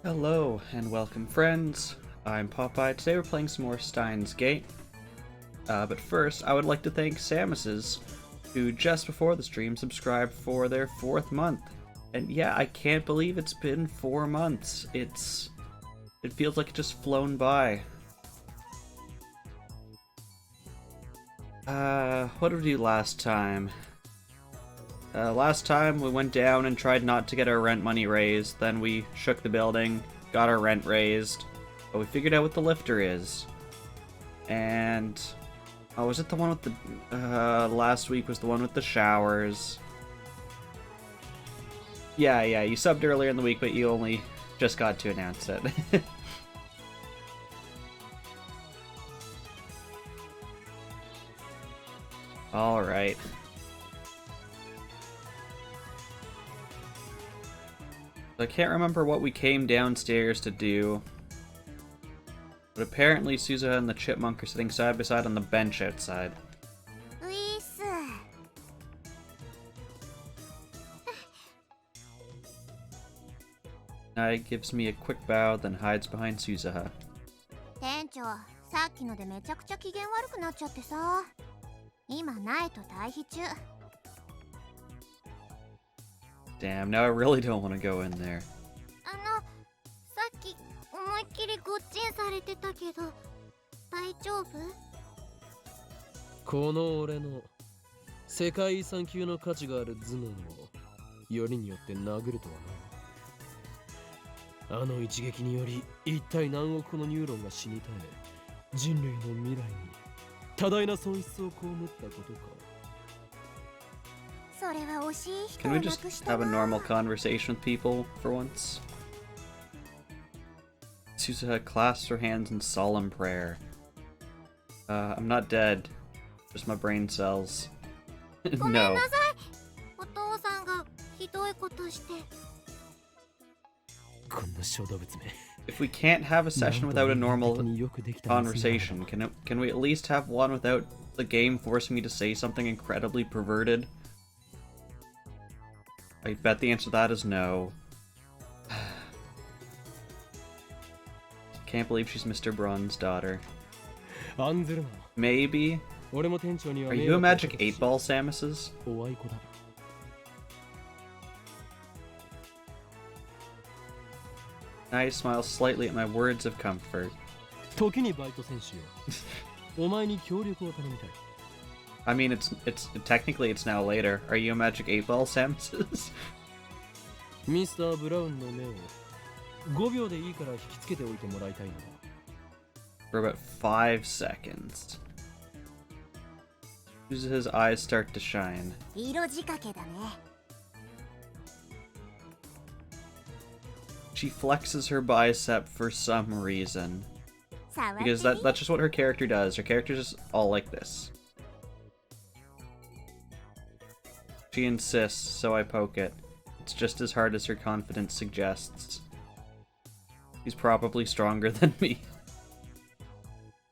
Hello and welcome friends, I'm Popeye. Today we're playing some more Steins Gate. But first I would like to thank Samus's, who just before the stream subscribed for their 4th month. And yeah, I can't believe it's been 4 months. It feels like it just flown by. What did we do last time? Last time we went down and tried not to get our rent money raised, then we shook the building, got our rent raised, but we figured out what the lifter is. And, oh, was it the one with the, last week was the one with the showers. Yeah, you subbed earlier in the week, but you only just got to announce it. Alright. I can't remember what we came downstairs to do, but apparently Suzuha and the Chipmunk are sitting side by side on the bench outside. Nai gives me a quick bow, then hides behind Suzuha. Damn, now I really don't want to go in there. 思いっきりごっちんされてたけど大丈夫？この俺の世界遺産級の価値がある頭脳をよりによって殴るとはな。あの一撃により一体何億個のニューロンが死に絶え、人類の未来に多大な損失を被ったことか。 Can we just have a normal conversation with people for once? Suzuha clasps her hands in solemn prayer. I'm not dead. Just my brain cells. No. If we can't have a session without a normal conversation, can we at least have one without the game forcing me to say something incredibly perverted? I bet the answer to that is no. Can't believe she's Mr. Braun's daughter. Maybe? Are you a magic 8-ball, Samus's? I smile slightly at my words of comfort. I mean, it's technically it's now later. Are you a magic 8-ball, Samus's? Mr. Brownの目を5秒でいいから引きつけておいてもらいたいのだ。 For about 5 seconds. His eyes start to shine. She flexes her bicep for some reason. Because that's just what her character does. Her character's just all like this. She insists, so I poke it. It's just as hard as her confidence suggests. She's probably stronger than me.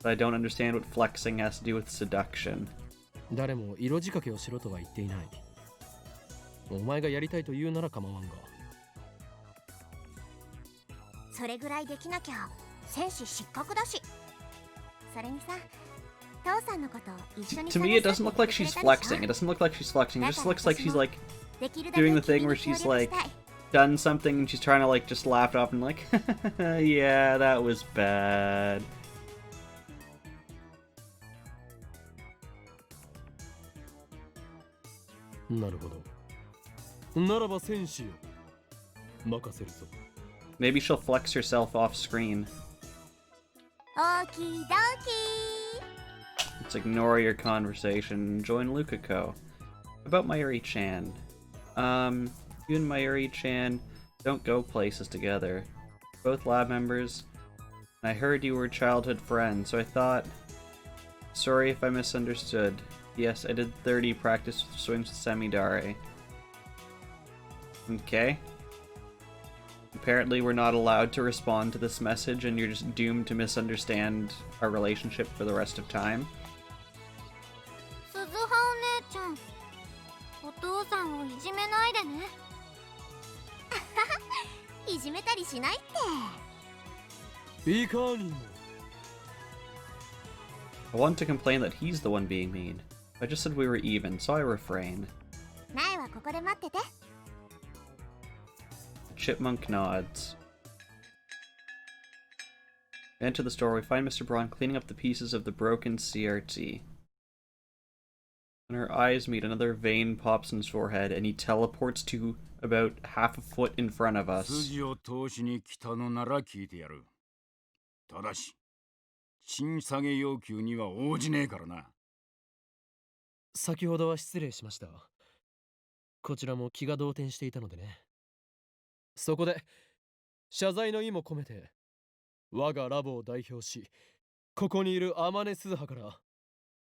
But I don't understand what flexing has to do with seduction. 誰も色仕掛けをしろとは言っていない。お前がやりたいと言うなら構わんが。それぐらいできなきゃ戦士失格だし。それにさ、 To me, it doesn't look like she's flexing. It doesn't look like she's flexing. It just looks like she's like doing the thing where she's like done something and she's trying to like just laugh it off and like, yeah, that was bad. Maybe she'll flex herself off screen. Okie dokie. Let's ignore your conversation and join Lukako. About Mayuri-chan. You and Mayuri-chan don't go places together. Both lab members. And I heard you were childhood friends, so I thought... Sorry if I misunderstood. Yes, I did 30 practice swings with Semidare. Okay. Apparently we're not allowed to respond to this message and you're just doomed to misunderstand our relationship for the rest of time. 父さんをいじめないでね。いじじめたりしないって。いかにも。 I want to complain that he's the one being mean. I just said we were even, so I refrain. 苗はここで待ってて。 Chipmunk nods. We enter the store, we find Mr. Braun cleaning up the pieces of the broken CRT. When our eyes meet, another vein pops in his forehead, and he teleports to about half a foot in front of us. 筋を通しに来たのなら聞いてやる。ただし、賃下げ要求には応じねえからな。先ほどは失礼しました。こちらも気が動転していたのでね。そこで謝罪の意も込めて我がラボを代表し、ここにいるアマネスズハから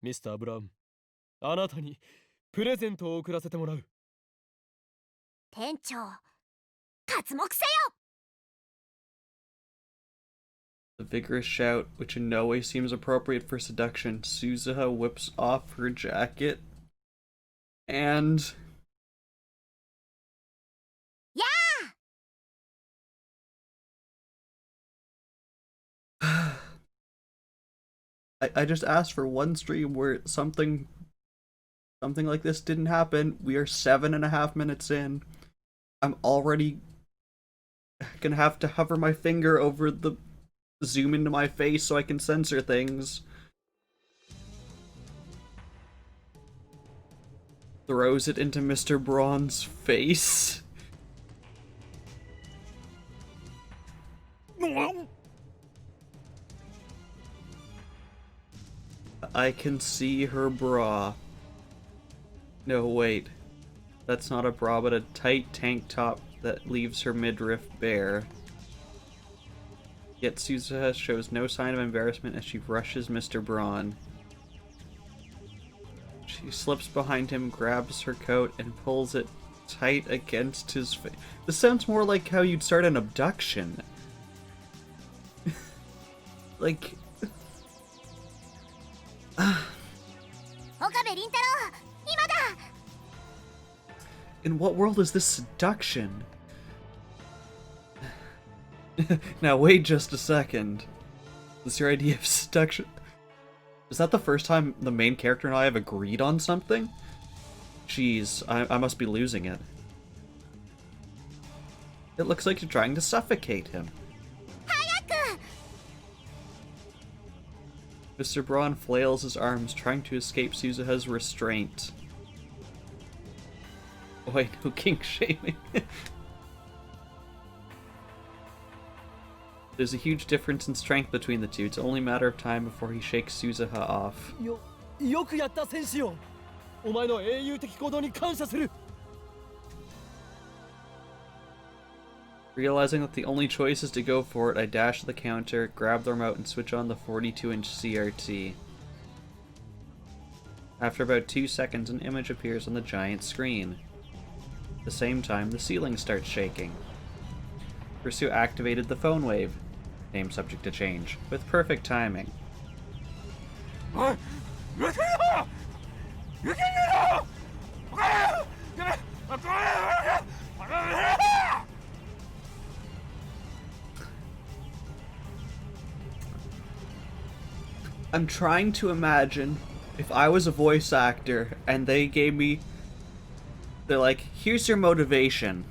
ミスター・ブラウン、あなたにプレゼントを贈らせてもらう。店長、刮目せよ。 A vigorous shout, which in no way seems appropriate for seduction, Suzuha whips off her jacket and... I just asked for one stream where something like this didn't happen. We are 7.5 minutes in. I'm already gonna have to hover my finger over the zoom into my face so I can censor things. Throws it into Mr. Braun's face. I can see her bra. No, wait. That's not a bra, but a tight tank top that leaves her midriff bare. Yet Suzuha shows no sign of embarrassment as she rushes Mr. Braun. She slips behind him, grabs her coat, and pulls it tight against his face. This sounds more like how you'd start an abduction. Like... In what world is this seduction? Now wait just a second. Is your idea of seduction? Is that the first time the main character and I have agreed on something? Jeez, I must be losing it. It looks like you're trying to suffocate him. Mr. Braun flails his arms, trying to escape Suzuha's restraint. Oh wait, no kink shaming. There's a huge difference in strength between the two. It's only a matter of time before he shakes Suzuha off. よくやった戦士よ。お前の英雄的行動に感謝する。 Realizing that the only choice is to go for it, I dash to the counter, grab the remote, and switch on the 42-inch CRT. After about 2 seconds, an image appears on the giant screen. At the same time, the ceiling starts shaking. Pursuit activated the phone wave, name subject to change, with perfect timing. I'm trying to imagine if I was a voice actor and they gave me... They're like, here's your motivation.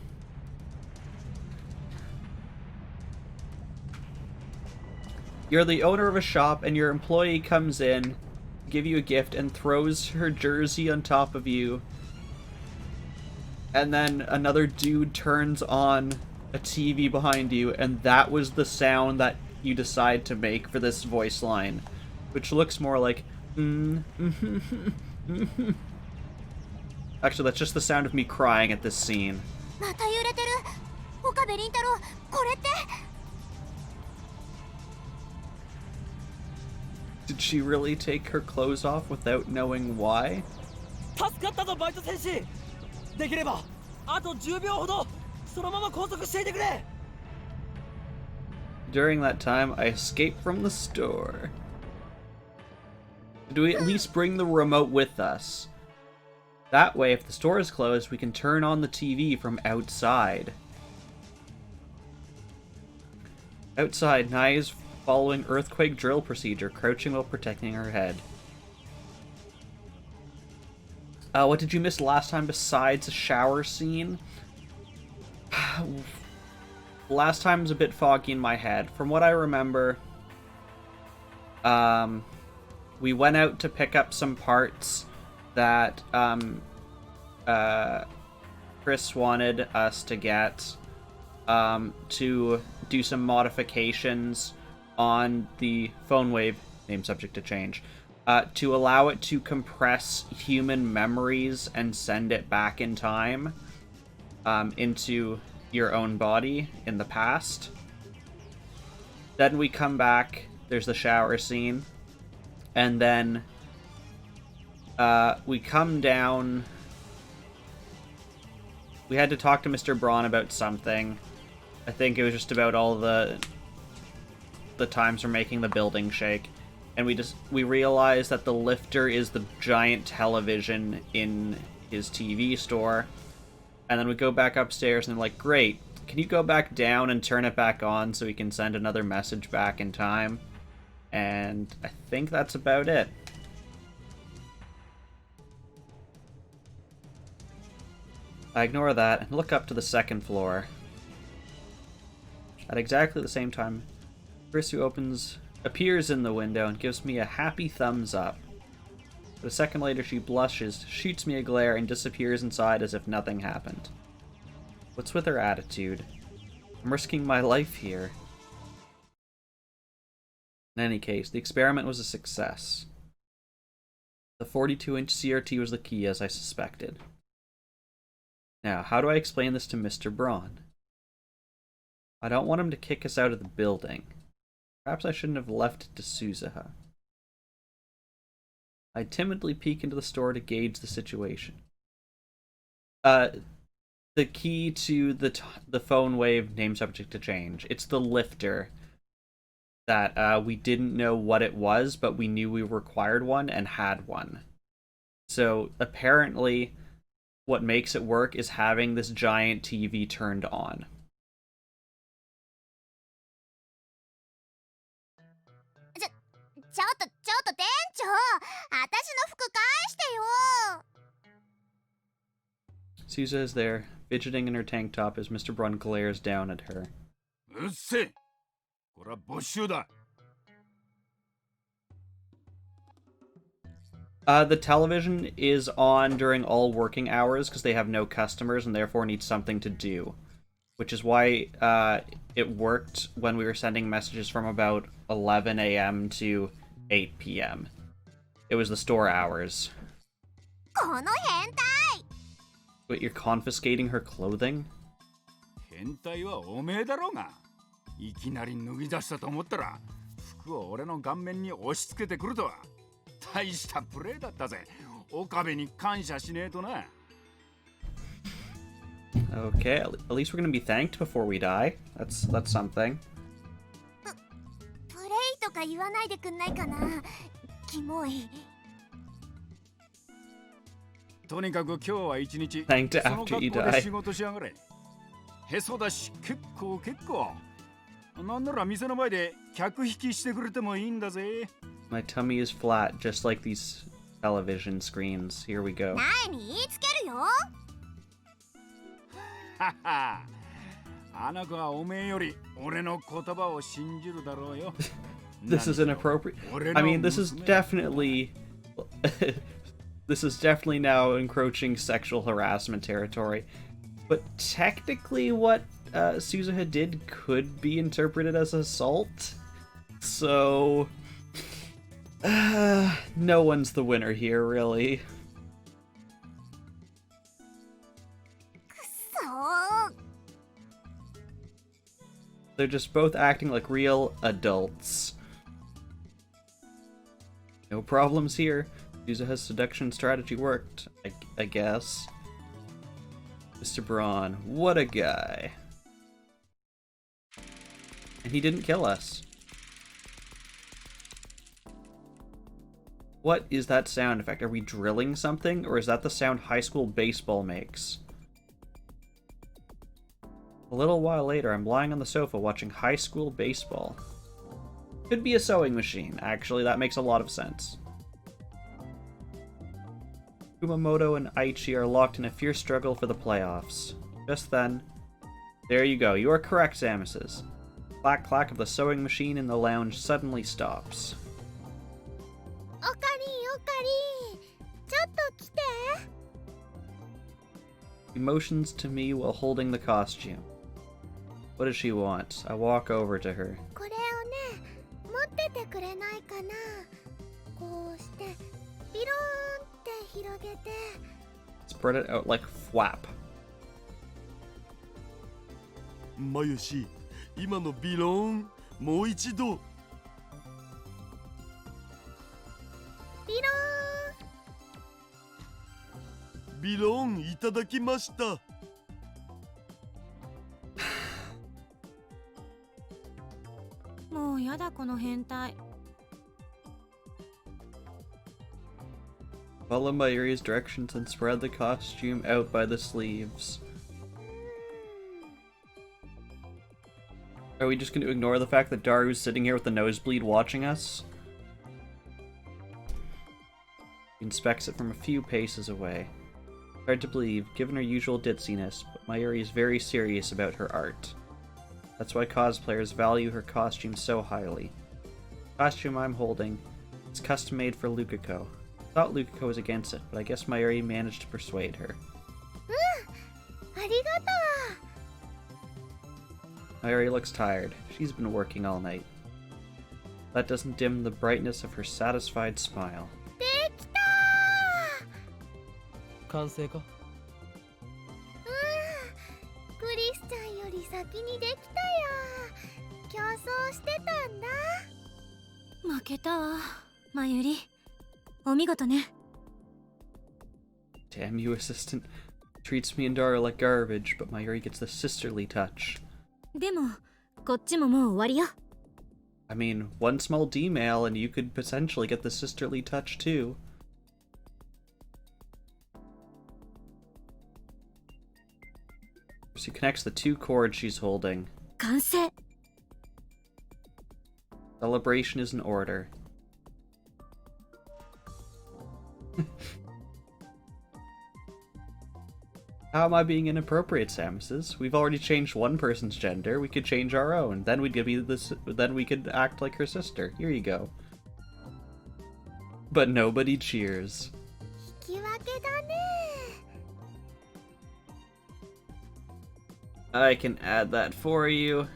You're the owner of a shop and your employee comes in, give you a gift, and throws her jersey on top of you. And then another dude turns on a TV behind you, and that was the sound that you decide to make for this voice line. Which looks more like... Actually, that's just the sound of me crying at this scene. Did she really take her clothes off without knowing why? 助かったぞバイト戦士。できればあと10秒ほどそのまま拘束していてくれ。 During that time, I escaped from the store. Do we at least bring the remote with us? That way, if the store is closed, we can turn on the TV from outside. Outside, Nai is following earthquake drill procedure, crouching while protecting her head. What did you miss last time besides a shower scene? Last time was a bit foggy in my head. From what I remember, we went out to pick up some parts that Chris wanted us to get to do some modifications on the phone wave, name subject to change, to allow it to compress human memories and send it back in time into your own body in the past. Then we come back, there's the shower scene, and then we come down. We had to talk to Mr. Braun about something. I think it was just about all the times for making the building shake. And we realized that the lifter is the giant television in his TV store. And then we go back upstairs and they're like, great, can you go back down and turn it back on so we can send another message back in time? And I think that's about it. I ignore that and look up to the second floor. At exactly the same time, Chris, who appears in the window and gives me a happy thumbs up. But a second later she blushes, shoots me a glare, and disappears inside as if nothing happened. What's with her attitude? I'm risking my life here. In any case, the experiment was a success. The 42-inch CRT was the key, as I suspected. Now, how do I explain this to Mr. Braun? I don't want him to kick us out of the building. Perhaps I shouldn't have left it to Suzuha. I timidly peek into the store to gauge the situation. The key to the phone wave, name subject to change. It's the lifter that we didn't know what it was, but we knew we required one and had one. So apparently what makes it work is having this giant TV turned on. Suza is there, fidgeting in her tank top as Mr. Braun glares down at her. The television is on during all working hours because they have no customers and therefore need something to do. Which is why it worked when we were sending messages from about 11 a.m. to 8 p.m. It was the store hours. Wait, you're confiscating her clothing? 変態はおめえだろうが。いきなり脱ぎ出したと思ったら、服を俺の顔面に押し付けてくるとは。大したプレーだったぜ。岡部に感謝しねえとな。Okay, at least we're gonna be thanked before we die. That's something. プレイとか言わないでくんないかな。キモい。とにかく今日は一日 Thanked その after you 格好で die. 仕事しやがれ。へそだし結構。なんなら店の前で客引きしてくれてもいいんだぜ。My tummy is flat, just like these television screens. Here we go. 何言いつけるよ。はは。あの子はおめえより俺の言葉を信じるだろうよ。This is inappropriate. I mean, this is definitely... this is definitely now encroaching sexual harassment territory. But technically what Suzuha did could be interpreted as assault. So... no one's the winner here, really. They're just both acting like real adults. No problems here. Suzuha's seduction strategy worked, I guess. Mr. Braun, what a guy. And he didn't kill us. What is that sound effect? Are we drilling something? Or is that the sound high school baseball makes? A little while later, I'm lying on the sofa watching high school baseball. Could be a sewing machine. Actually, that makes a lot of sense. Kumamoto and Aichi are locked in a fierce struggle for the playoffs. Just then, there you go. You are correct, Samuses. Clack clack of the sewing machine in the lounge suddenly stops. おかりおかりちょっと来て He motions to me while holding the costume. What does she want? I walk over to her. これをね持っててくれないかなこうしてビローンって広げて Spread it out like flap. まゆし、今のビローンもう一度。ビロビローンいただきました。ーンもうやだこの変態 Follow Mayuri's directions and spread the costume out by the sleeves. Are we just going to ignore the fact that Daru's sitting here with the nosebleed watching us? He inspects it from a few paces away. Hard to believe, given her usual ditziness, but Mayuri is very serious about her art. That's why cosplayers value her costume so highly. The costume I'm holding is custom made for Lukako. I thought Lukako was against it, but I guess Mayuri managed to persuade her. ありがと Mayuri looks tired. She's been working all night. That doesn't dim the brightness of her satisfied smile. うできた完成か？クリスちゃんより先にできたよ競争してたんだ負けたわまゆりお見事ね Damn you, assistant. Treats me and Daru like garbage, but Mayuri gets the sisterly touch. でもこっちももう終わりよ I mean, one small D-mail and you could potentially get the sisterly touch too. She connects the two cords she's holding. 完成 Celebration is in order. How am I being inappropriate, Samuses? We've already changed one person's gender. We could change our own. Then we'd be this. Then we could act like her sister. Here you go. But nobody cheers. 引き分けだね I can add that for you.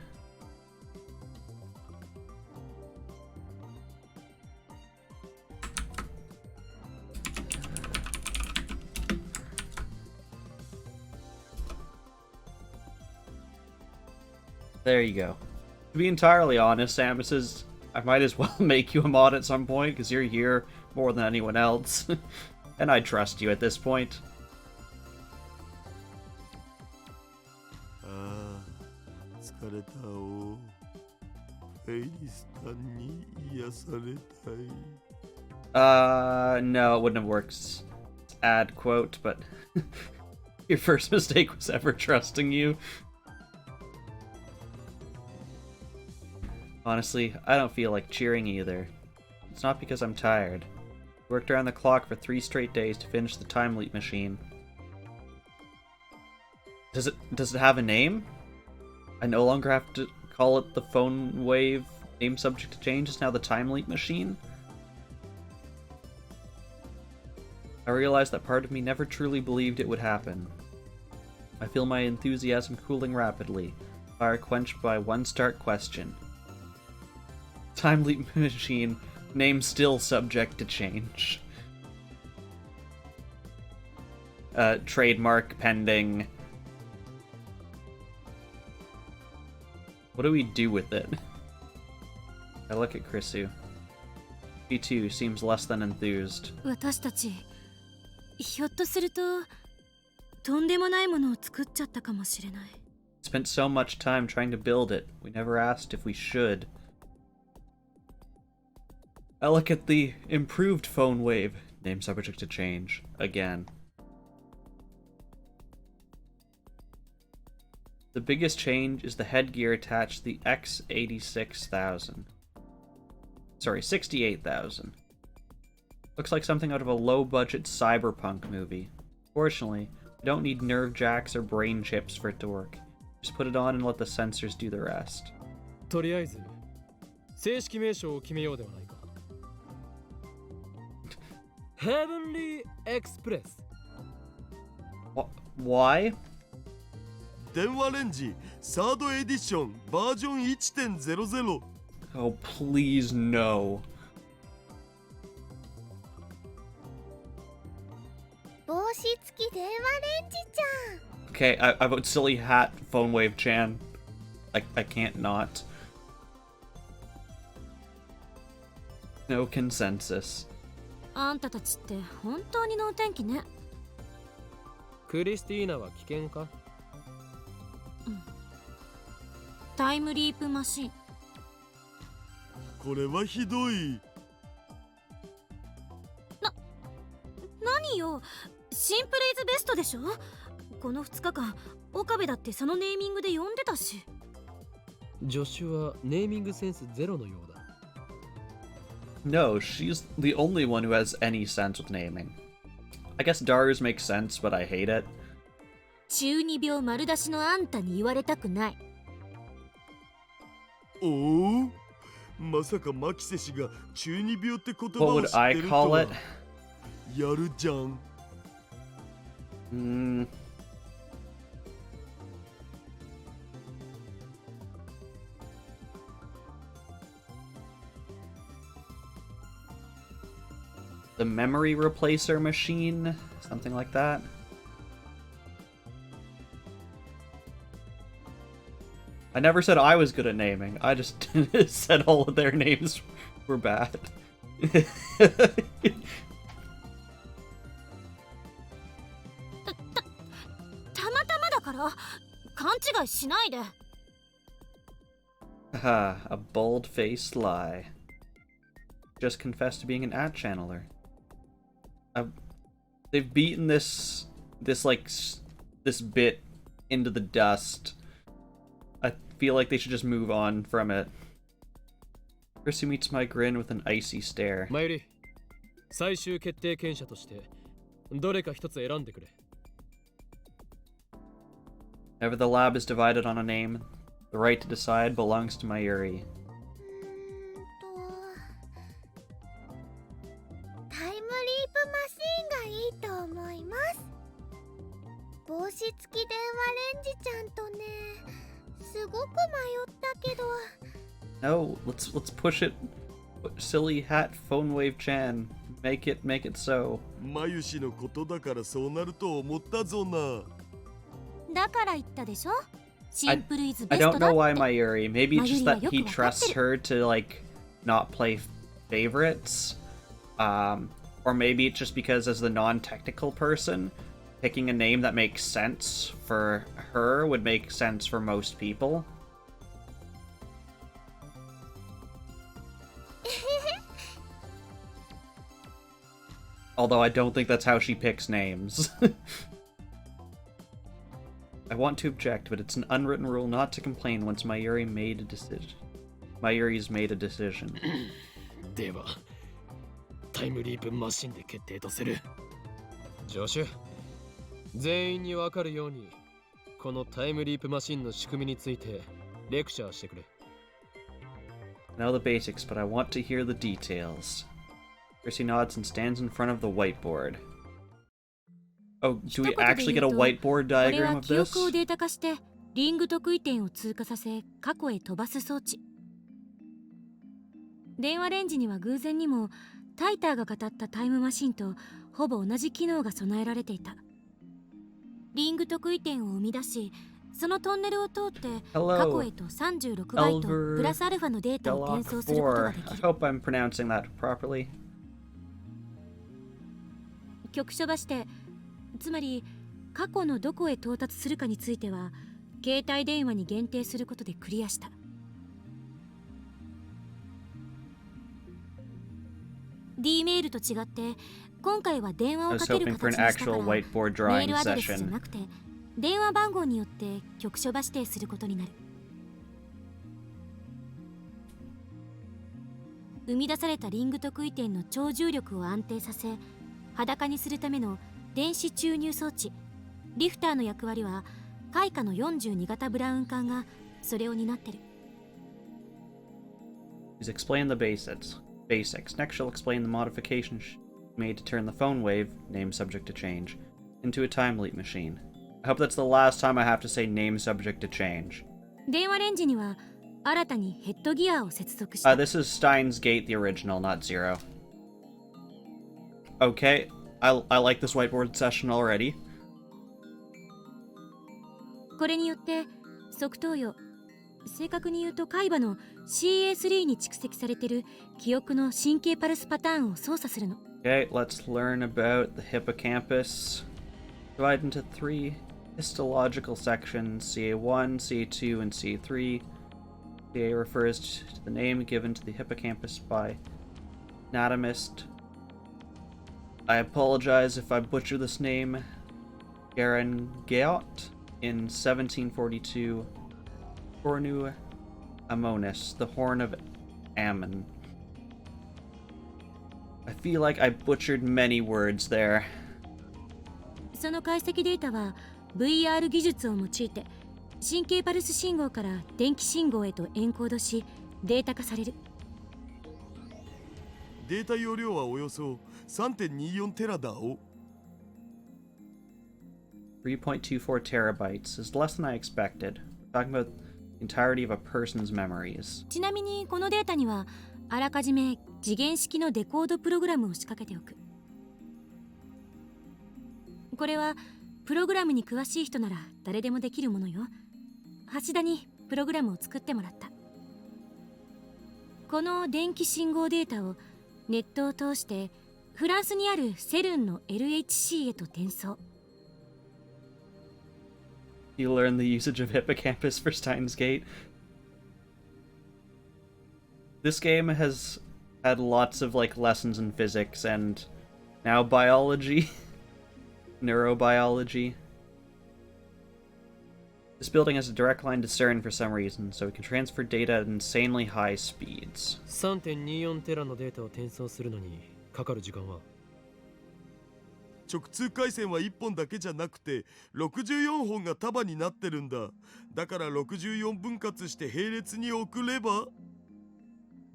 There you go. To be entirely honest, Samus, I might as well make you a mod at some point, because you're here more than anyone else. And I trust you at this point. ああ、疲れたお。フェイリスタンに癒されたい。No, it wouldn't have worked. Add quote, but your first mistake was ever trusting you. Honestly, I don't feel like cheering either. It's not because I'm tired. I worked around the clock for 3 straight days to finish the time leap machine. Does it have a name? I no longer have to call it the phone wave name subject to change. It's now the time leap machine. I realized that part of me never truly believed it would happen. I feel my enthusiasm cooling rapidly, fire quenched by one stark question. Time leap machine, name still subject to change. Trademark pending. What do we do with it? I look at Krisu. She too seems less than enthused. 私たちひょっとするととんでもないものを作っちゃったかもしれない Spent so much time trying to build it, we never asked if we should. I look at the improved phone wave, name subject to change, again. The biggest change is the headgear attached to the X86,000. Sorry, 68,000. Looks like something out of a low-budget cyberpunk movie. Fortunately, I don't need nerve jacks or brain chips for it to work. Just put it on and let the sensors do the rest. とりあえず正式名称を決めようではないか。Heavenly Express。Why? 電話レンジサードエディションバージョン 1.00 Oh, please no. 帽子付き電話レンジちゃん。 Okay, I vote Silly Hat Phone Wave Chan. I can't not. No consensus. あんたたちって本当に能天気ね。クリスティーナは危険か？タイムリープマシン。これはひどい。何よ、シンプルイズベストでしょ。この2日間岡部だってそのネーミングで呼んでたし。助手はネーミングセンスゼロのようだ。No, she's the only one who has any sense with naming. I guess Dars makes sense, but I hate it. 中二病丸出しのあんたに言われたくない。おお、まさかマキセ氏が中二病って言葉 What を would 知っ I てると call は。 it? やるじゃん。The memory replacer machine? Something like that? I never said I was good at naming. I just said all of their names were bad. たまたまだから勘違いしないで。Ah, a bold-faced lie. Just confessed to being an ad channeler. They've beaten this bit into the dust. I feel like they should just move on from it. Chrissy meets my grin with an icy stare. マユリ、最終決定権者としてどれか一つ選んでくれ。Whenever the lab is divided on a name, the right to decide belongs to Mayuri. タイムリープマシンがいいと思います。帽子付き電話レンジちゃんとね、すごく迷ったけど。No, let's push it. Silly Hat Phone Wave Chan. Make it so. マユ氏のことだからそうなると思ったぞな。だから言ったでしょ。シンプルイズ I ベス don't トだ know って。 why Mayuri. Maybe it's just that he Mayuriはよくわかってる。 trusts her to like not play favorites. Or maybe it's just because as the non-technical person, picking a name that makes sense for her would make sense for most people. Although I don't think that's how she picks names. I want to object, but it's an unwritten rule not to complain once Mayuri made a decision. Mayuri's made a decision. では、タイムリープマシンで決定とする。助手、全員にわかるように、このタイムリープマシンの仕組みについてレクチャーしてくれ。I know the basics, but I want to hear the details. Chrissy nods and stands in front of the whiteboard. Oh, do we actually get a whiteboard これ diagram は of 記憶 this? をデータ化してリング得意点を通過させ過去へ飛ばす装置。電話レンジには偶然にもタイターが語ったタイムマシンとほぼ同じ機能が備えられていた。リング得意点を生み出し、そのトンネルを通って過去へと36バイトプラスアルファのデータを転 Delok 送することが 4. で I きる。 hope I'm pronouncing that properly. 局所場してつまり過去のどこへ到達するかについては携帯電話に限定することでクリアした。D メールと違って今回は電話 I を was かける hoping for 形 an にしたか actual ら whiteboard メー drawing ルアドレスじゃ session. なくて電話番号によって局所場指定することになる。生み出されたリング特異点の超重力を安定させ裸にするための電子注入装置リフターの役割は開花の42型ブラウン管がそれを担ってる。She's explained the basics. Next she'll explain the modification made to turn the phone wave, name subject to change, into a time leap machine. I hope that's the last time I have to say name subject to change. 電話レンジには新たにヘッドギアを接続した。This is Steins Gate, the original, not Zero. Okay, I like this whiteboard session already. これによって側頭葉、正確に言うと海馬の CA3 に蓄積されている記憶の神経パルスパターンを操作するの。Okay, let's learn about the hippocampus. Divided into 3 histological sections, CA1, CA2, and CA3. CA refers to the name given to the hippocampus by anatomist. I apologize if I butcher this name. Garangeot in 1742. Hornu Ammonis, the Horn of Ammon. I feel like I butchered many words there. その解析データは VR 技術を用いて神経パルス信号から電気信号へとエンコードしデータ化される。データ容量はおよそ 3.24 テラだお。3.24 terabytes is less than I expected. We're talking about the entirety of a person's memories. ちなみにこのデータにはあらかじめ次元式のデコードプログラムを仕掛けておく。これはプログラムに詳しい人なら誰でもできるものよ。橋田にプログラムを作ってもらった。この電気信号データをネットを通してフランスにあるセルンの LHC へと転送。You learn the usage of hippocampus for Steins Gate. This game has had lots of lessons in physics and now biology, neurobiology. This building has a direct line to SERN for some reason, so it can transfer data at insanely high speeds. 3.24 テラのデータを転送するのにかかる時間は直通回線は1本だけじゃなくて64本が束になってるんだ。だから64分割して並列に送れば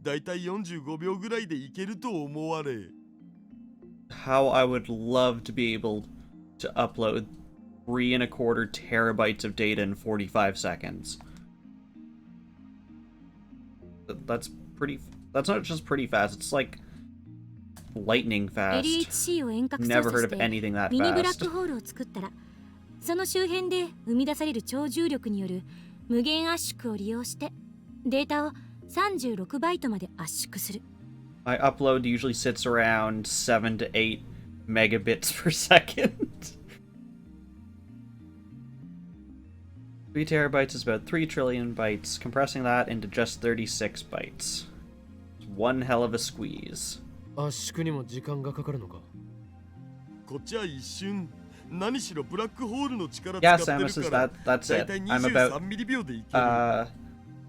だいたい45秒ぐらいでいけると思われ。How I would love to be able to upload 3.25 terabytes of data in 45 seconds. That's not just pretty fast, it's like lightning fast. LHC を遠隔操 Never 作 heard し of て anything that ミニブラッ fast. クホールを作ったらその周辺で生み出される超重力による無限圧縮を利用してデータを36バイトまで圧縮する。My upload usually sits around 7 to 8 megabits per second. 3 terabytes is about 3 trillion bytes, compressing that into just 36 bytes. It's one hell of a squeeze. 圧縮にも時間がかかるのか。こっちは一瞬。何しろブラックホールの力 Yeah, 使って Samus るから that's だい it. たい I'm 23 about ミリ秒でいける。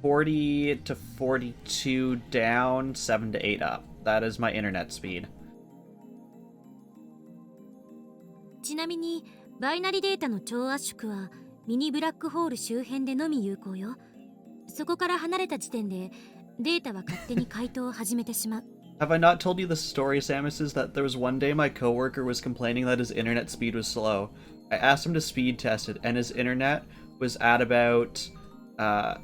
40 to 42 down, 7 to 8 up. That is my internet speed. ちなみにバイナリデータの超圧縮はミニブラックホール周辺でのみ有効よ。そこから離れた時点でデータは勝手に回答を始めてしまう。Have I not told you the story, Samus, is that there was one day my coworker was complaining that his internet speed was slow. I asked him to speed test it, and his internet was at about, I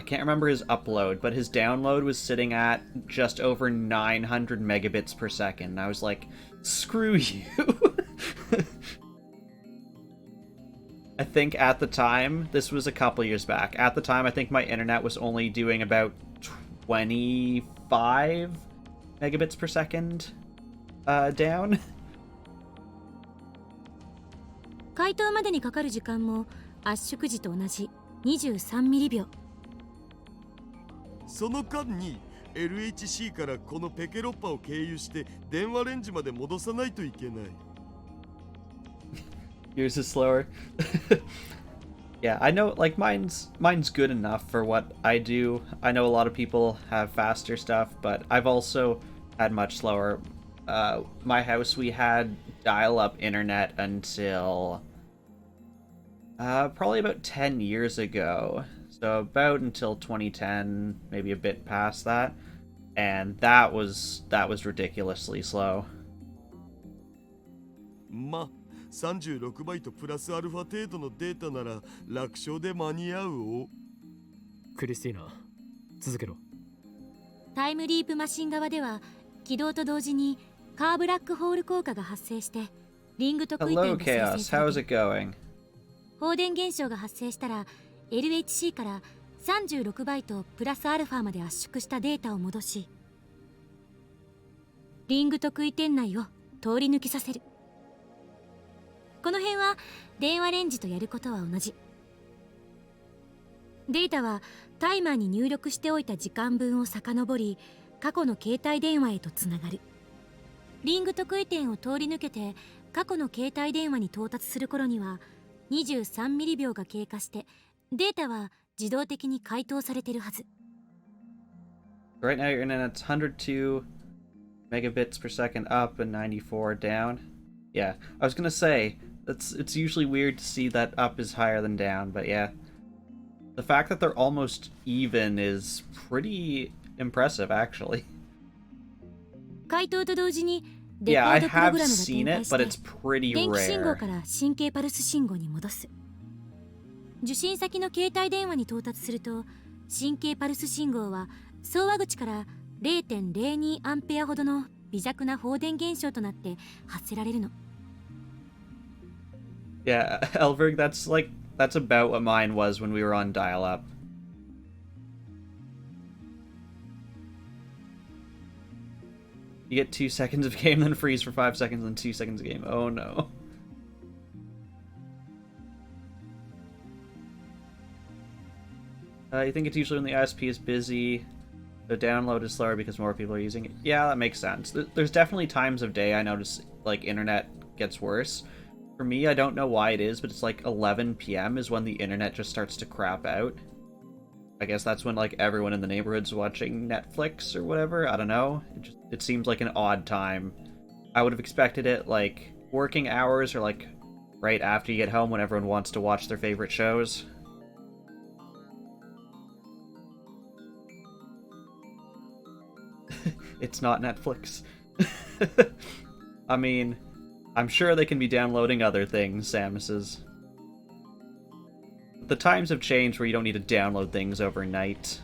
can't remember his upload, but his download was sitting at just over 900 megabits per second. And I was like, screw you. I think at the time, this was a couple years back, at the time I think my internet was only doing about 25 megabits per second down. 回答までにかかる時間も圧縮時と同じ23ミリ秒。その間に LHC からこのペケロッパを経由して電話レンジまで戻さないといけない。Yours is slower. Yeah, I know, like, mine's good enough for what I do. I know a lot of people have faster stuff, but I've also had much slower. My house, we had dial-up internet until probably about 10 years ago. So about until 2010, maybe a bit past that. And that was ridiculously slow. ま、36バイトプラスアルファ程度のデータなら楽勝で間に合うお。クリスティーナ、続けろ。タイムリープマシン側では起動と同時にカーブラックホール効果が発生してリングと空点 Hello, が生成 Chaos. され How's て it going? 放電現象が発生したら LHC から36バイトプラスアルファまで圧縮したデータを戻しリング得意点内を通り抜けさせる。この辺は電話レンジとやることは同じ。データはタイマーに入力しておいた時間分を遡り過去の携帯電話へとつながる。リング得意点を通り抜けて過去の携帯電話に到達する頃には23ミリ秒が経過してデータは自動的に解凍されてるはず。 Right now your internet's 102 megabits per second up and 94 down. Yeah, I was gonna say, it's usually weird to see that up is higher than down, but yeah. The fact that they're almost even is pretty impressive, actually. 解凍と同時にデコ Yeah, ー I ドプロ have グラムが seen 展 it, 開 but it's して pretty 電気信号 rare. から神経パルス信号に戻す。受信先の携帯電話に到達すると神経パルス信号は送話口から 0.02 アンペアほどの微弱な放電現象となって発せられるの。 Yeah, Elberg, that's about what mine was when we were on dial-up. You get 2 seconds of game, then freeze for 5 seconds, then 2 seconds of game. Oh no. You think it's usually when the ISP is busy, the download is slower because more people are using it. Yeah, that makes sense. There's definitely times of day I notice, like, internet gets worse. For me, I don't know why it is, but it's like 11 p.m. is when the internet just starts to crap out. I guess that's when, like, everyone in the neighborhood's watching Netflix or whatever. I don't know. It seems like an odd time. I would have expected it, like, working hours or, like, right after you get home when everyone wants to watch their favorite shows. It's not Netflix. I mean, I'm sure they can be downloading other things, Samus. The times have changed where you don't need to download things overnight.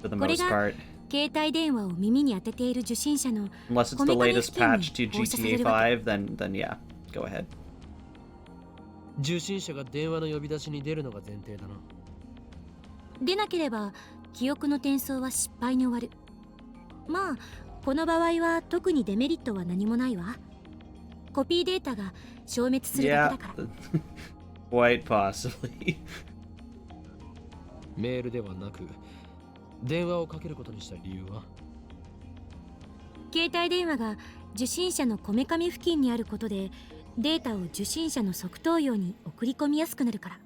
For the most part. 携帯電話を耳に当てている受信者の Unless it's the latest patch to GTA 5, then yeah, go ahead. 受信者が電話の呼び出しに出るのが前提だな。出なければ記憶の転送は失敗に終わる。まあこの場合は特にデメリットは何もないわ。コピーデータが消滅するだけだから。Quite possibly. メールではなく電話をかけることにした理由は？携帯電話が受信者のこめかみ付近にあることでデータを受信者の側頭葉に送り込みやすくなるから。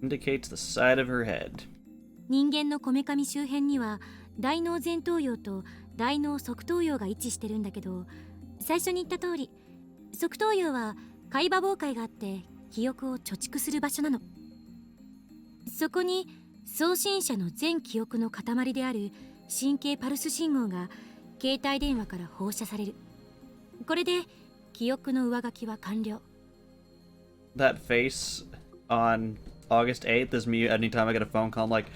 Indicates the side of her head. 人間のこめかみ周辺には大脳前頭葉と大脳側頭葉が位置してるんだけど、最初に言った通り側頭葉は海馬傍回があって記憶を貯蓄する場所なの。そこに送信者の全記憶の塊である神経パルス信号が携帯電話から放射される。これで記憶の上書きは完了。 That face on August 8th is me anytime I get a phone call. I'm like,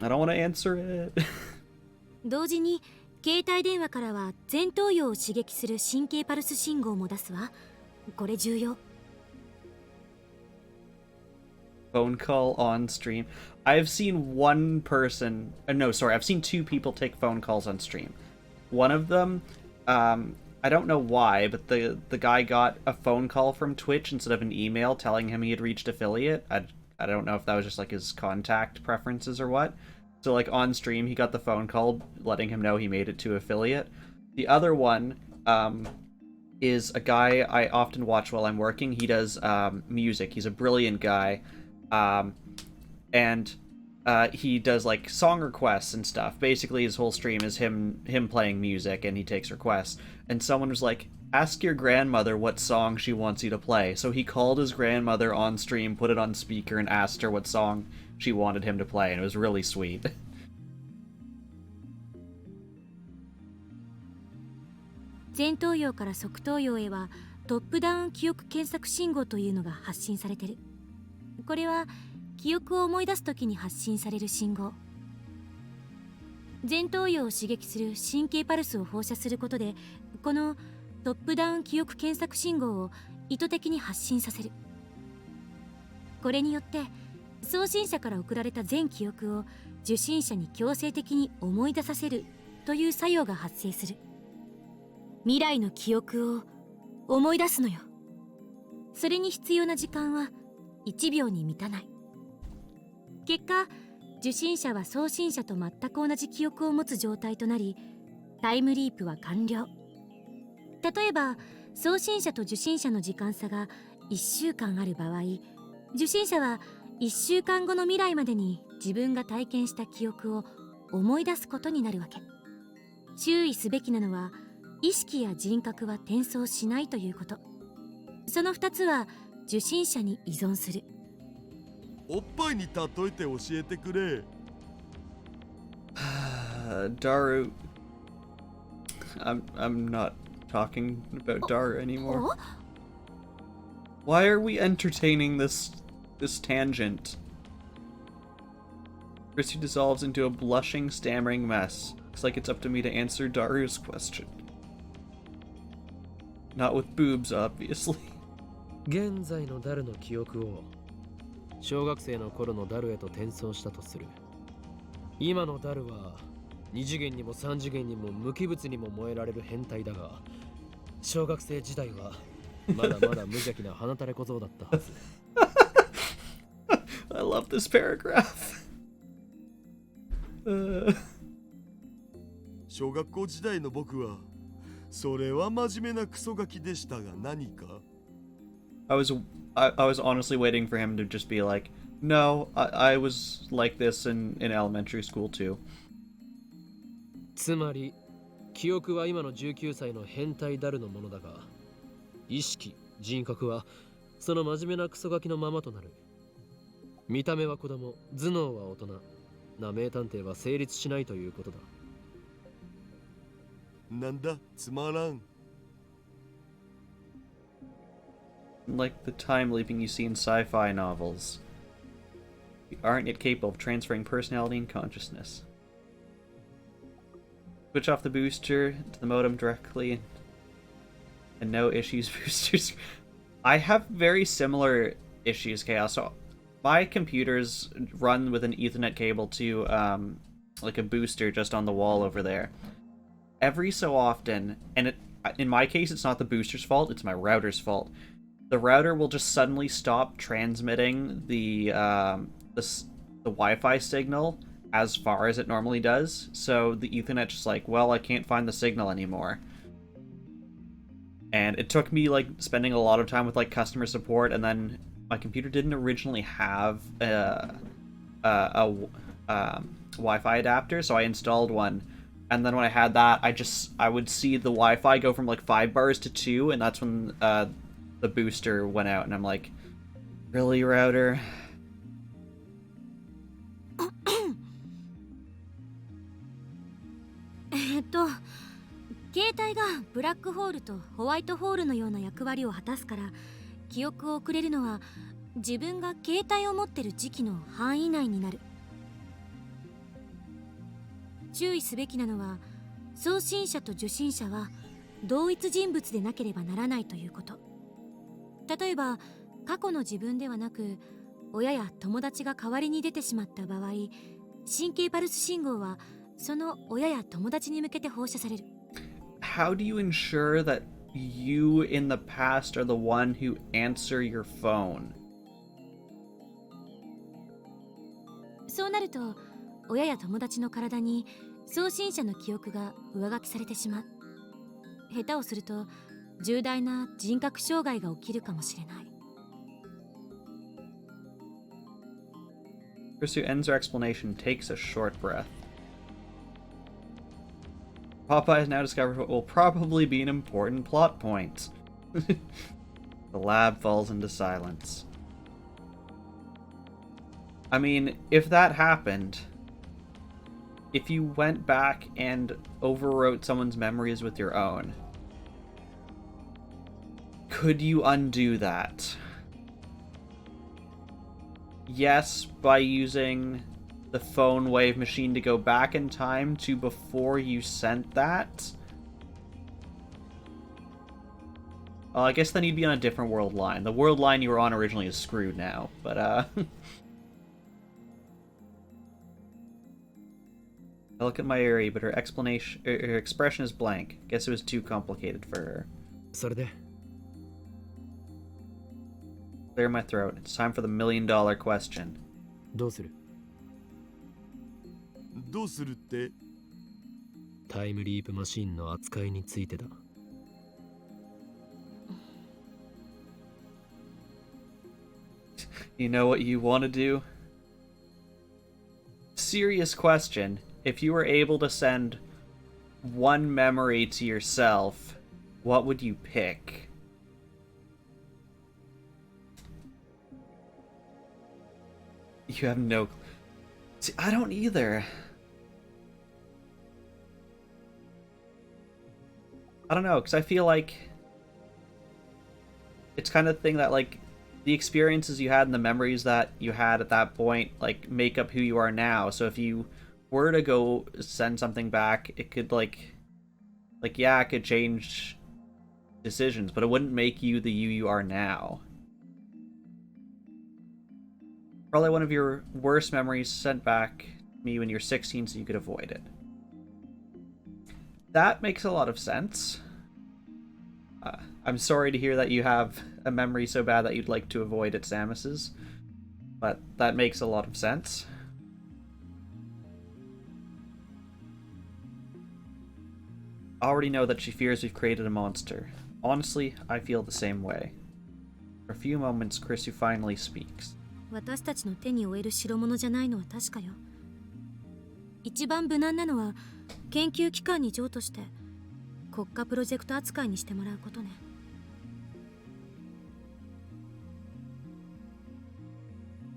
I don't want to answer it. 同時に携帯電話からは前頭葉を刺激する神経パルス信号も出すわ。これ重要。 Phone call on stream. I've seen one person. No, sorry. I've seen two people take phone calls on stream. One of them, I don't know why, but the guy got a phone call from Twitch instead of an email telling him he had reached affiliate. I don't know if that was just like his contact preferences or what. So like on stream, he got the phone call letting him know he made it to affiliate. The other one is a guy I often watch while I'm working. He does music. He's a brilliant guy. And he does like song requests and stuff. Basically, his whole stream is him playing music, and he takes requests. And someone was like, "Ask your grandmother what song she wants you to play." So he called his grandmother on stream, put it on speaker, and asked her what song she wanted him to play, and it was really sweet. 前頭葉から側頭葉へはトップダウン記憶検索信号というのが発信されてる。これは記憶を思い出すときに発信される信号。前頭葉を刺激する神経パルスを放射することで、このトップダウン記憶検索信号を意図的に発信させる。これによって送信者から送られた全記憶を受信者に強制的に思い出させるという作用が発生する。未来の記憶を思い出すのよ。それに必要な時間は1秒に満たない。結果、受信者は送信者と全く同じ記憶を持つ状態となり、タイムリープは完了。例えば、送信者と受信者の時間差が1週間ある場合、受信者は1週間後の未来までに自分が体験した記憶を思い出すことになるわけ。注意すべきなのは、意識や人格は転送しないということ。その2つは受信者に依存する。おっぱいに例えて教えてくれ。Daru, I'm not talking about Daru anymore. Why are we entertaining this tangent? Chrissy dissolves into a blushing, stammering mess. Looks like it's up to me to answer Daru's question. Not with boobs, obviously. 現在のダルの記憶を小学生の頃のダルへと転送したとする。今のダルは2次元にも3次元にも無機物にも燃えられる変態だが、小学生時代はまだまだ無邪気な鼻垂れ小僧だったはず。I love this paragraph. 小学校時代の僕はそれは真面目なクソガキでしたが何か I was honestly waiting for him to just be like, no, I was like this in elementary school too. つまり記憶は今の19歳の変態ダルのものだが、意識、人格はその真面目なクソガキのままとなる。見た目は子供、頭脳は大人な名探偵は成立しないということだ。なんだつまらん。Like the time leaping you see in sci-fi novels. We aren't yet capable of transferring personality and consciousness. Switch off the booster to the modem directly, and no issues boosters. I have very similar issues, Chaos. So my computers run with an Ethernet cable to like a booster just on the wall over there. Every so often, and in my case it's not the booster's fault, it's my router's fault. The router will just suddenly stop transmitting the Wi-Fi signal as far as it normally does. So the Ethernet just like, well, I can't find the signal anymore. And it took me like spending a lot of time with like customer support, and then my computer didn't originally have a Wi-Fi adapter, so I installed one. And then when I had that, I would see the Wi-Fi go from like 5 bars to 2, and that's when the booster went out, and I'm like, really, router? 携帯がブラックホールとホワイトホールのような役割を果たすから、記憶を送れるのは自分が携帯を持ってる時期の範囲内になる。注意すべきなのは、送信者と受信者は同一人物でなければならないということ。例えば過去の自分ではなく、親や友達が代わりに出てしまった場合、神経パルス信号はその親や友達に向けて放射される。How do you ensure that you in the past are the one who answer your phone? そうなると、親や友達の体に送信者の記憶が上書きされてしまう。下手をすると重大な人格障害が起きるかもしれない。Chris, who ends her explanation, takes a short breath. Popeye has now discovered what will probably be an important plot point. The lab falls into silence. I mean, if that happened, if you went back and overwrote someone's memories with your own, could you undo that? Yes, by using the phone wave machine to go back in time to before you sent that. I guess then you'd be on a different world line. The world line you were on originally is screwed now, but I look at Mayuri, but her expression is blank. Guess it was too complicated for her. それで Clear my throat. It's time for the $1 million question. どうする？どうするって？タイムリープマシンの扱いについてだ。You know what you want to do? Serious question. If you were able to send one memory to yourself, what would you pick? You have no... See, I don't either. I don't know, because I feel like it's kind of the thing that, like, the experiences you had and the memories that you had at that point, like, make up who you are now. So if you were to go send something back, it could, yeah, it could change decisions, but it wouldn't make you the you are now. Probably one of your worst memories sent back to me when you're 16 so you could avoid it. That makes a lot of sense. I'm sorry to hear that you have a memory so bad that you'd like to avoid it, Samus's, but that makes a lot of sense. I already know that she fears we've created a monster. Honestly, I feel the same way. For a few moments, Chris finally speaks. 私たちの手に負える代物じゃないのは確かよ。一番無難なのは研究機関に譲渡して国家プロジェクト扱いにしてもらうことね。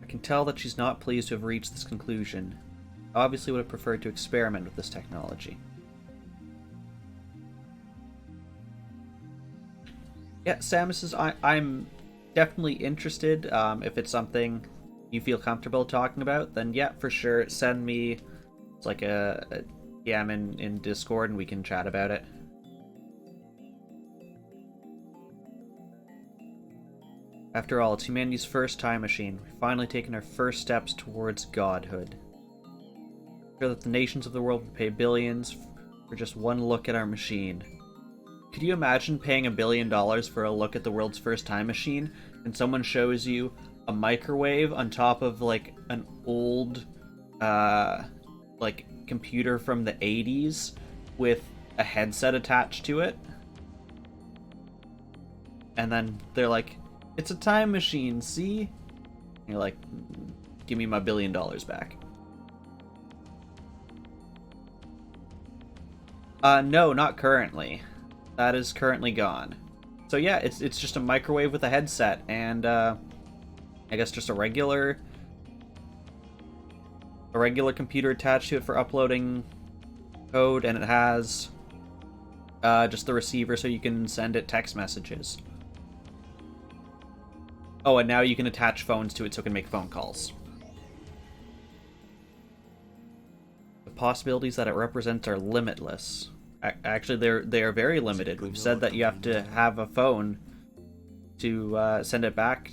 I can tell that she's not pleased to have reached this conclusion. I obviously would have preferred to experiment with this technology. Yeah, Samus, I'm definitely interested. If it's something you feel comfortable talking about, then yeah, for sure, send me like a DM in Discord and we can chat about it. After all, it's humanity's first time machine. We've finally taken our first steps towards godhood. I'm sure that the nations of the world would pay billions for just one look at our machine. Could you imagine paying $1 billion for a look at the world's first time machine, and someone shows you a microwave on top of like an old like computer from the 80s with a headset attached to it? And then they're like, it's a time machine, see? And you're like, give me my $1 billion back. No, not currently. That is currently gone. So yeah, it's just a microwave with a headset, and I guess just a regular computer attached to it for uploading code, and it has just the receiver so you can send it text messages. Oh, and now you can attach phones to it so it can make phone calls. The possibilities that it represents are limitless. Actually, they are very limited. We've said that you have to have a phone to send it back.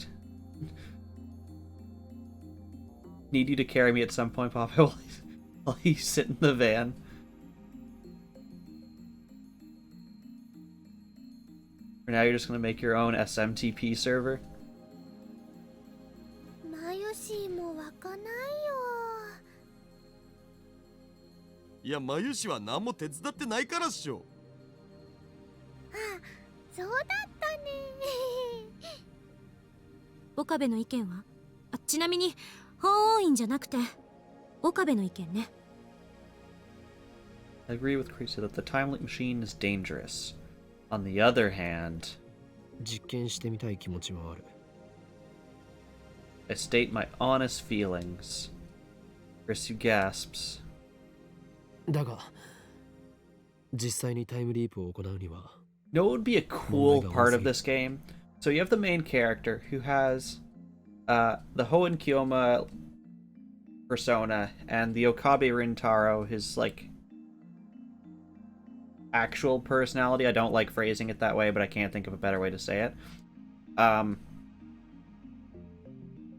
Need you to carry me at some point, Papa, while you sit in the van. For now, you're just going to make your own SMTP server? マヨシーもわかないよ。いや、マユシは何も手伝ってないからっしょ。そうだったね。岡部の意見は？ちなみに法王院じゃなくて岡部の意見ね。I agree with Krisa that the time loop machine is dangerous. On the other hand, 実験してみたい気持ちはある。I state my honest feelings. Krisu gasps. だが、実際にタイムリープを行うには、You know what would be a cool part of this game? So you have the main character who has the Hoenn Kyoma persona and the Okabe Rintaro, his like actual personality. I don't like phrasing it that way, but I can't think of a better way to say it.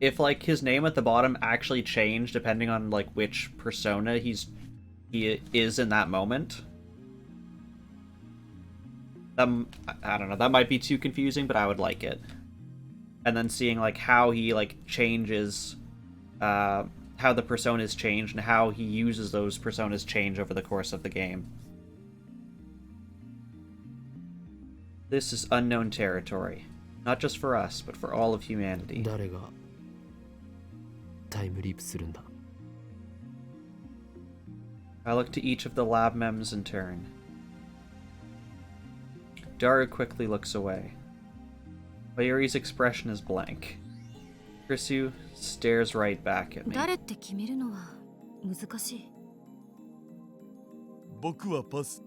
If like his name at the bottom actually changed depending on like which persona he is in that moment. I don't know, that might be too confusing, but I would like it. And then seeing like how he like changes, how the personas change and how he uses those personas change over the course of the game. This is unknown territory, not just for us, but for all of humanity. 誰がタイムリープするんだ。I look to each of the lab mems in turn. Daru quickly looks away. Mayuri's expression is blank. Krisu stares right back at me. 誰って決めるのは難しい。僕はパス。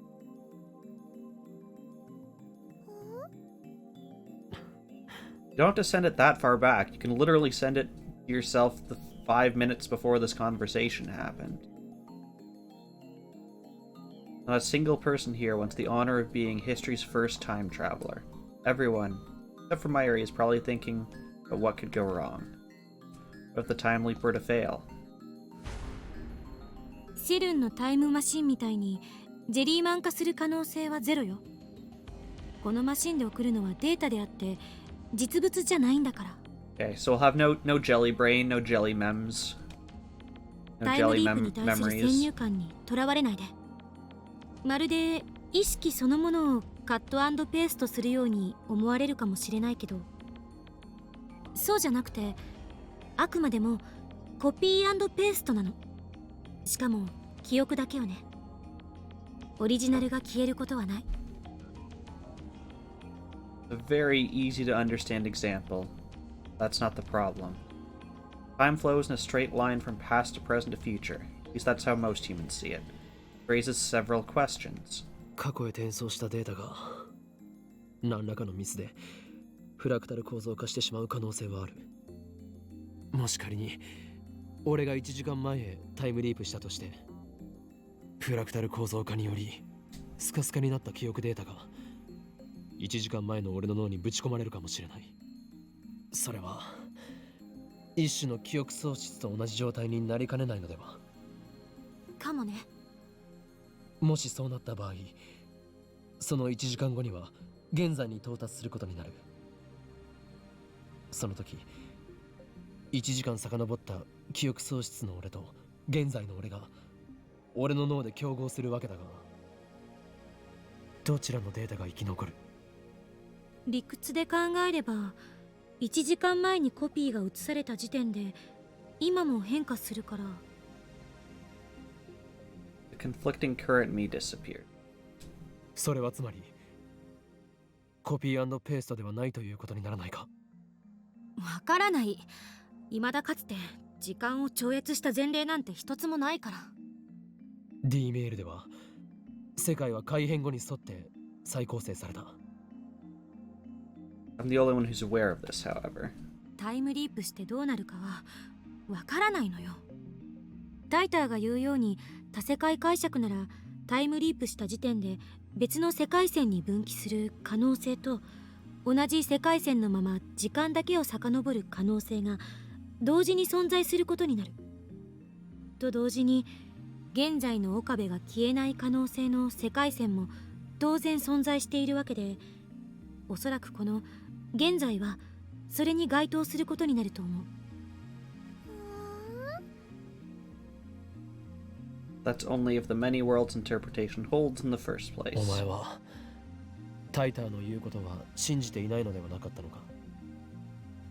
You don't have to send it that far back. You can literally send it yourself the 5 minutes before this conversation happened. Not a single person here wants the honor of being history's first time traveler. Everyone, except for Mayuri, is probably thinking about what could go wrong. What if the time leap were to fail? セルンのタイムマシンみたいにジェリーマン化する可能性はゼロよ。このマシンで送るのはデータであって実物じゃないんだから。Okay, so we'll have no jelly brain, no jelly mems, no タイム jelly リープに対する先 memories. 入観にとらわれないで。まるで意識そのものをカット&ペーストするように思われるかもしれないけど、そうじゃなくてあくまでもコピー&ペーストなの。しかも記憶だけよね。オリジナルが消えることはない。A very easy to understand example. That's not the problem. Time flows in a straight line from past to present to future. At least that's how most humans see it. It raises several questions. 過去へ転送したデータが何らかのミスでフラクタル構造化してしまう可能性はある。もし仮に俺が1時間前へタイムリープしたとして、フラクタル構造化によりスカスカになった記憶データが1時間前の俺の脳にぶち込まれるかもしれない。それは一種の記憶喪失と同じ状態になりかねないのでは。かもね。もしそうなった場合、その1時間後には現在に到達することになる。その時1時間遡った記憶喪失の俺と現在の俺が俺の脳で競合するわけだが、どちらのデータが生き残る？理屈で考えれば1時間前にコピーが移された時点で今も変化するから。 The conflicting current me disappeared. それはつまりコピー&ペーストではないということにならないか？わからない。未だかつて時間を超越した前例なんて一つもないから。 D メールでは世界は改変後に沿って再構成された。 I'm the only one who's aware of this, however. タイムリープしてどうなるかはわからないのよ。タイターが言うように多世界解釈ならタイムリープした時点で別の世界線に分岐する可能性と同じ世界線のまま時間だけを遡る可能性が同時に存在することになる。と同時に現在の岡部が消えない可能性の世界線も当然存在しているわけで、おそらくこの現在はそれに該当することになると思う。 That's only if the many worlds interpretation holds in the first お place. 前はタイターの言うことは信じていないのではなかったのか。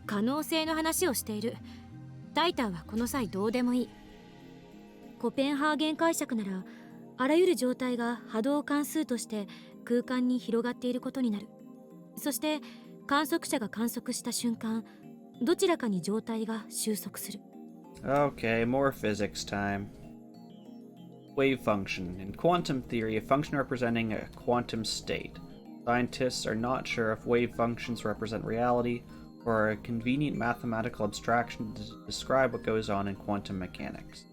可能性の話をしている。タイターはこの際どうでもいい。コペンハーゲン解釈ならあらゆる状態が波動関数として空間に広がっていることになる。そして観測者が観測した瞬間、どちらかに状態が収束する。 Okay, more physics time. Wave function. In quantum theory, a function representing a quantum state. Scientists are not sure if wave functions represent reality or are a convenient mathematical abstraction to describe what goes on in quantum mechanics.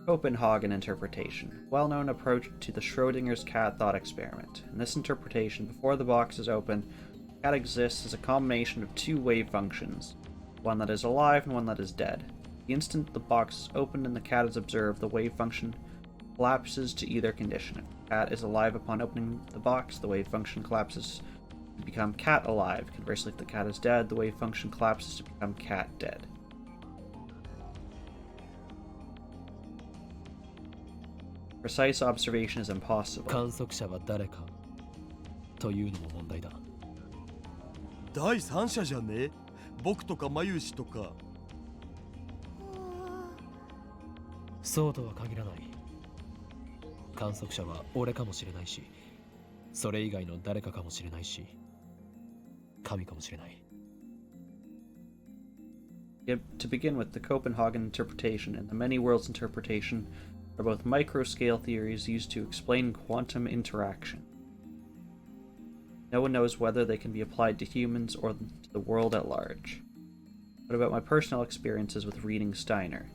Copenhagen interpretation. Well-known approach to the Schrodinger's cat thought experiment. In this interpretation, before the box is opened, the cat exists as a combination of two wave functions, one that is alive and one that is dead. The instant the box is opened and the cat is observed, the wave function collapses to either condition. If the cat is alive upon opening the box, the wave function collapses to become cat alive. Conversely, if the cat is dead, the wave function collapses to become cat dead. Precise observation is impossible. 観測者は誰かというのも問題だ。第三者じゃね？僕とかマユシとか。そうとは限らない。観測者は俺かもしれないし、それ以外の誰かかもしれないし、神かもしれない。To begin with, the Copenhagen interpretation and the many worlds interpretation are both micro-scale theories used to explain quantum interaction. No one knows whether they can be applied to humans or to the world at large. What about my personal experiences with reading Steiner?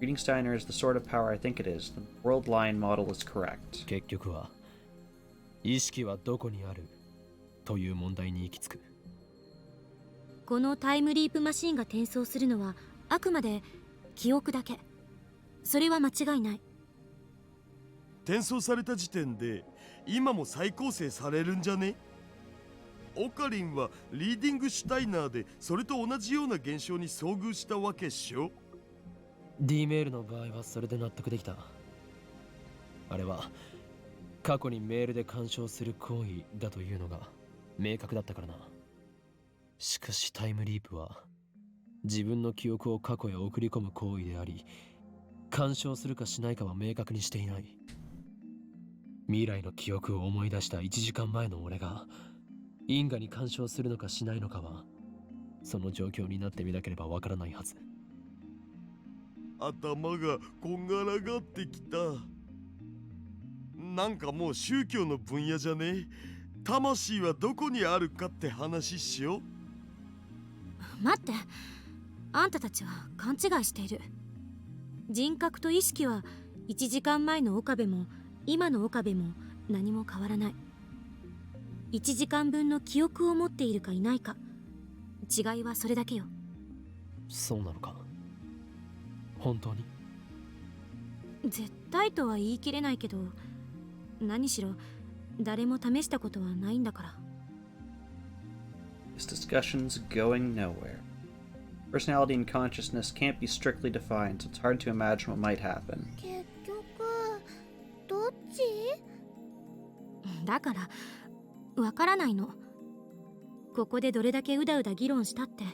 Reading Steiner is the sort of power I think it is. The world line model is correct. 結局は、意識はどこにあるという問題に行き着く。このタイムリープマシンが転送するのはあくまで記憶だけ。それは間違いない。転送された時点で今も再構成されるんじゃね？オカリンはリーディングシュタイナーでそれと同じような現象に遭遇したわけっしょ？ D メールの場合はそれで納得できた。あれは過去にメールで干渉する行為だというのが明確だったからな。しかしタイムリープは自分の記憶を過去へ送り込む行為であり、干渉するかしないかは明確にしていない。未来の記憶を思い出した1時間前の俺が因果に干渉するのかしないのかはその状況になってみなければわからないはず。頭がこんがらがってきた。なんかもう宗教の分野じゃね？魂はどこにあるかって話っしょ？待って、あんたたちは勘違いしている。人格と意識は1時間前の岡部も今の岡部も何も変わらない。1時間分の記憶を持っているかいないか、違いはそれだけよ。そうなのか？本当に？絶対とは言い切れないけど、何しろ誰も試したことはないんだから。 This discussion's going nowhere. Personality and consciousness can't be strictly defined, so it's hard to imagine what might happen. 結局どっち？だからわからないの。ここでどれだけうだうだ議論したって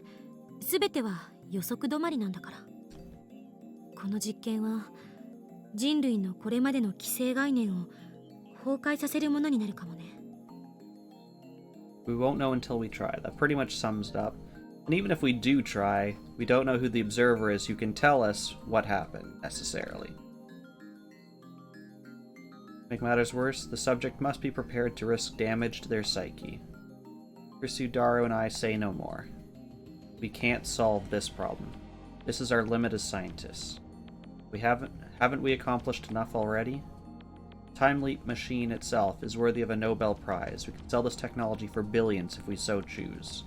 全ては予測止まりなんだから。この実験は人類のこれまでの既成概念を崩壊させるものになるかもね。 We won't know until we try. That pretty much sums it up. And even if we do try, we don't know who the observer is who can tell us what happened, necessarily. To make matters worse, the subject must be prepared to risk damage to their psyche. Sudaru and I say no more. We can't solve this problem. This is our limit as scientists. Haven't we accomplished enough already? Time Leap machine itself is worthy of a Nobel Prize. We could sell this technology for billions if we so chose.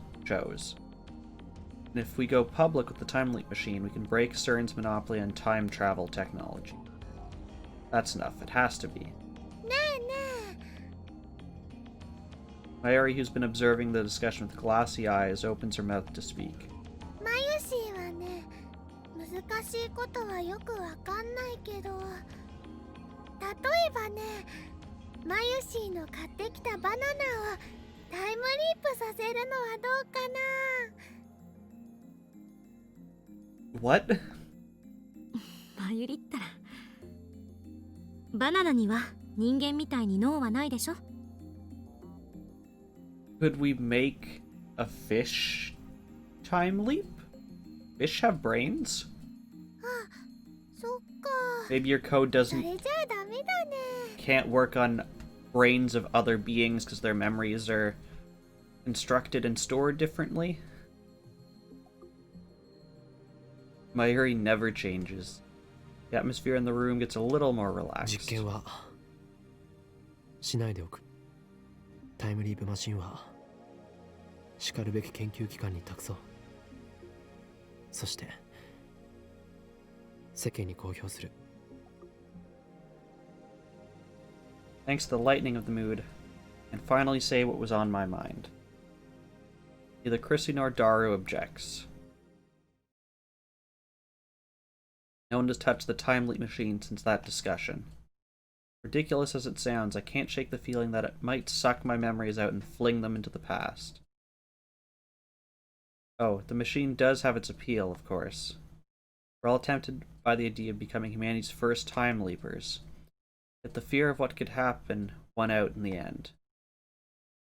And if we go public with the Time Leap machine, we can break CERN's monopoly on time travel technology. That's enough. It has to be. ねえね Mayuri, who's been observing the discussion with glassy eyes, opens her mouth to speak. え、マユシーはね、難しいことはよくわかんないけど、例えばね、マユシーの買ってきたバナナをタイムリープさせるのはどうかな。 What? まゆりったらバナナには人間みたいに脳はないでしょ。 Could we make a fish time leap? Fish have brains? そっか。 Maybe your code そ doesn't れじゃあダメだね。 can't work on brains of other beings because their memories are constructed and stored differently. Mayuri never changes. The atmosphere in the room gets a little more 実 relaxed. 験はしないでおく。タイムリープマシンはしかるべき研究機関に託そう。そして世間に公表する。 Thanks to the lightening of the mood, and finally say what was on my mind. Neither Chrissy nor Daru objects. No one has touched the time leap machine since that discussion. Ridiculous as it sounds, I can't shake the feeling that it might suck my memories out and fling them into the past. Oh, the machine does have its appeal, of course. We're all tempted by the idea of becoming humanity's first time leapers. Yet the fear of what could happen won out in the end.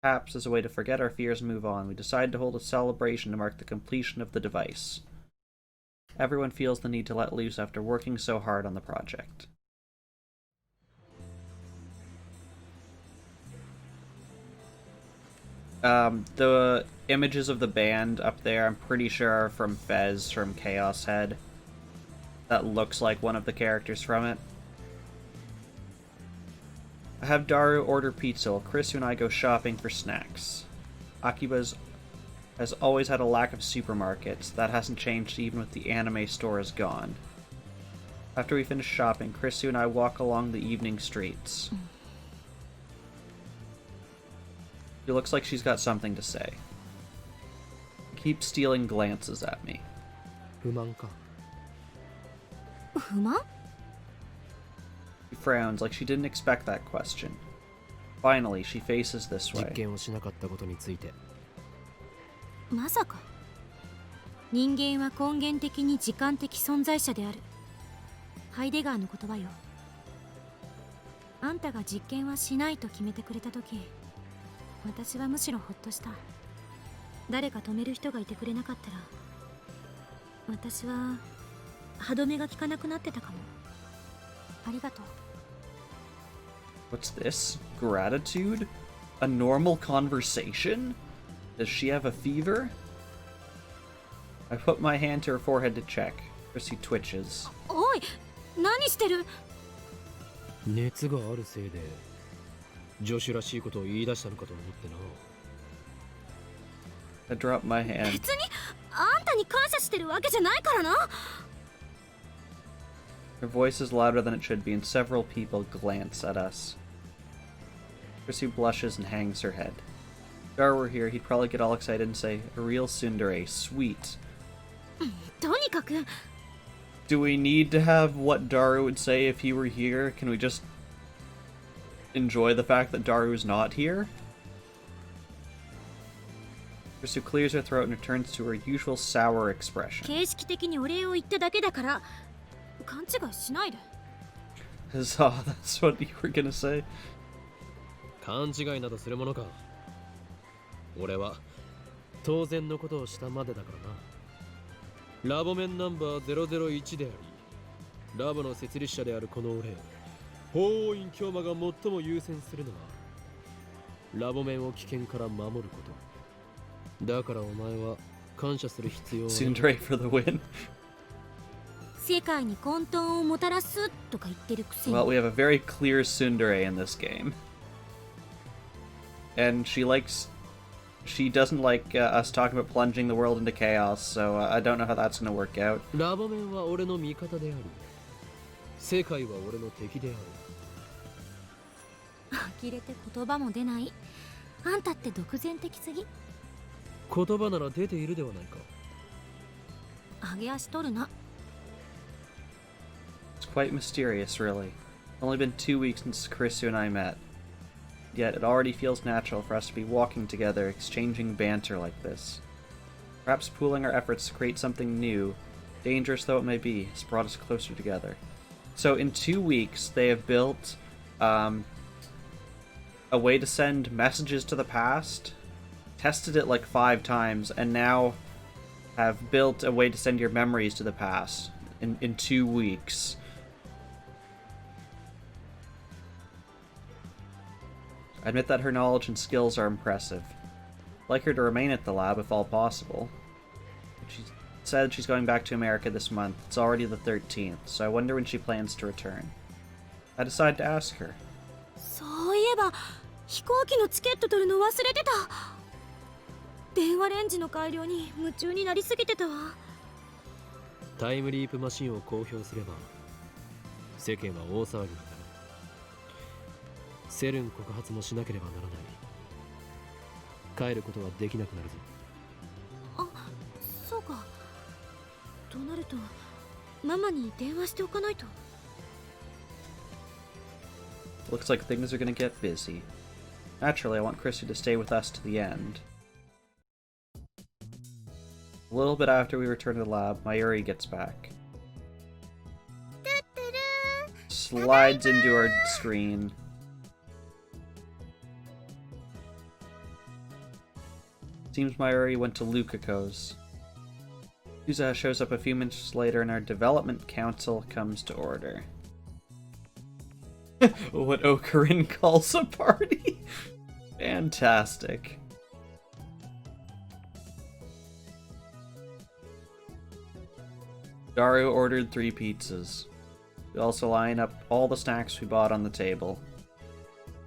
Perhaps, as a way to forget our fears and move on, we decide to hold a celebration to mark the completion of the device. Everyone feels the need to let loose after working so hard on the project. The images of the band up there, I'm pretty sure are from Fez from Chaos Head. That looks like one of the characters from it. I have Daru order pizza while Chris and I go shopping for snacks. Akiba's has always had a lack of supermarkets. That hasn't changed even with the anime stores gone. After we finish shopping, Chrissy and I walk along the evening streets. She looks like she's got something to say. She keeps stealing glances at me. 不満か。不満？ She frowns like she didn't expect that question. Finally, she faces this 実 way. 験をしなかったことについて。まさか。人間は根源的に時間的存在者である。ハイデガーの言葉よ。あんたが実験はしないと決めてくれたとき、私はむしろほっとした。誰か止める人がいてくれなかったら、私は歯止めが効かなくなってたかも。ありがとう。 What's this? Gratitude? A normal conversation? Does she have a fever? I put my hand to her forehead to check. Chrissy twitches. おい、何してる？熱があるせいで助手らしいことを言い出したのかと思ってな。 I drop my hand. 別にあんたに感謝してるわけじゃないからな。 Her voice is louder than it should be, and several people glance at us. Chrissy blushes and hangs her head. If Dar were here, he'd probably get all excited and say, "A real tsundere, sweet." とにかく Do we need to have what Daru would say if he were here? Can we just enjoy the fact that Daru's not here? Chrissy clears her throat and returns to her usual sour expression. 形式的にお礼を言っただけだから勘違いしないで。 So, that's what you were gonna say? 勘違いなどするものか。俺は当然のことをしたまでだからな。ラボ面ナンバー001であり、ラボの設立者であるこの俺、法王院京馬が最も優先するのはラボ面を危険から守ること。だからお前は感謝する必要は。 Tsundere for the win. 世界に混沌をもたらすとか言ってるくせに。 Well, we have a very clear tsundere in this game. And she doesn't like us talking about plunging the world into chaos, so I don't know how that's going to work out. ラボ面は俺の味方であり、世界は俺の敵である。呆れて言葉も出ない。あんたって独善的すぎ。言葉なら出ているではないか。上げ足取るな。 It's quite mysterious, really. Only been 2 weeks since Chrisu and I met. yet it already feels natural for us to be walking together, exchanging banter like this. Perhaps pooling our efforts to create something new, dangerous though it may be, has brought us closer together. So in 2 weeks, they have built a way to send messages to the past, tested it like 5 times, and now have built a way to send your memories to the past in 2 weeks. I admit that her knowledge and skills are impressive. I'd like her to remain at the lab if all possible. She said she's going back to America this month. It's already the 13th, so I wonder when she plans to return. I decided to ask her. そういえば飛行機のチケット取るの忘れてた。電話レンジの改良に夢中になりすぎてたわ。タイムリープマシンを公表すれば世間は大騒ぎになる。セルン告発もしなければならない。帰ることはできなくなるぞ。あ、そうか。となるとママに電話しておかないと。Looks like things are gonna get busy. Naturally, I want Chrissy to stay with us to the end. A little bit after we return to the lab, Mayuri gets back. Slides into our screen. Seems Mayuri went to Lukako's. Yuza shows up a few minutes later and our development council comes to order. What Okarin calls a party? Fantastic. Daru ordered 3 pizzas. We also line up all the snacks we bought on the table.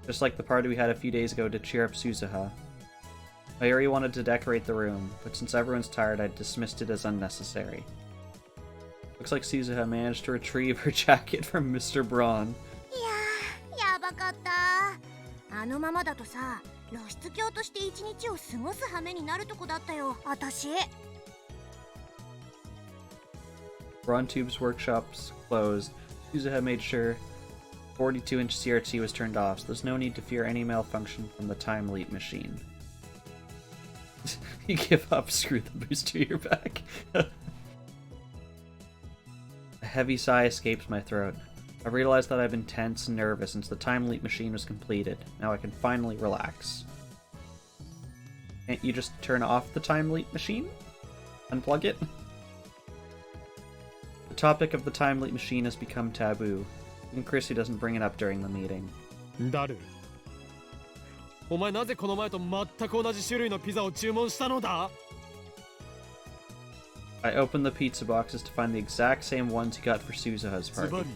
Just like the party we had a few days ago to cheer up Suzuha. Mayuri wanted to decorate the room, but since everyone's tired, I dismissed it as unnecessary. Looks like Suzuha managed to retrieve her jacket from Mr. Braun. いや、やばかった。あのままだとさ、露出狂として一日を過ごす羽目になるとこだったよ、私。BraunTube's workshops closed. Suzuha made sure 42-inch CRT was turned off, so there's no need to fear any malfunction from the time leap machine. You give up, screw the boost to your back. A heavy sigh escapes my throat. I realized that I've been tense and nervous since the time leap machine was completed. Now I can finally relax. Can't you just turn off the time leap machine? Unplug it? The topic of the time leap machine has become taboo. Even Chrissy doesn't bring it up during the meeting. ダル、お前なぜこの前と全く同じ種類のピザを注文したのだ？ I opened the pizza boxes to find the exact same ones he got for Suzuha's ズバ party. リ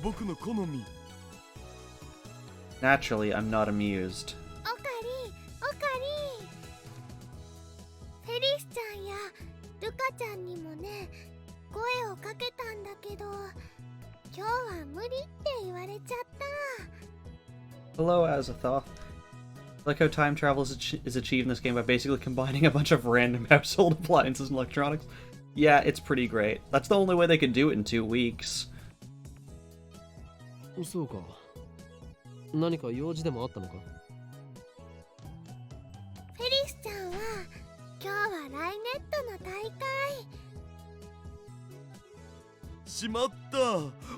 僕の好み。 Naturally, I'm not amused. オカリ、オカリ。フェリスちゃんやルカちゃんにもね、声をかけたんだけど、今日は無理って言われちゃった。 Hello, Azathoth. I like how time travel is achieved in this game by basically combining a bunch of random household appliances and electronics. Yeah, it's pretty great. That's the only way they could do it in 2 weeks. そうか。何か用事でもあったのか？フェリスちゃんは今日はライネットの大会。しまった。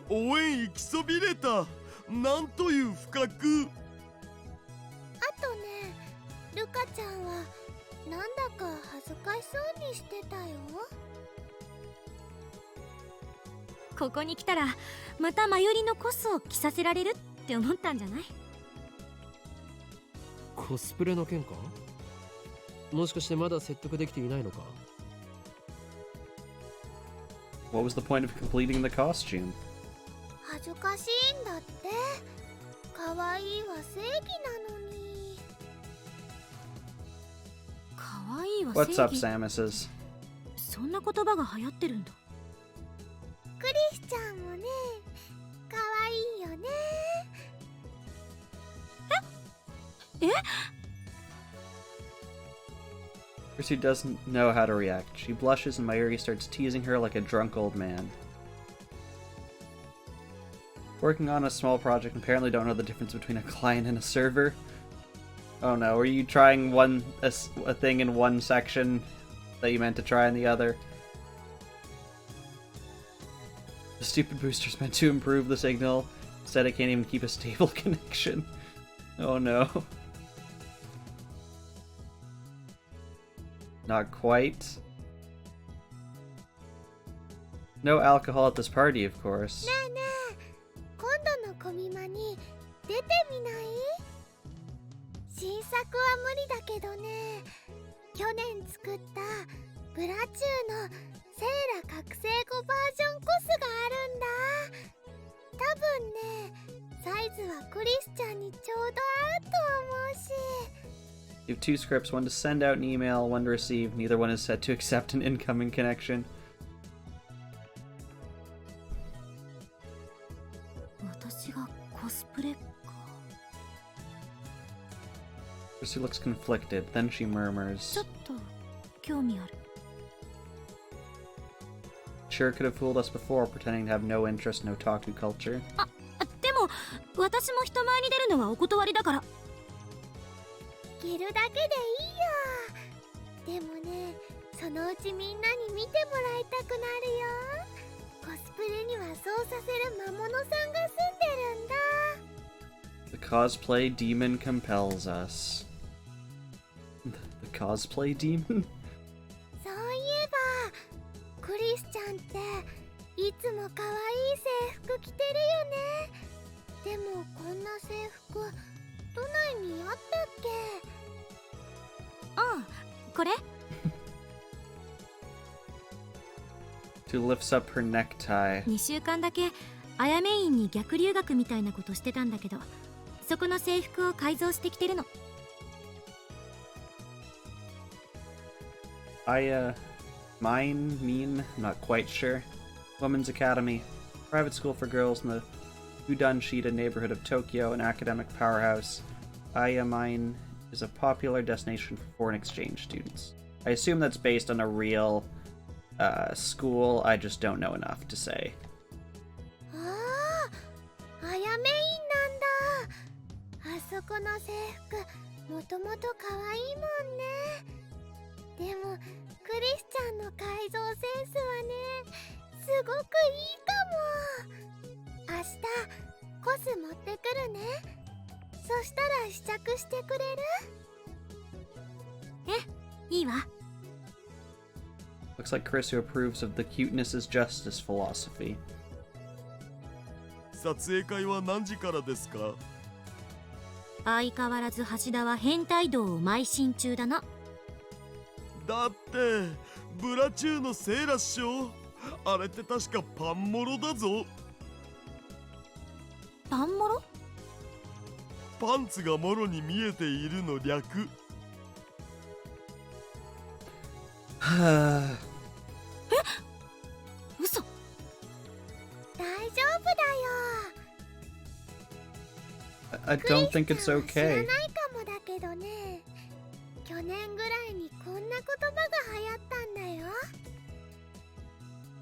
応援行きそびれた。なんという不覚。あとね、ルカちゃんはなんだか恥ずかしそうにしてたよ。ここに来たらまたマユリのコスを着させられるって思ったんじゃない？コスプレの件か？もしかしてまだ説得できていないのか？ What was the point of completing the costume? 恥ずかしいんだって。可愛いは正義なのに。可愛いは What's 正 up, 義。 Samuses? そんな言葉が流行ってるんだ。クリスちゃんもね、可愛いよね。え？ Chrissy doesn't know how to react. She blushes and Mayuri starts teasing her like a drunk old man. Working on a small project and apparently don't know the difference between a client and a server. Oh no, were you trying a thing in one section that you meant to try in the other? The stupid booster's meant to improve the signal. Instead, it can't even keep a stable connection. Oh no. Not quite. No alcohol at this party, of course. ねえねえ、今度のコミマに出てみない？新作は無理だけどね、去年作ったブラチューのセーラ覚醒語バージョンコスがあるんだ。多分ね、サイズはクリスちゃんにちょうど合うと思うし。You have two scripts, one to send out an email, one to receive. Neither one is set to accept an incoming connection. 私がコスプレか。 Chrissy looks conflicted, then she ちょ murmurs. っと興味ある。 Sure could have fooled us before, pretending to have no interest in otaku culture. でも私も人前に出るのはお断りだから。着るだけでいいよ。でもね、そのうちみんなに見てもらいたくなるよ。コスプレにはそうさせる魔物さんが住んでるんだ。 The cosplay demon compels us. The cosplay demon? そういえばクリスちゃんっていつも可愛い制服着てるよね。でもこんな制服都内にあったっけ？うん、これ She lifts up her necktie. 2週間だけアヤメインに逆留学みたいなことしてたんだけど、そこの制服を改造してきてるの。Mean, not quite sure. Women's Academy, private school for girls in the Udanshida neighborhood of Tokyo, an academic powerhouse. Mine is a popular destination for foreign exchange students. I assume that's based on a real school. I just don't know enough to say. ああ、アヤメインなんだ。あそこの制服もともと可愛いもんね。でもクリスちゃんの改造センスはね、すごくいいかも。明日コス持ってくるね。そしたら試着してくれる？いいわ。 Looks like Chris who approves of the cuteness is justice philosophy. 撮影会は何時からですか？相変わらず橋田は変態道を邁進中だな。だってブラチューのセーラっしょ。あれって確かパンモロだぞ。パンモロ？パンツがモロに見えているの略。嘘。大丈夫だよ。 I don't think it's 知ら okay. ないかもだけどね、去年ぐらいにこんな言葉が流行ったんだよ。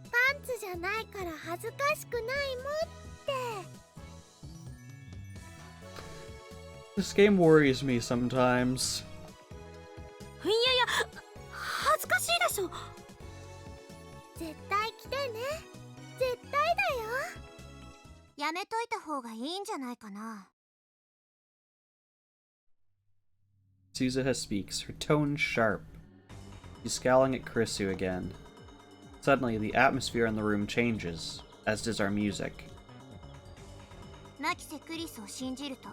パンツじゃないから恥ずかしくないもんって。 This game worries me sometimes. いやいや、恥ずかしいでしょ。絶対来てね。絶対だよ。やめといた方がいいんじゃないかな。 Suzuha speaks, her tone sharp. She's scowling at Kurisu again. Suddenly, the atmosphere in the room changes, as does our music. マキセクリスを信じると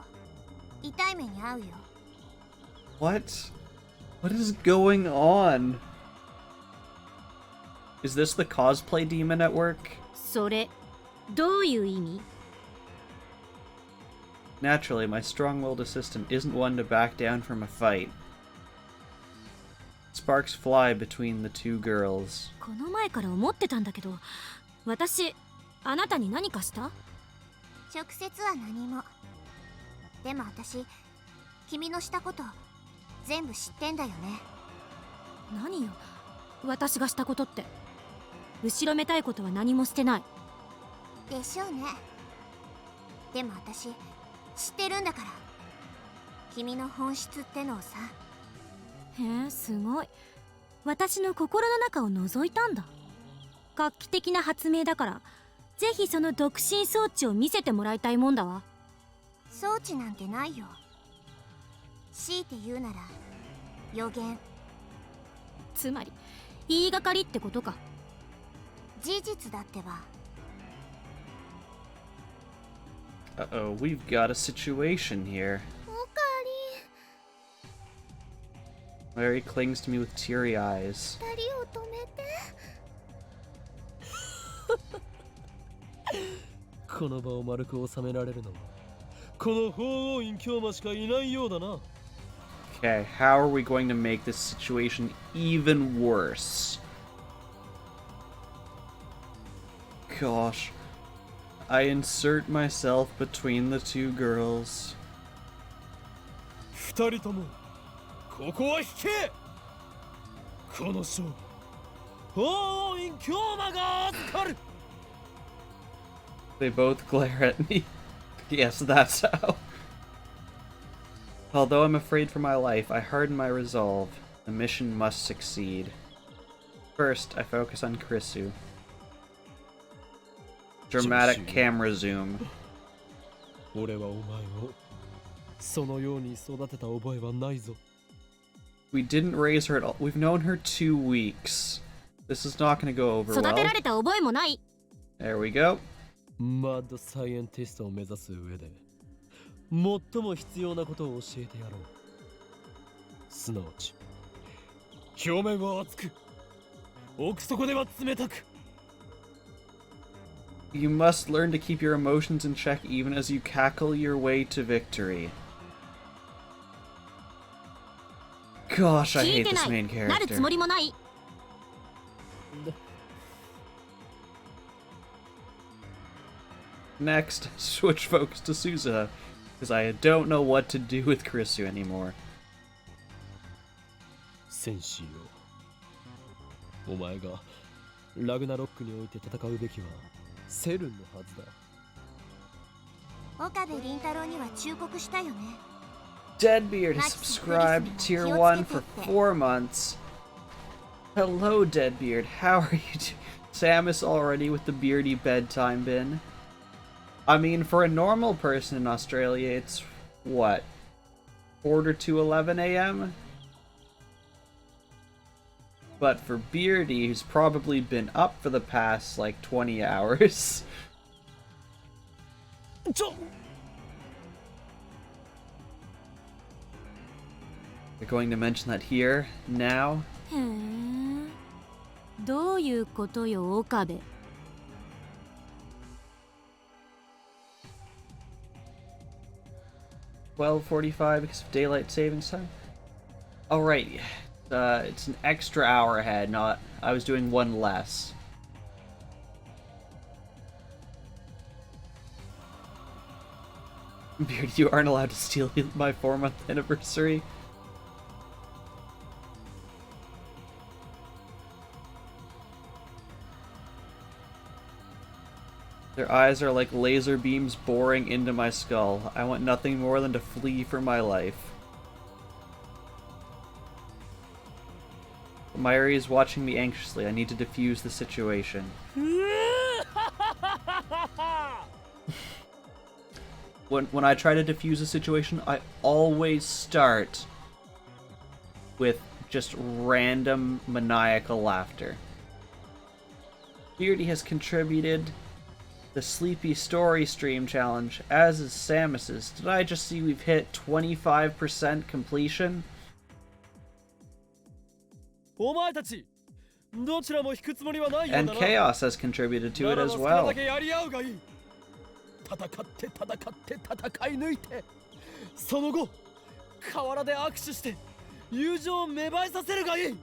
痛い目に遭うよ。 What? What is going on? Is this the cosplay demon at work? それどういう意味？ Naturally, my strong-willed assistant isn't one to back down from a fight. Sparks fly between the two girls. この前から思ってたんだけど、私あなたに何かした？直接は何も。でも私、君のしたこと全部知ってんだよね。何よ、私がしたことって。後ろめたいことは何もしてない。でしょうね。でも私知ってるんだから。君の本質ってのをさ。へえ、すごい。私の心の中を覗いたんだ。画期的な発明だから、ぜひその独身装置を見せてもらいたいもんだわ。装置なんてないよ。強いて言うなら予言。つまり言いがかりってことか。事実だってば。Uh-oh, we've got a situation here. おかり、 Mary clings to me with teary eyes. 二人を止めて。この場を丸く収められるのはこの法王院京馬しかいないようだな。 Okay, how are we going to make this situation even worse? Gosh. I insert myself between the two girls. 二人ともここは引け。この勝負法王院京馬が預かる。 They both glare at me. Yes, that's how. Although I'm afraid for my life, I harden my resolve. The mission must succeed. First, I focus on Krisu. Dramatic camera zoom. 俺はお前をそのように育てた覚えはないぞ。 We didn't raise her at all. We've known her 2 weeks. This is not going to go over 育て well. られた覚えもない。 There we go. マッドサイエンティストを目指す上で最も必要なことを教えてやろう。すなわち表面は熱く奥底では冷たく。 You must learn to keep your emotions in check even as you cackle your way to victory. Gosh, I 聞い hate てな this い。 main なるつも character. りもない。 Next, switch focus to Suzuha, because I don't know what to do with Krisu anymore. 戦士よ、お前がラグナロックにおいて戦うべきはセルンのはずだ。岡部倫太郎には忠告したよね。 Deadbeard has subscribed to Tier 1 for 4 months. Hello, Deadbeard. How are you doing? Samus already with the beardy bedtime bin. I mean, for a normal person in Australia, it's, what, quarter to 11 a.m.? But for Beardy, who's probably been up for the past, like, 20 hours. They're going to mention that here, now. へえ、どういうことよ、岡部。12:45 because of daylight savings time. Alright, it's an extra hour ahead. Not, I was doing one less. Beard, you aren't allowed to steal my 4-month anniversary. Their eyes are like laser beams boring into my skull. I want nothing more than to flee for my life. Myri is watching me anxiously. I need to defuse the situation. When I try to defuse a situation, I always start with just random maniacal laughter. Beardy has contributed the Sleepy Story Stream Challenge, as is Samus's. Did I just see we've hit 25% completion? お前たちどちらも引くつもりはないよう And だな。 Chaos has contributed to it ならば as それ well. だけやり合うがいい。戦って戦って戦い抜いて、その後河原で握手して友情を芽生えさせるがいい。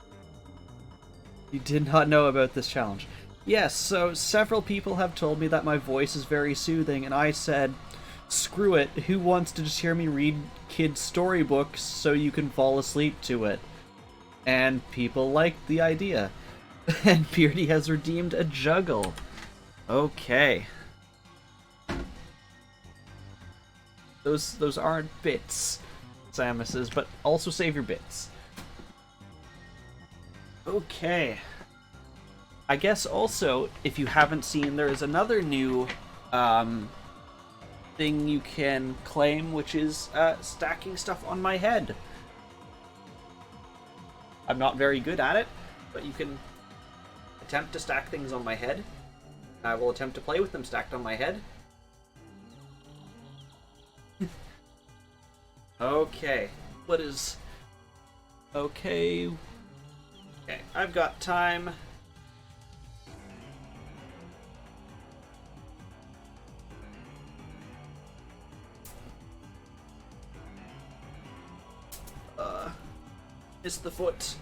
You did not know about this challenge. Yes, so several people have told me that my voice is very soothing, and I said, screw it, who wants to just hear me read kids' storybooks so you can fall asleep to it? And people liked the idea. And Beardy has redeemed a juggle. Okay. Those aren't bits. Samus's, but also save your bits. Okay. I guess also, if you haven't seen, there is another new thing you can claim, which is stacking stuff on my head. I'm not very good at it, but you can attempt to stack things on my head. I will attempt to play with them stacked on my head. Okay. What is... Okay. Okay, I've got time. Miss the foot.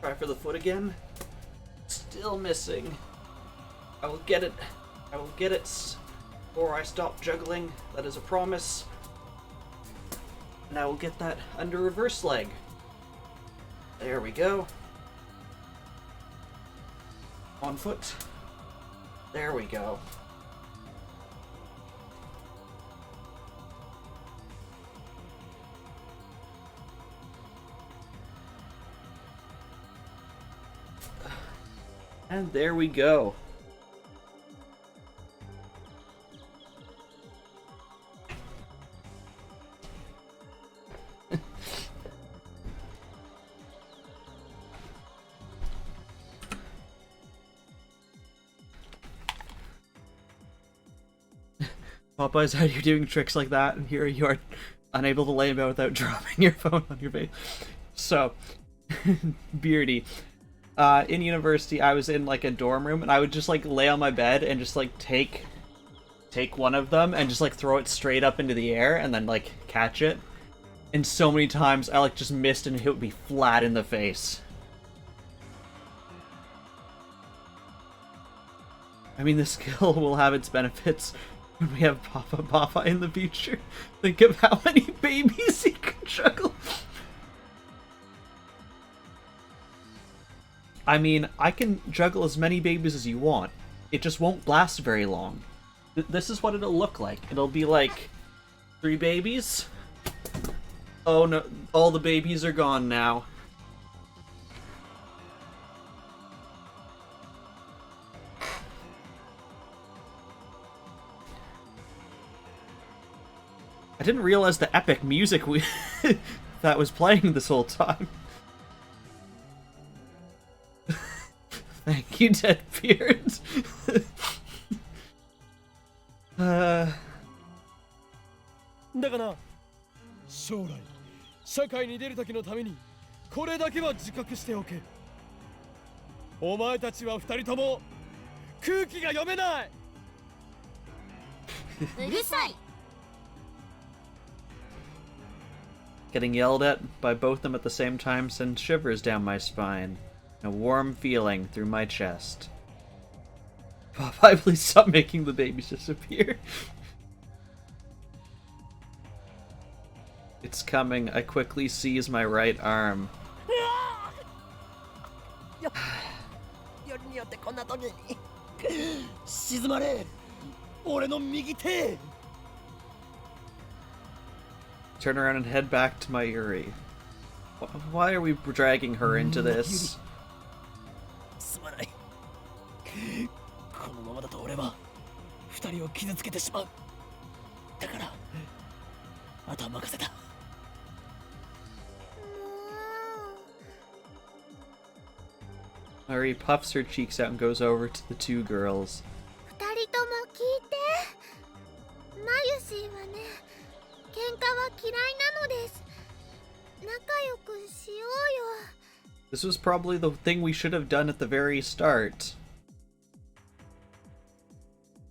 Try for the foot again. Still missing. I will get it. I will get it before I stop juggling. That is a promise. And I will get that under reverse leg. There we go. On foot. There we go. And there we go. Popeyes, how are you doing tricks like that? And here you are, unable to lay about without dropping your phone on your face. So, Beardy. In university, I was in like a dorm room, and I would just like lay on my bed and just like take one of them and just like throw it straight up into the air and then like catch it. And so many times I like just missed and it would be flat in the face. I mean, the skill will have its benefits when we have Papa in the future. Think of how many babies he could juggle. I mean, I can juggle as many babies as you want. It just won't last very long. This is what it'll look like. It'll be like 3 babies. Oh no, all the babies are gone now. I didn't realize the epic music that was playing this whole time. Thank you, Deadbeard. だがな、将来社会に出る時のためにこれだけは自覚しておけ。お前たちは2人とも空気が読めない。うるさい。 Getting yelled at by both of them at the same time sends shivers down my spine. A warm feeling through my chest. Popeye, please stop making the babies disappear. It's coming. I quickly seize my right arm. よりによってこんな時に静まれ。俺の右手。 Turn around and head back to my Yuri. Why are we dragging her into this? すまない。このままだと俺は2人を傷つけてしまう。だからあとは任せた。 Yuri puffs her cheeks out and goes over to the 2 girls. 2人とも聞いて。マユシーはね、喧嘩は嫌いなのです。仲良くしようよ。 This was probably the thing we should have done at the very start.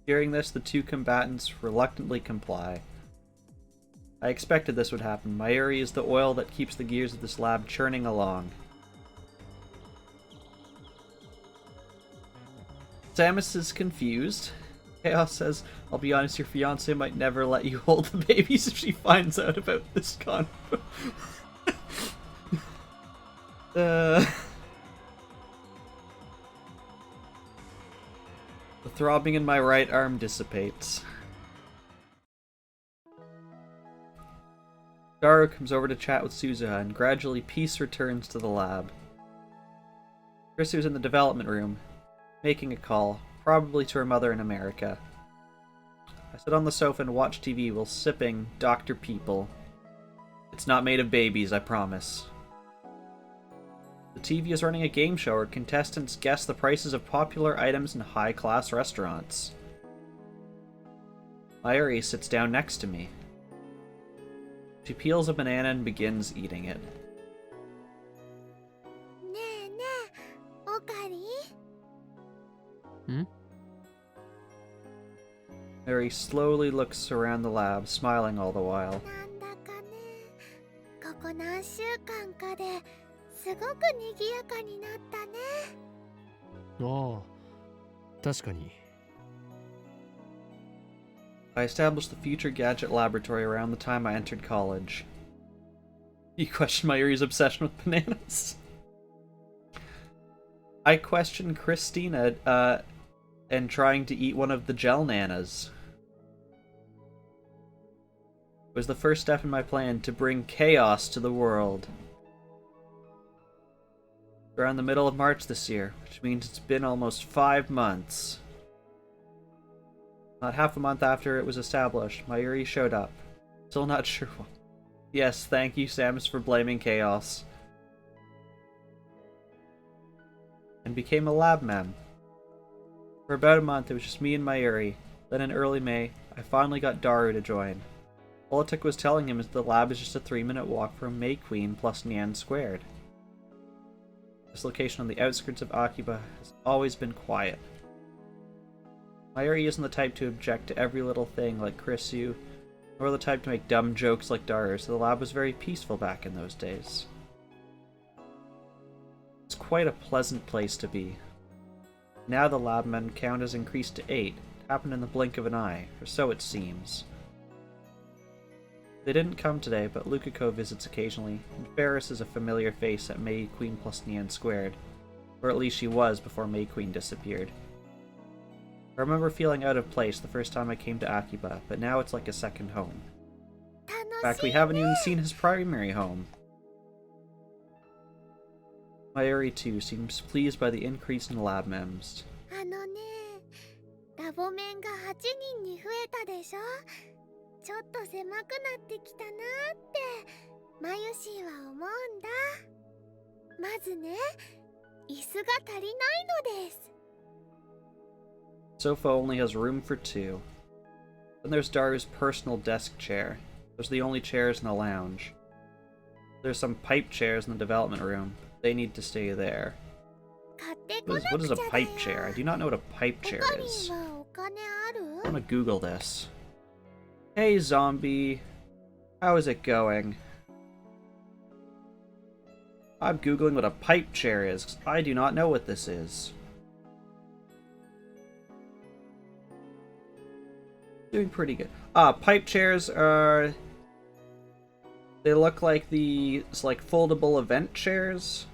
Hearing this, the 2 combatants reluctantly comply. I expected this would happen. Mayuri is the oil that keeps the gears of this lab churning along. Samus is confused. Chaos says, I'll be honest, your fiancé might never let you hold the babies if she finds out about this convo. The throbbing in my right arm dissipates. Daru comes over to chat with Suzuha, and gradually peace returns to the lab. Chrissy was in the development room, making a call, probably to her mother in America. I sit on the sofa and watch TV while sipping Dr. People. It's not made of babies, I promise. The TV is running a game show where contestants guess the prices of popular items in high-class restaurants. Mayuri sits down next to me. She peels a banana and begins eating it. ねえねえ、オカリ Mayuri slowly looks around the lab, smiling all the while. なんだかね、ここ何週間かですごく賑やかになったね。ああ、確かに。I established the future gadget laboratory around the time I entered college. You question Mayuri's obsession with bananas? I question Christina, and trying to eat one of the gel nanas. It was the first step in my plan to bring chaos to the world. We're around the middle of March this year, which means it's been almost 5 months. Not half a month after it was established, Mayuri showed up. Still not sure what. Yes, thank you, Samus, for blaming chaos. And became a lab mem. For about a month, it was just me and Mayuri. Then in early May, I finally got Daru to join. All it took was telling him the lab is just a 3-minute walk from May Queen plus Nian Squared. This location on the outskirts of Akiba has always been quiet. Mayuri isn't the type to object to every little thing like Chrisu, nor the type to make dumb jokes like Daru, so the lab was very peaceful back in those days. It's quite a pleasant place to be. Now the lab men count has increased to 8. It happened in the blink of an eye, or so it seems. They didn't come today, but Lukiko visits occasionally, and Ferris is a familiar face at May Queen plus Nian Squared, or at least she was before May Queen disappeared. I remember feeling out of place the first time I came to Akiba, but now it's like a second home. In fact, we haven't even seen his primary home. Mayuri too seems pleased by the increase in lab mems. あのね、ラボ面が8人に増えたでしょ。ちょっと狭くなってきたなってマユシーは思うんだ。まずね、椅子が足りないのです。 Sofa only has room for 2. Then there's Daru's personal desk chair. Those are the only chairs in the lounge. There's some pipe chairs in the development room. They need to stay there. 買ってこなくちゃ What is a だよ。 pipe chair? I do not know what a pipe オ chair カリ is. ンはお金ある？ I'm gonna Google this. Hey zombie, how is it going? I'm Googling what a pipe chair is, 'cause I do not know what this is. Doing pretty good. Pipe chairs are... They look like these, like, foldable event chairs.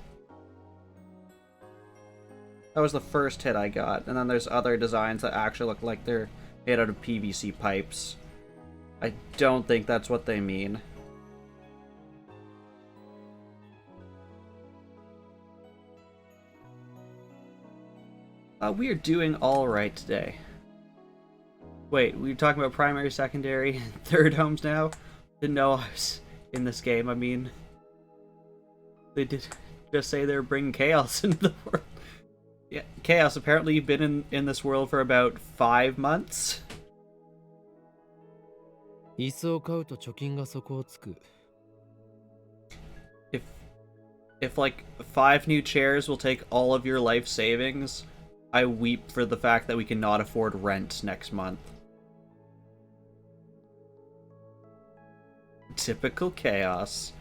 That was the first hit I got, and then there's other designs that actually look like they're made out of PVC pipes. I don't think that's what they mean. We are doing alright today. Wait, we were talking about primary, secondary, and third homes now? Didn't know I was in this game. I mean, they did just say they were bringing chaos into the world. Yeah, chaos. Apparently you've been in this world for about 5 months. 椅子を買うと貯金が底をつく。 If like 5 new chairs will take all of your life savings, I weep for the fact that we cannot afford rent next month. Typical chaos.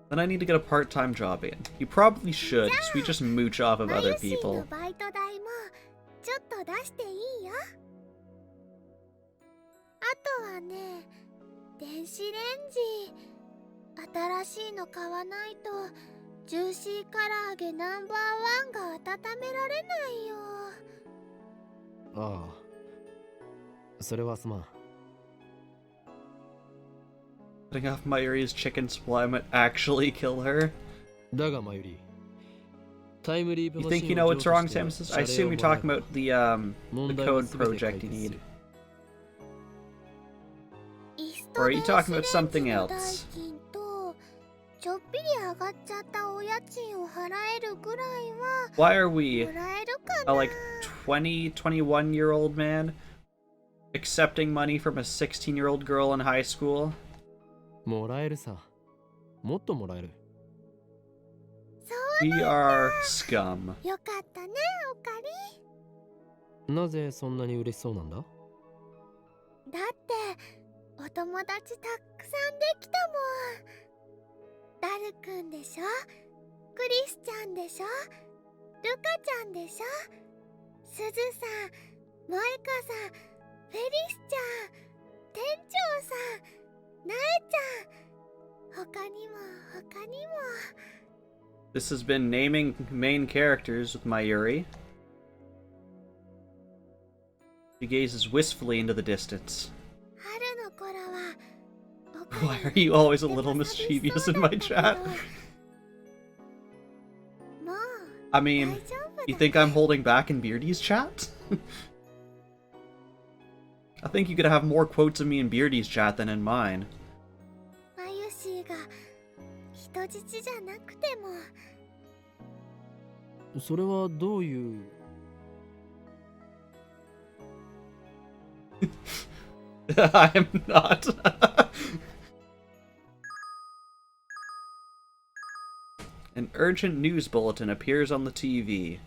Then I need to get a part-time job in. You probably should, because we just mooch off of マ other ユシー people. のバイト代もちょっと出していいよ。あとはね、電子レンジ。新しいの買わないとジューシー唐揚げナンバーワンが温められないよ。ああ、それはすまん。 Cutting off Mayuri's chicken supply might actually kill her. だがマユリ、タイムリープ You マシ think ン you know を what's 譲渡 wrong, して Samus? 謝 I 礼 assume を you're もらえ talking ば about the 問 the 題は code 全て project 解 you 決す need. る。リス Or ト are you 電 talking 子 about レン something ジの代 else? 金とちょっぴり上がっちゃったお家賃を払えるぐらい Why are は we もらえるか a な。 like 20, 21-year-old man accepting money from a 16-year-old girl in high school? もらえるさ。もっともらえる。そう We are scum. よかったね、おかり。なぜそんなに嬉しそうなんだ？だってお友達たくさんできたもん。ダルくんでしょ、クリスちゃんでしょ、ルカちゃんでしょ、すずさん、萌香さん、フェリスちゃん、店長さん、なえちゃん、他にも他にも。 This has been naming main characters with Mayuri. She gazes wistfully into the distance. 春の頃はおか Why り are you always a とても little 寂し mischievous そう in だ my ったけど chat? もう I 大 mean, 丈夫 you だ think I'm holding back in Beardy's chat? I think you could have more quotes of me in Beardy's chat than in mine. マユシーが人質じゃなくてもそれはどういう。I am not. An urgent news bulletin appears on the TV.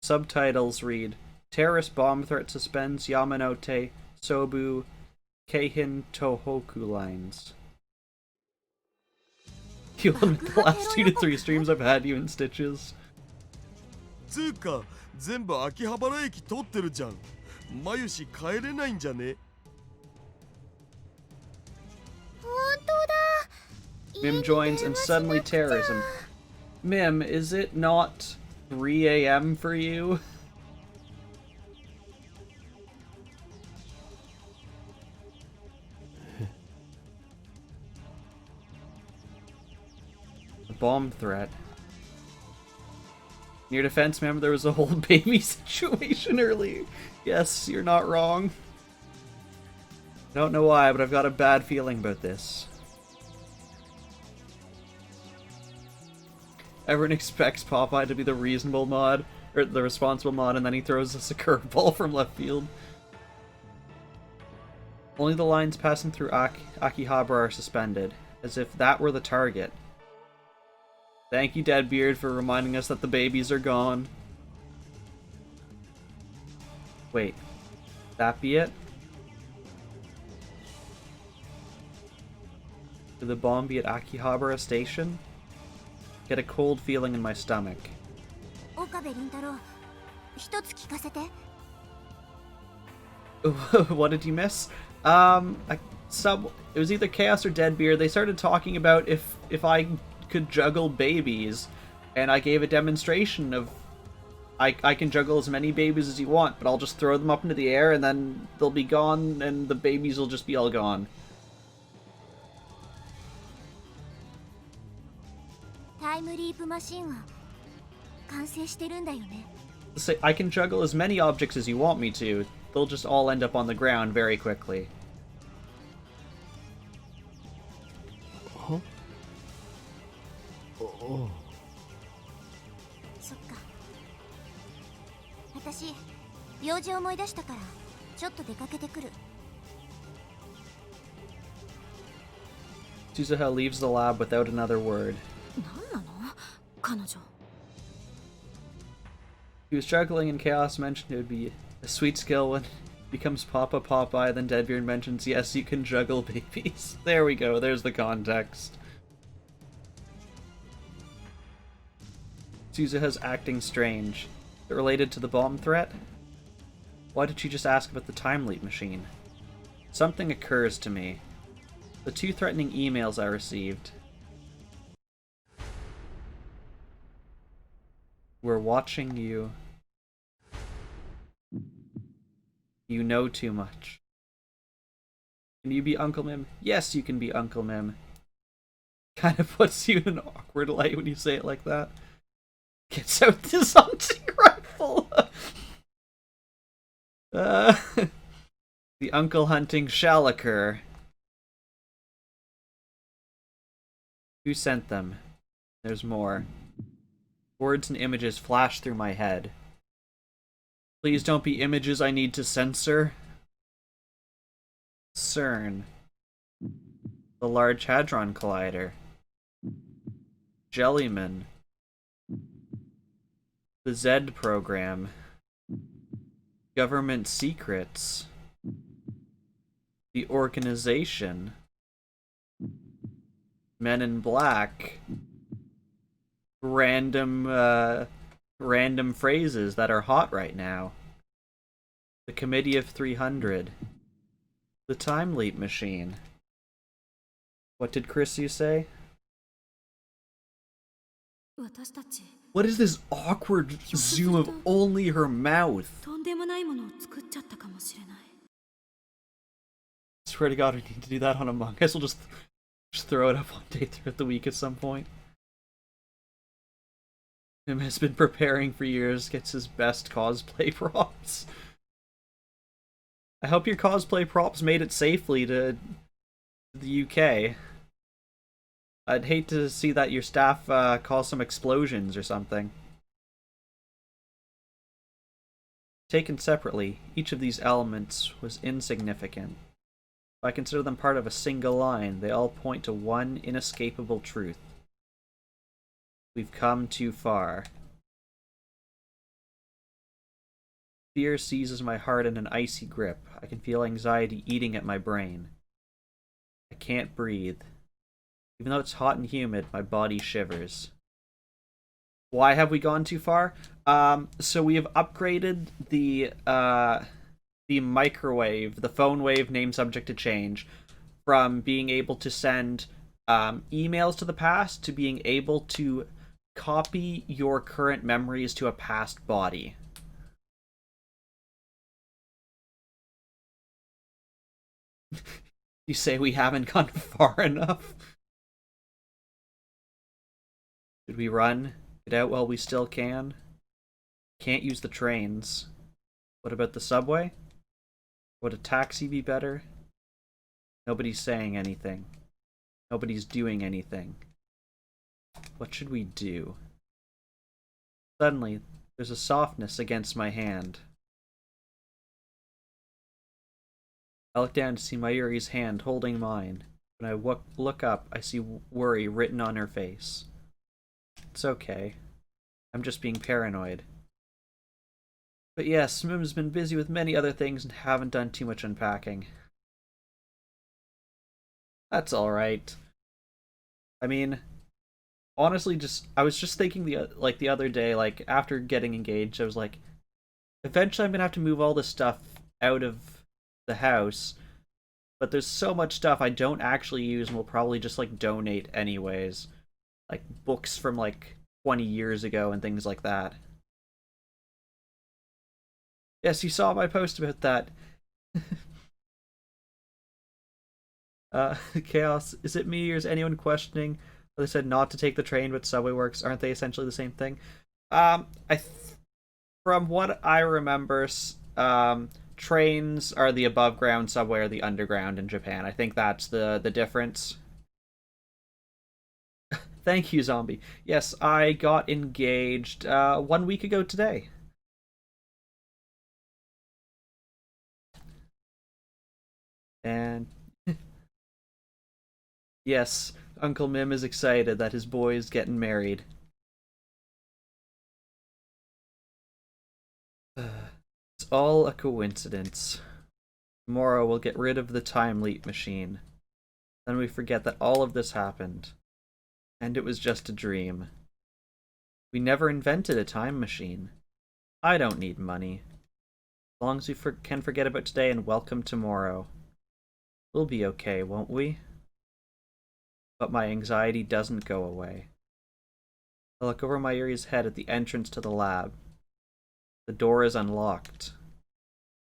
Subtitles read, Terrorist bomb threat suspends Yamanote, Sobu, Keihin Tohoku lines. You'll admit the last 2 to 3 streams I've had you in stitches. つうか全部秋葉原駅通ってるじゃん。マユシ帰れないんじゃね？本当だ。 Mim joins and suddenly terrorism. Mim, is it not 3 a.m. for you? The bomb threat. In your defense, ma'am, there was a whole baby situation earlier. Yes, you're not wrong. I don't know why, but I've got a bad feeling about this. Everyone expects Popeye to be the reasonable mod, or the responsible mod, and then he throws us a curveball from left field. Only the lines passing through Akihabara are suspended, as if that were the target. Thank you, Deadbeard, for reminding us that the babies are gone. Wait, that be it? Could the bomb be at Akihabara Station? Get a cold feeling in my stomach. 岡部倫太郎、一つ聞かせて。What did you miss? It was either Chaos or Deadbeard. They started talking about if I could juggle babies, and I gave a demonstration of I can juggle as many babies as you want, but I'll just throw them up into the air and then they'll be gone and the babies will just be all gone. タイムリープマシンは完成してるんだよね。 Say I can juggle as many objects as you want me to. They'll just all end up on the ground very quickly. は？おお。そっか。私、用事思い出したから、ちょっと出かけてくる。 Suzuha leaves the lab without another word. 何なの？彼女。 He was juggling and Chaos mentioned it would be a sweet skill when becomes Papa Popeye, then Deadbeard mentions, yes, you can juggle babies. There we go, there's the context. Suzuha's acting strange. Is it related to the bomb threat? Why did she just ask about the time leap machine? Something occurs to me. The 2 threatening emails I received. We're watching you. You know too much. Can you be Uncle Mim? Yes, you can be Uncle Mim. Kind of puts you in an awkward light when you say it like that. Gets out this hunting rifle. The uncle hunting shall occur. Who sent them? There's more. Words and images flash through my head. Please don't be images I need to censor. SERN. The Large Hadron Collider. Jellyman. The Z program. Government secrets. The organization. Men in Black. Random phrases that are hot right now. The Committee of 300. The Time Leap Machine. What did Chrissy say? 私たち What is this awkward zoom of only her mouth? とんでもないものを作っちゃったかもしれない。 Swear to God, we need to do that on Among Us. We'll just throw it up one day throughout the week at some point. Him has been preparing for years, gets his best cosplay props. I hope your cosplay props made it safely to the UK. I'd hate to see that your staff cause some explosions or something. Taken separately, each of these elements was insignificant. If I consider them part of a single line, they all point to one inescapable truth. We've come too far. Fear seizes my heart in an icy grip. I can feel anxiety eating at my brain. I can't breathe. Even though it's hot and humid, my body shivers. Why have we gone too far? So we have upgraded the microwave, the phone wave name subject to change, from being able to send emails to the past to being able to copy your current memories to a past body. You say we haven't gone far enough? Should we run? Get out while we still can? Can't use the trains. What about the subway? Would a taxi be better? Nobody's saying anything. Nobody's doing anything. What should we do? Suddenly, there's a softness against my hand. I look down to see Mayuri's hand holding mine. When I look up, I see worry written on her face. It's okay. I'm just being paranoid. But yes, Mim's been busy with many other things and haven't done too much unpacking. That's alright. I mean, honestly, I was just thinking the other day, like, after getting engaged, I was like, eventually I'm gonna have to move all this stuff out of the house, but there's so much stuff I don't actually use and will probably just, like, donate anyways. Like, books from, like, 20 years ago and things like that. Yes, you saw my post about that. Chaos, is it me or is anyone questioning why they said not to take the train but subway works? Aren't they essentially the same thing? From what I remember, trains are the above ground, subway are the underground in Japan. I think that's the difference. Thank you, Zombie. Yes, I got engaged 1 week ago today. And yes, Uncle Mim is excited that his boy is getting married. It's all a coincidence. Tomorrow we'll get rid of the time leap machine. Then we forget that all of this happened. And it was just a dream. We never invented a time machine. I don't need money. As long as we can forget about today and welcome tomorrow. We'll be okay, won't we? but my anxiety doesn't go away. I look over Mayuri's head at the entrance to the lab. The door is unlocked.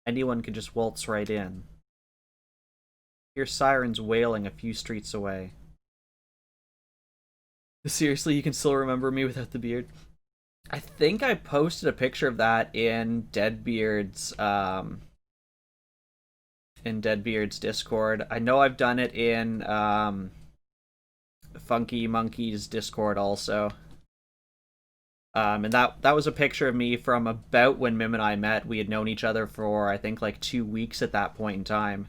Anyone could just waltz right in. I hear sirens wailing a few streets away. Seriously, you can still remember me without the beard? I think I posted a picture of that in Deadbeard's Discord. I know I've done it in Funky Monkey's Discord also. And that was a picture of me from about when Mim and I met. We had known each other for, I think, like 2 weeks at that point in time.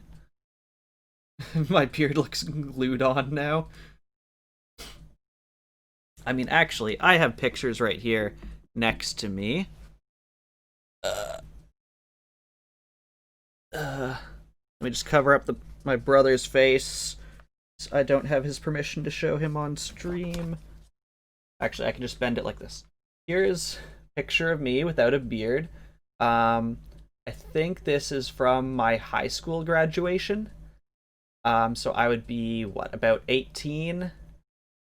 My beard looks glued on now. I mean, actually, I have pictures right here next to me. Let me just cover up my brother's face. I don't have his permission to show him on stream. Actually, I can just bend it like this. Here's a picture of me without a beard. I think this is from my high school graduation. So I would be, what, about 18?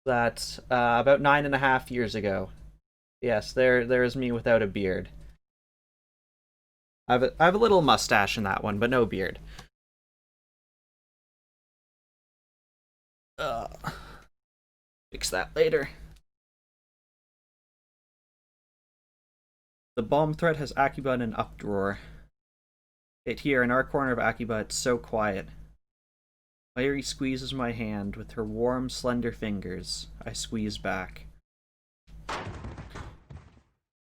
That's about 9.5 years ago. Yes, there's me without a beard. I have a little mustache in that one, but no beard. Fix that later. The bomb threat has Akiba in an uproar. Yet here, in our corner of Akiba, it's so quiet. Mayuri squeezes my hand with her warm, slender fingers. I squeeze back.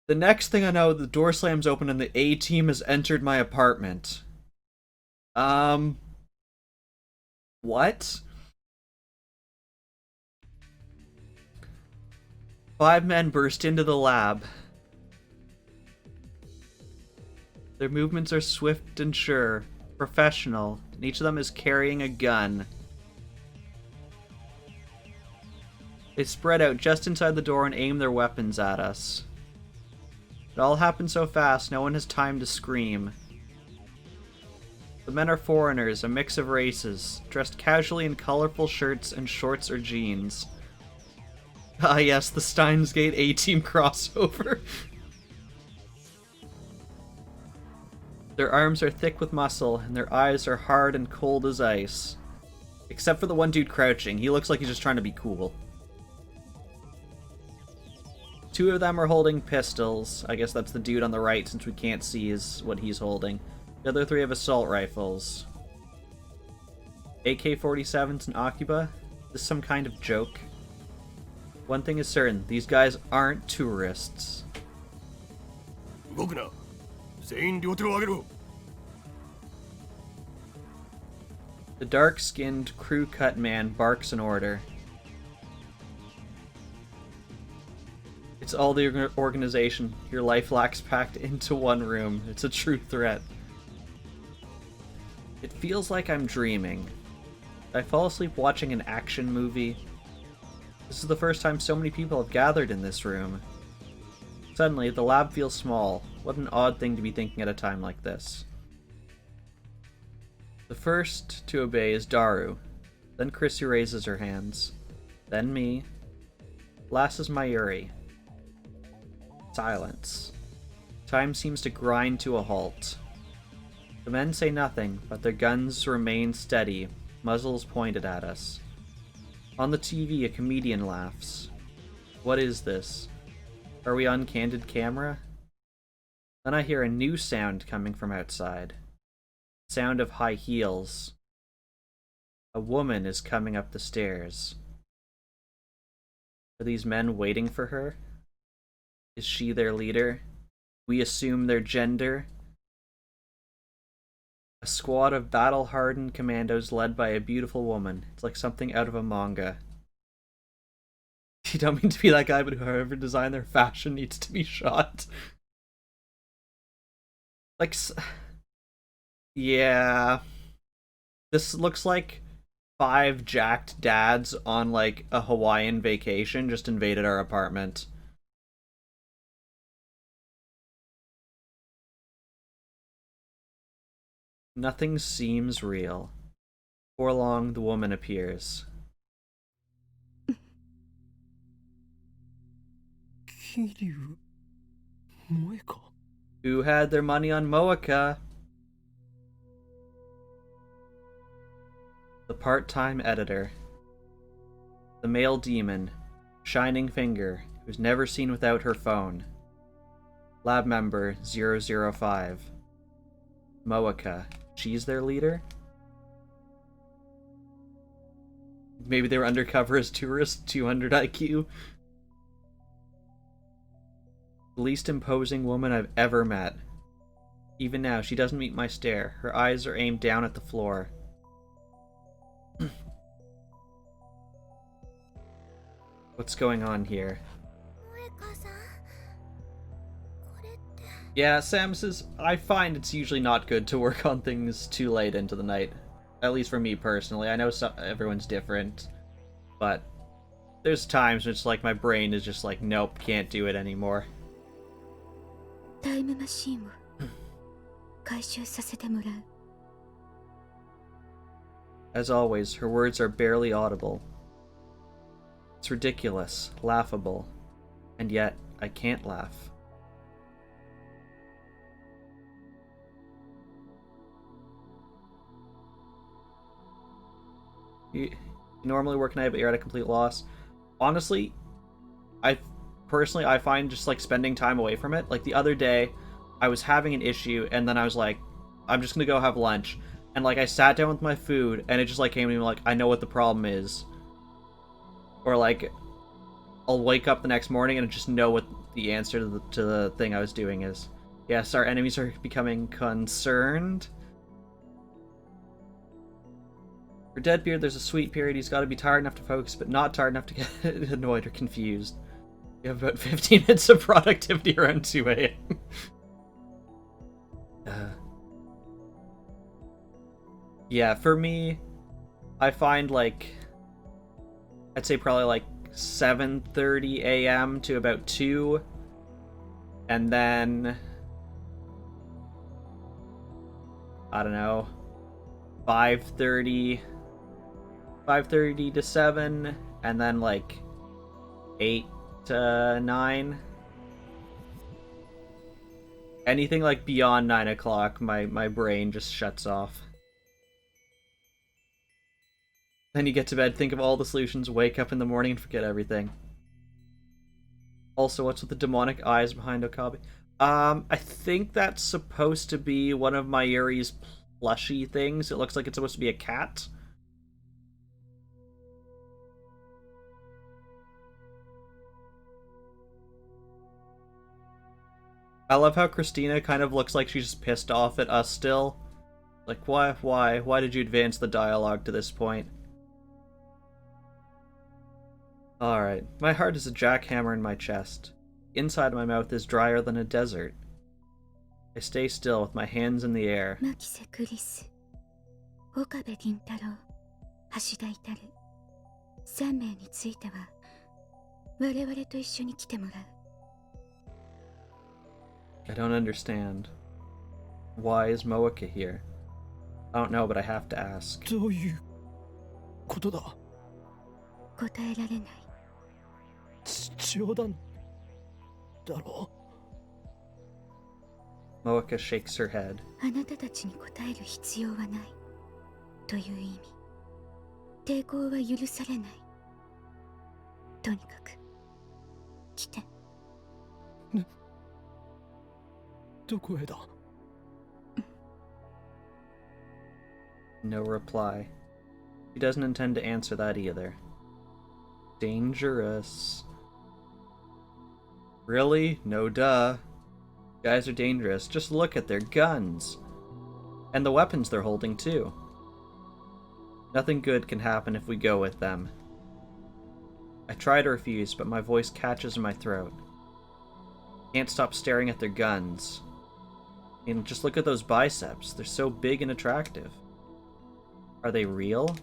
The next thing I know, the door slams open and the A-team has entered my apartment. What? 5 men burst into the lab. Their movements are swift and sure, professional, and each of them is carrying a gun. They spread out just inside the door and aim their weapons at us. It all happened so fast, no one has time to scream. The men are foreigners, a mix of races, dressed casually in colorful shirts and shorts or jeans. Ah yes, the Steins Gate A-Team crossover. Their arms are thick with muscle, and their eyes are hard and cold as ice. Except for the one dude crouching, he looks like he's just trying to be cool. 2 of them are holding pistols. I guess that's the dude on the right, since we can't see what he's holding. The other 3 have assault rifles. AK-47s and Akiba? Is this some kind of joke? One thing is certain, these guys aren't tourists. The dark-skinned, crew-cut man barks an order. It's all the organization. Your life lacks packed into one room. It's a true threat. It feels like I'm dreaming. Did I fall asleep watching an action movie? This is the first time so many people have gathered in this room. Suddenly, the lab feels small. What an odd thing to be thinking at a time like this. The first to obey is Daru. Then Chrissy raises her hands. Then me. Last is Mayuri. Silence. Time seems to grind to a halt. The men say nothing, but their guns remain steady, muzzles pointed at us. On the TV, a comedian laughs. What is this? Are we on candid camera? Then I hear a new sound coming from outside. Sound of high heels. A woman is coming up the stairs. Are these men waiting for her? Is she their leader? We assume their gender? A squad of battle-hardened commandos led by a beautiful woman. It's like something out of a manga. You don't mean to be that guy, but whoever designed their fashion needs to be shot. Like, yeah. This looks like 5 jacked dads on, like, a Hawaiian vacation just invaded our apartment. Nothing seems real. Before long, the woman appears. Kiryu Moeka? Who had their money on Moeka? The part-time editor. The male demon. Shining Finger, who's never seen without her phone. Lab member 005. Moeka. She's their leader? Maybe they were undercover as tourists, 200 IQ. The least imposing woman I've ever met. Even now, she doesn't meet my stare. Her eyes are aimed down at the floor. What's going on here? Yeah, Sam says, I find it's usually not good to work on things too late into the night. At least for me personally. I know everyone's different, but there's times when it's like my brain is just like, nope, can't do it anymore. Time machine を回収させてもらう。 As always, her words are barely audible. It's ridiculous, laughable, and yet I can't laugh. You normally work night, but you're at a complete loss. Honestly, I find just like spending time away from it. Like the other day, I was having an issue, and then I was like, I'm just gonna go have lunch. And like I sat down with my food, and it just like came to me like, I know what the problem is. Or like, I'll wake up the next morning and just know what the answer to the thing I was doing is. Yes, our enemies are becoming concerned. For Deadbeard, there's a sweet period. He's got to be tired enough to focus, but not tired enough to get annoyed or confused. You have about 15 minutes of productivity around 2 a.m. Yeah, for me, I find like, I'd say probably like 7:30 a.m. to about 2, and then, I don't know, 5:30 to 7, and then like 8 to 9. Anything like beyond 9 o'clock, my brain just shuts off. Then you get to bed, think of all the solutions, wake up in the morning and forget everything. Also, what's with the demonic eyes behind Okabe? I think that's supposed to be one of Mayuri's plushy things. It looks like it's supposed to be a cat. I love how Christina kind of looks like she's just pissed off at us still. Like, why did you advance the dialogue to this point? Alright, my heart is a jackhammer in my chest. Inside of my mouth is drier than a desert. I stay still with my hands in the air. 牧瀬クリス、岡部倫太郎、橋田至、3名については我々と一緒に来てもらう。 I don't understand. Why is Moeka here? I don't know, but I have to ask. どういうことだ？答えられない。冗談だろ？ Moeka shakes her head. あなたたちに答える必要はないという意味。抵抗は許されない。とにかく来て。どこへだ？ No reply. He doesn't intend to answer that either. Dangerous. Really? No duh. Guys are dangerous. Just look at their guns. And the weapons they're holding too. Nothing good can happen if we go with them. I try to refuse, but my voice catches in my throat. Can't stop staring at their guns. I mean, just look at those biceps. They're so big and attractive. Are they real?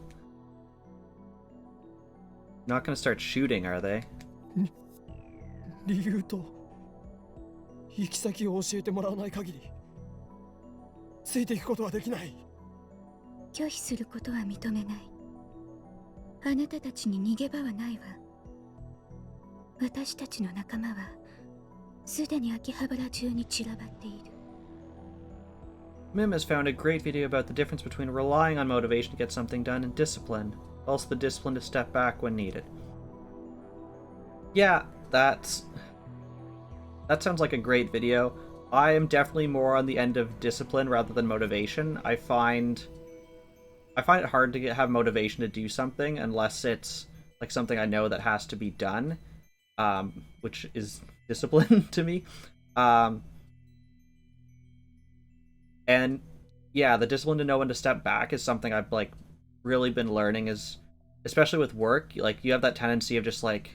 Not gonna start shooting, are they? 理由と行き先を教えてもらわない限りついていくことはできない。拒否することは認めない。あなたたちに逃げ場はないわ。私たちの仲間はすでに秋葉原中に散らばっている。 Mim has found a great video about the difference between relying on motivation to get something done and discipline. Also the discipline to step back when needed. Yeah, that sounds like a great video. I am definitely more on the end of discipline rather than motivation. I find it hard to have motivation to do something unless it's like something I know that has to be done, which is discipline to me. And yeah, the discipline to know when to step back is something I've like really been learning, is especially with work. Like you have that tendency of just like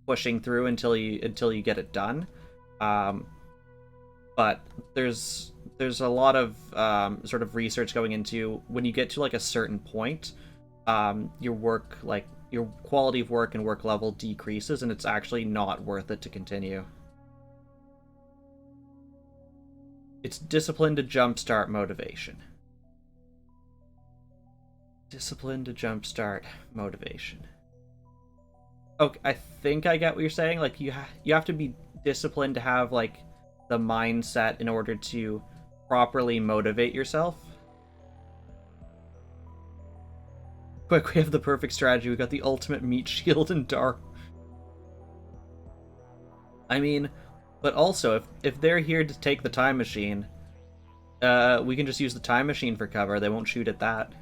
pushing through until you get it done. But there's a lot of sort of research going into when you get to like a certain point, your work, like your quality of work and work level decreases, and it's actually not worth it to continue. It's discipline to jumpstart motivation. Discipline to jumpstart motivation. Okay, I think I get what you're saying. Like you have to be disciplined to have like the mindset in order to properly motivate yourself. Quick, we have the perfect strategy. We got the ultimate meat shield and Dar. I mean, but also, if they're here to take the time machine, we can just use the time machine for cover. They won't shoot at that.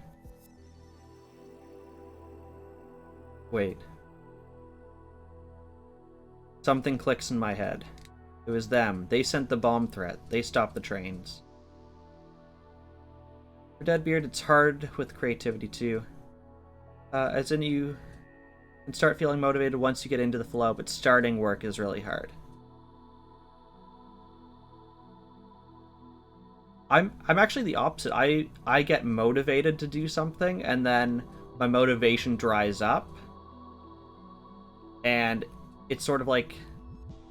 Wait. Something clicks in my head. It was them. They sent the bomb threat. They stopped the trains. For Deadbeard, it's hard with creativity too. As in, you can start feeling motivated once you get into the flow, but starting work is really hard. I'm actually the opposite. I get motivated to do something, and then my motivation dries up. And it's sort of like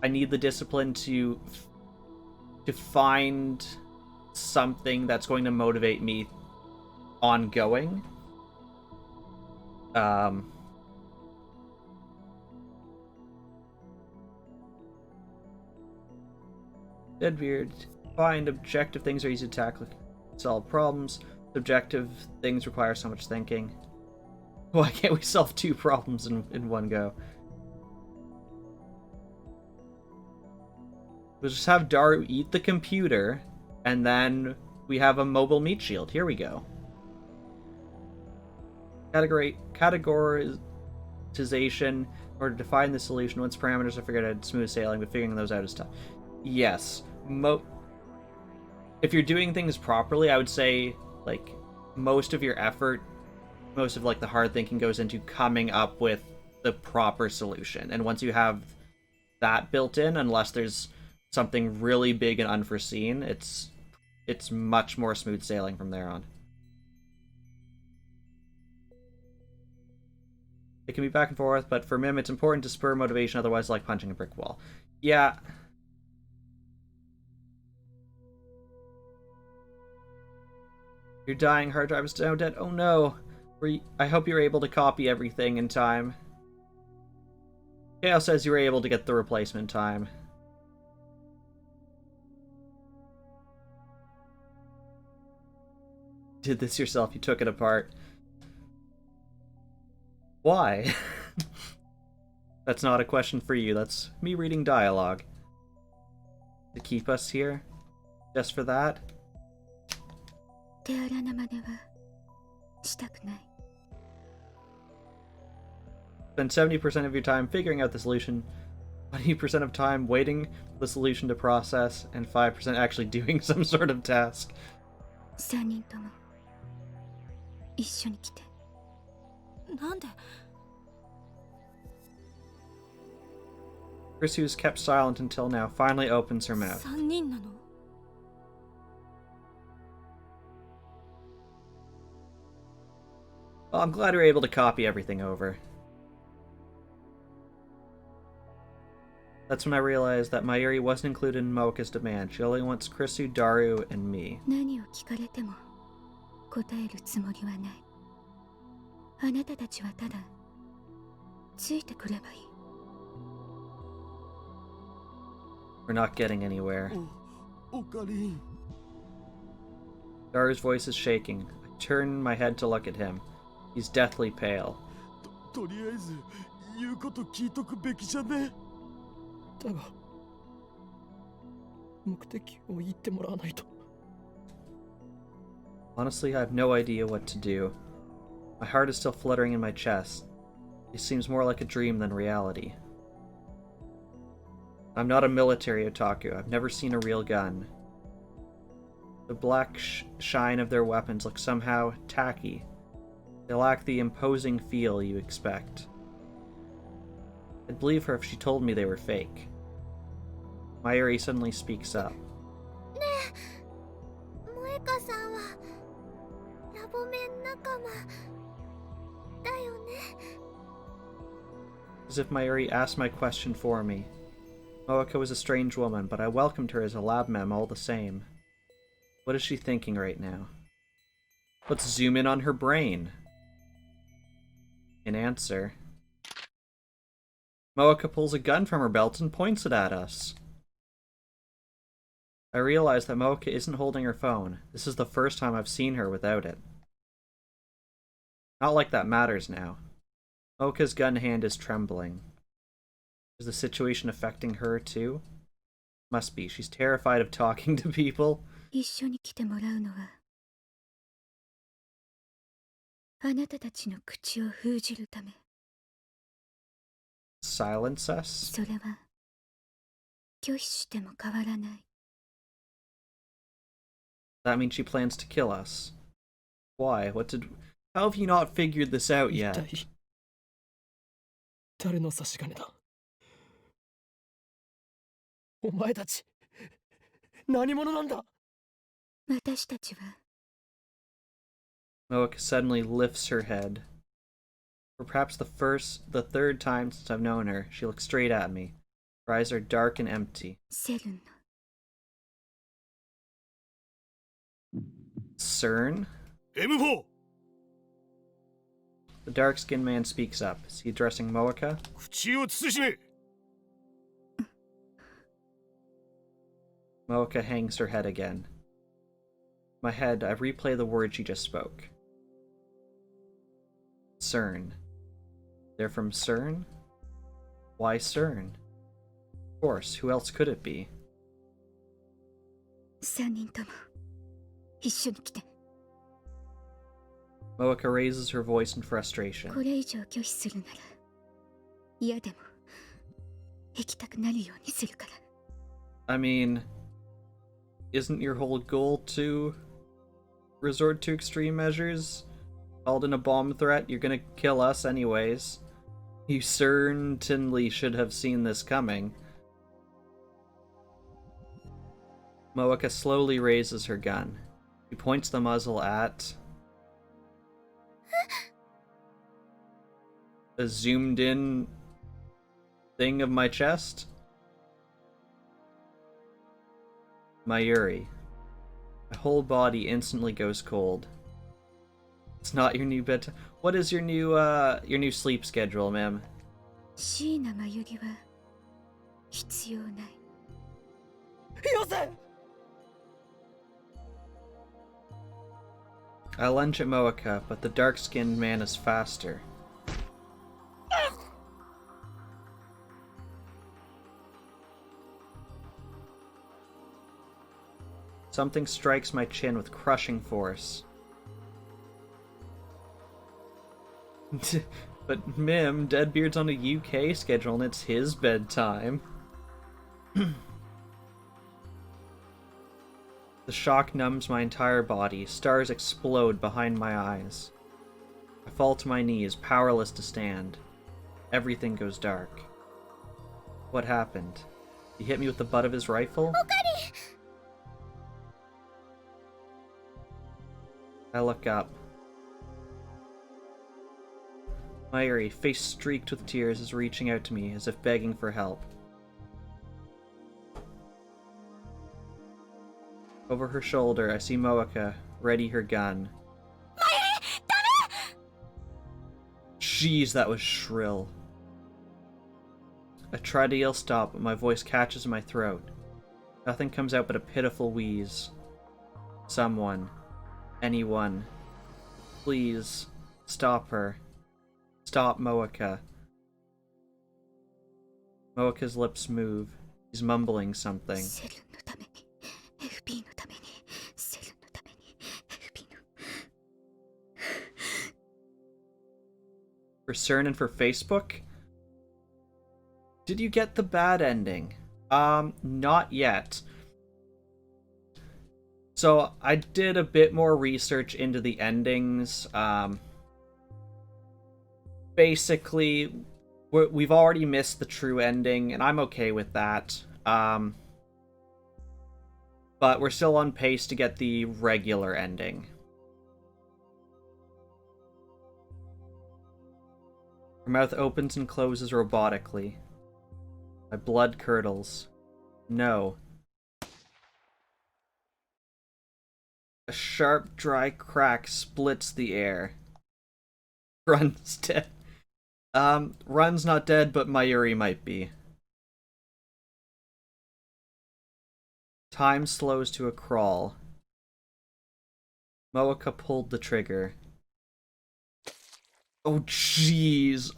I need the discipline to find something that's going to motivate me ongoing. Deadbeard. Find objective things are easy to tackle, solve problems. Subjective things require so much thinking. Why can't we solve 2 problems in one go? We'll just have Daru eat the computer, and then we have a mobile meat shield. Here we go. Categorization. In order to find the solution, once parameters are figured out, smooth sailing, but figuring those out is tough. Yes. If you're doing things properly, I would say, like, most of your effort, most of, like, the hard thinking goes into coming up with the proper solution. And once you have that built in, unless there's something really big and unforeseen, it's much more smooth sailing from there on. It can be back and forth, but for Mim, it's important to spur motivation, otherwise like punching a brick wall. Yeah. Your dying hard drive is now dead. Oh no. I hope you're able to copy everything in time. Chaos says you were able to get the replacement time. Did this yourself, you took it apart. Why? That's not a question for you, that's me reading dialogue. To keep us here? Just for that? Spend 70% of your time figuring out the solution, 20% of time waiting for the solution to process, and 5% actually doing some sort of task. 3人とも一緒に来て。なんで？ Chris, who's kept silent until now, finally opens her mouth. 3人なの？ Well, I'm glad we were able to copy everything over. That's when I realized that Mayuri wasn't included in Mocha's demand. She only wants Krisu, Daru, and me. 何を聞かれても答えるつもりはない。あなたたちはただついてくればいい。We're not getting anywhere. おかりん。 Dar's voice is shaking. I turn my head to look at him. He's deathly pale. とりあえず言うこと聞いとくべきじゃね。だが目的を言ってもらわないと。 Honestly, I have no idea what to do. My heart is still fluttering in my chest. It seems more like a dream than reality. I'm not a military otaku. I've never seen a real gun. The black shine of their weapons looks somehow tacky. They lack the imposing feel you expect. I'd believe her if she told me they were fake. Mayuri suddenly speaks up. ねえ、萌香さんはラボメン仲間だよね。 As if Mayuri asked my question for me. Moeka was a strange woman, but I welcomed her as a lab mem all the same. What is she thinking right now? Let's zoom in on her brain. In answer, Moeka pulls a gun from her belt and points it at us. I realize that Moeka isn't holding her phone. This is the first time I've seen her without it. Not like that matters now. Moeka's gun hand is trembling. Is the situation affecting her too? Must be. She's terrified of talking to people. 一緒に来てもらうのはあなたたちの口を封じるため。 Silence us? それは拒否しても変わらない。 That means she plans to kill us. Why? How have you not figured this out 一 yet? 体誰の差し金だ。お前たち何者なんだ。私たちは Moeka suddenly lifts her head. For perhaps the third time since I've known her, she looks straight at me. Her eyes are dark and empty. セルンの CERN? M4 The dark-skinned man speaks up. Is he addressing Moeka? 口を慎め。 Moeka hangs her head again. In my head, I replay the words she just spoke. CERN. They're from CERN? Why CERN? Of course, who else could it be? 3人とも一緒に来て。 Moeka raises her voice in frustration. これ以上拒否するなら嫌でも行きたくなるようにするから。 I mean, isn't your whole goal to resort to extreme measures? Called in a bomb threat, you're gonna kill us anyways. You certainly should have seen this coming. Moeka slowly raises her gun. She points the muzzle at a zoomed in thing of my chest. Mayuri. My whole body instantly goes cold. It's not your new bedtime. What is your new sleep schedule, ma'am? 椎名真由里は必要ない。よせ。 I lunge at Moeka, but the dark-skinned man is faster. Something strikes my chin with crushing force. But Mim, Deadbeard's on a UK schedule and it's his bedtime. The shock numbs my entire body. Stars explode behind my eyes. I fall to my knees, powerless to stand. Everything goes dark. What happened? He hit me with the butt of his rifle? I look up. Mayuri, face streaked with tears, is reaching out to me as if begging for help. Over her shoulder, I see Moeka ready her gun. Jeez, that was shrill. I try to yell stop, but my voice catches in my throat. Nothing comes out but a pitiful wheeze. Someone. Anyone. Please. Stop her. Stop Moeka. Moeka's lips move. He's mumbling something. For CERN and for Facebook? Did you get the bad ending? Not yet. So I did a bit more research into the endings. Basically, we've already missed the true ending, and I'm okay with that. But we're still on pace to get the regular ending. Her mouth opens and closes robotically. My blood curdles. No. A sharp, dry crack splits the air. Run's dead. Run's not dead, but Mayuri might be. Time slows to a crawl. Moeka pulled the trigger. Oh, jeez.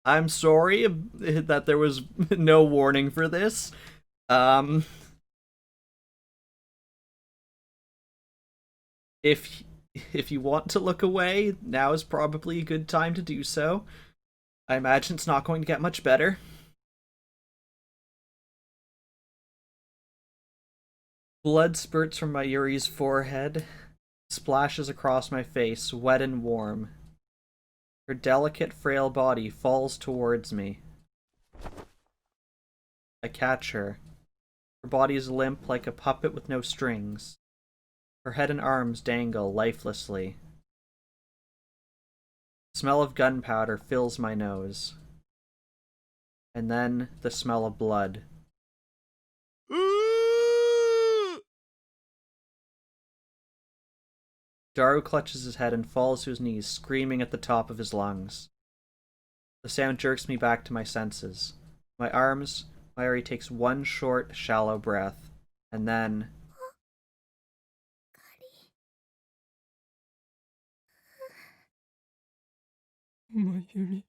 I'm sorry that there was no warning for this. If you want to look away, now is probably a good time to do so. I imagine it's not going to get much better. Blood spurts from Mayuri's forehead, splashes across my face, wet and warm. Her delicate, frail body falls towards me. I catch her. Her body is limp like a puppet with no strings. Her head and arms dangle lifelessly. The smell of gunpowder fills my nose. And then the smell of blood. Daru clutches his head and falls to his knees, screaming at the top of his lungs. The sound jerks me back to my senses. My arms, Mayuri takes one short, shallow breath, and then... Mayuri.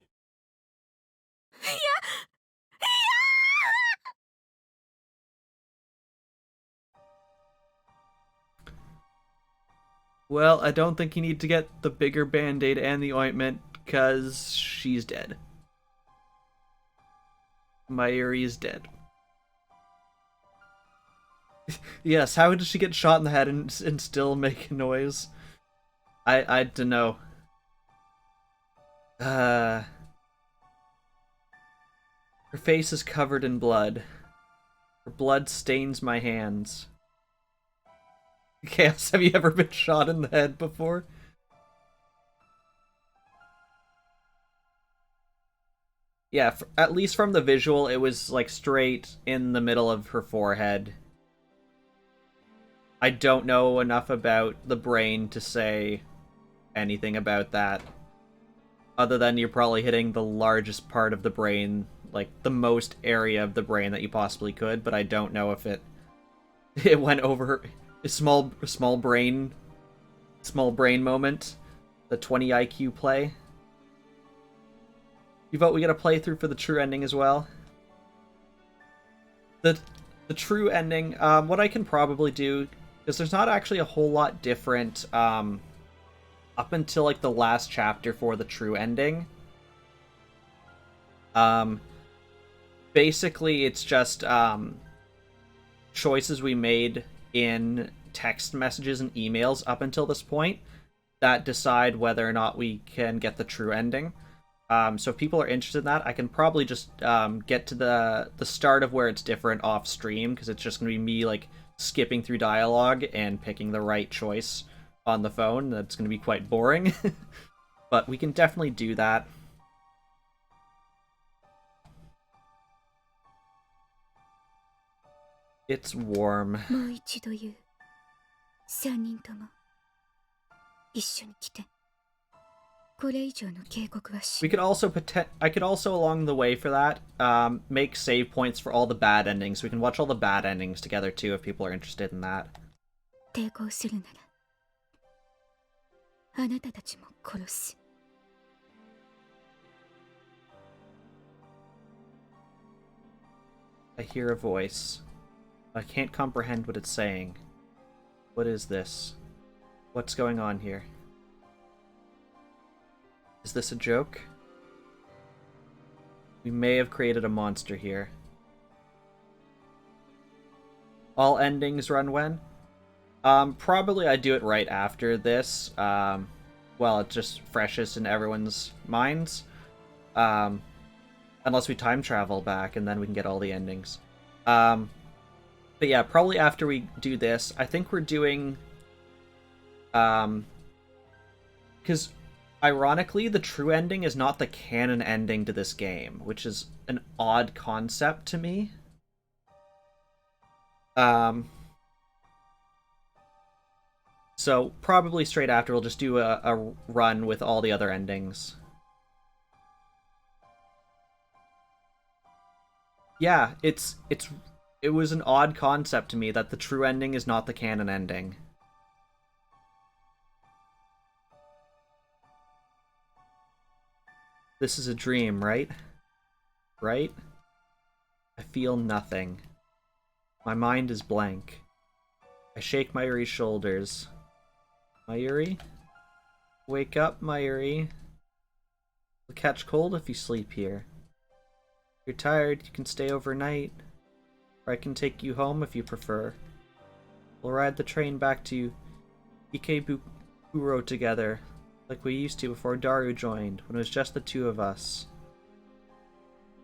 Well, I don't think you need to get the bigger band-aid and the ointment, because she's dead. Mayuri is dead. Yes, how did she get shot in the head and still make a noise? I don't know. Her face is covered in blood. Her blood stains my hands. Chaos, have you ever been shot in the head before? Yeah, at least from the visual, it was like straight in the middle of her forehead. I don't know enough about the brain to say anything about that. Other than you're probably hitting the largest part of the brain, like the most area of the brain that you possibly could, but I don't know if it went over her. A small brain moment. The 20 IQ play. You vote we get a playthrough for the true ending as well. The true ending, what I can probably do, because there's not actually a whole lot different up until like the last chapter for the true ending. Basically it's just choices we made in text messages and emails up until this point that decide whether or not we can get the true ending. So if people are interested in that, I can probably just get to the start of where it's different off stream, because it's just going to be me like skipping through dialogue and picking the right choice on the phone. That's going to be quite boring. But we can definitely do that. It's warm. もう一度言う。3人とも一緒に来て。これ以上の警告はし We could also I could also along the way for that make save points for all the bad endings. We can watch all the bad endings together too if people are interested in that. 抵抗するならあなたたちも殺す I hear a voice. I can't comprehend what it's saying. What is this? What's going on here? Is this a joke? We may have created a monster here. All endings run when? Probably I do it right after this. Well, it's just freshest in everyone's minds. Unless we time travel back and then we can get all the endings. But yeah, probably after we do this, I think we're doing... Because, ironically, the true ending is not the canon ending to this game, which is an odd concept to me. So, probably straight after, we'll just do a run with all the other endings. Yeah, it was an odd concept to me that the true ending is not the canon ending. This is a dream, right? Right? I feel nothing. My mind is blank. I shake Mayuri's shoulders. Mayuri? Wake up, Mayuri. You'll catch cold if you sleep here. If you're tired, you can stay overnight. Or I can take you home if you prefer. We'll ride the train back to Ikebukuro together, like we used to before Daru joined, when it was just the two of us.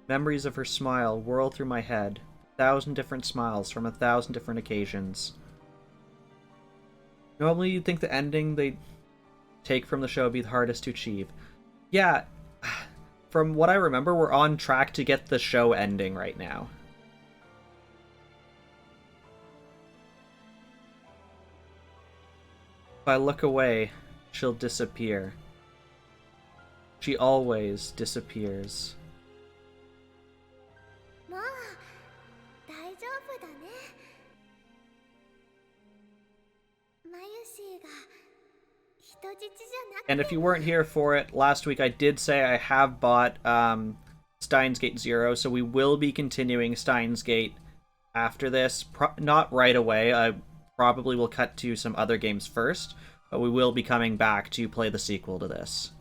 Memories of her smile whirl through my head, 1,000 different smiles from 1,000 different occasions. Normally you'd think the ending they take from the show would be the hardest to achieve. Yeah, from what I remember, we're on track to get the show ending right now. If I look away, she'll disappear. She always disappears. もう大丈夫だね。マユシーが人質じゃなくて And if you weren't here for it, last week I did say I have bought Steins Gate 0, so we will be continuing Steins Gate after this. Not right away, I probably will cut to some other games first, but we will be coming back to play the sequel to this.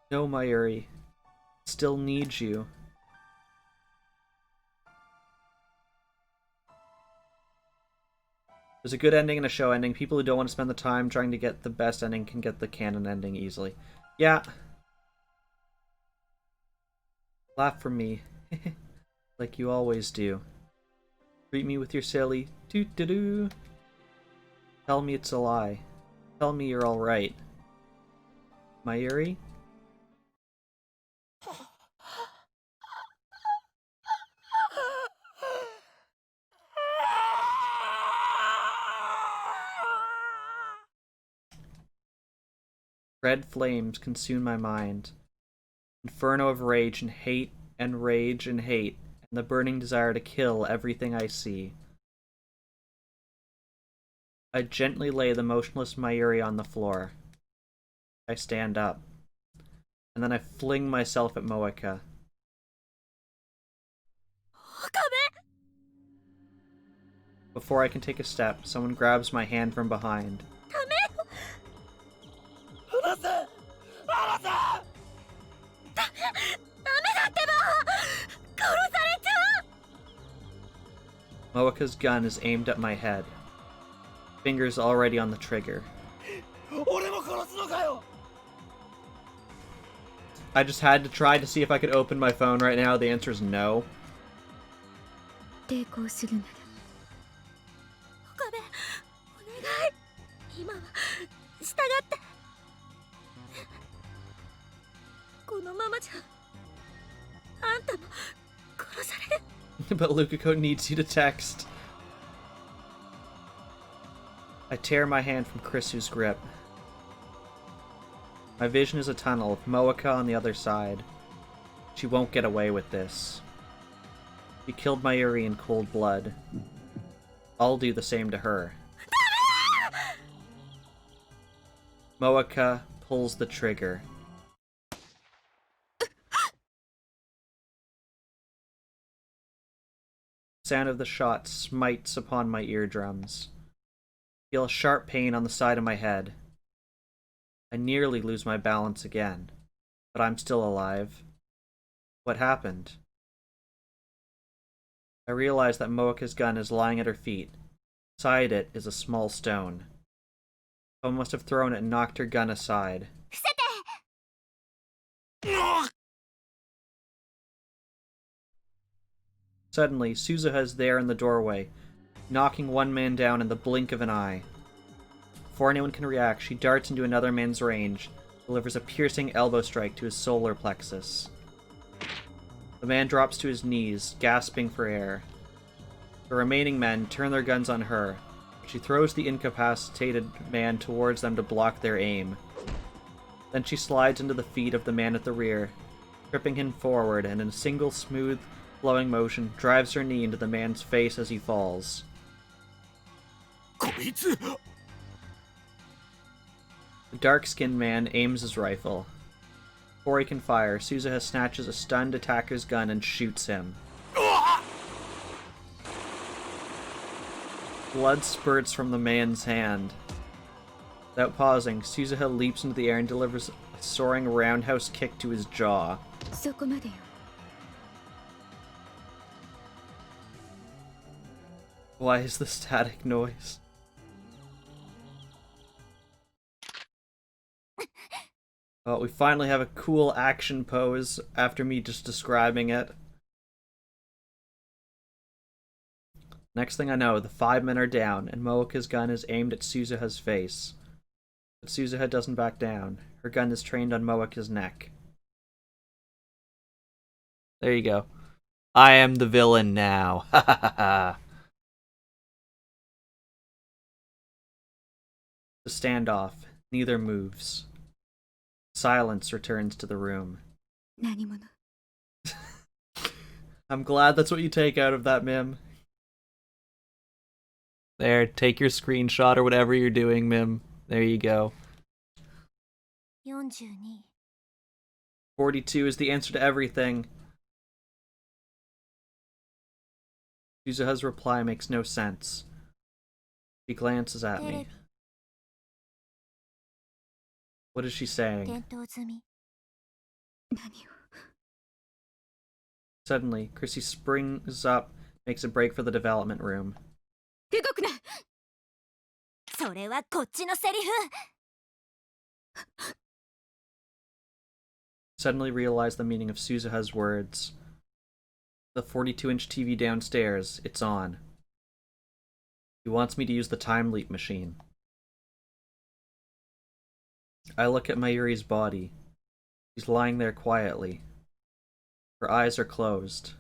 No, Mayuri. Still need you. There's a good ending and a show ending. People who don't want to spend the time trying to get the best ending can get the canon ending easily. Yeah. Laugh for me. Like you always do. Treat me with your silly doo-doo-doo. Tell me it's a lie. Tell me you're alright. Mayuri? Red flames consume my mind. Inferno of rage and hate and rage and hate, and the burning desire to kill everything I see. I gently lay the motionless Mayuri on the floor. I stand up. And then I fling myself at Moeka. Before I can take a step, someone grabs my hand from behind. Moeka's gun is aimed at my head. Fingers already on the trigger. I just had to try to see if I could open my phone right now. The answer is no. 抵抗するなら岡部お願い今は従ってこのままじゃあんたも殺される But Lukako needs you to text. I tear my hand from Krisu's grip. My vision is a tunnel with Moeka on the other side. She won't get away with this. She killed Mayuri in cold blood. I'll do the same to her. Moeka pulls the trigger. The sound of the shot smites upon my eardrums. I feel a sharp pain on the side of my head. I nearly lose my balance again, but I'm still alive. What happened? I realize that Moeka's gun is lying at her feet. Beside it is a small stone. Someone must have thrown it and knocked her gun aside. Suddenly, Suzuha is there in the doorway, knocking one man down in the blink of an eye. Before anyone can react, she darts into another man's range, delivers a piercing elbow strike to his solar plexus. The man drops to his knees, gasping for air. The remaining men turn their guns on her. She throws the incapacitated man towards them to block their aim. Then she slides into the feet of the man at the rear, tripping him forward, and in a single smooth, flowing motion, drives her knee into the man's face as he falls. The dark-skinned man aims his rifle. Before he can fire, Suzuha snatches a stunned attacker's gun and shoots him. Blood spurts from the man's hand. Without pausing, Suzuha leaps into the air and delivers a soaring roundhouse kick to his jaw. Why is the static noise? Oh, we finally have a cool action pose after me just describing it. Next thing I know, the 5 men are down, and Moeka's gun is aimed at Suzuha's face. But Suzuha doesn't back down. Her gun is trained on Moeka's neck. There you go. I am the villain now. Ha ha ha ha. The standoff. Neither moves. Silence returns to the room. I'm glad that's what you take out of that, Mim. There, take your screenshot or whatever you're doing, Mim. There you go. 42 is the answer to everything. Suzuha's reply makes no sense. She glances at me. What is she saying? Suddenly, Chrissy springs up, makes a break for the development room. Suddenly realize the meaning of Suzuha's words. The 42-inch TV downstairs, it's on. He wants me to use the time leap machine. I look at Mayuri's body. She's lying there quietly. Her eyes are closed.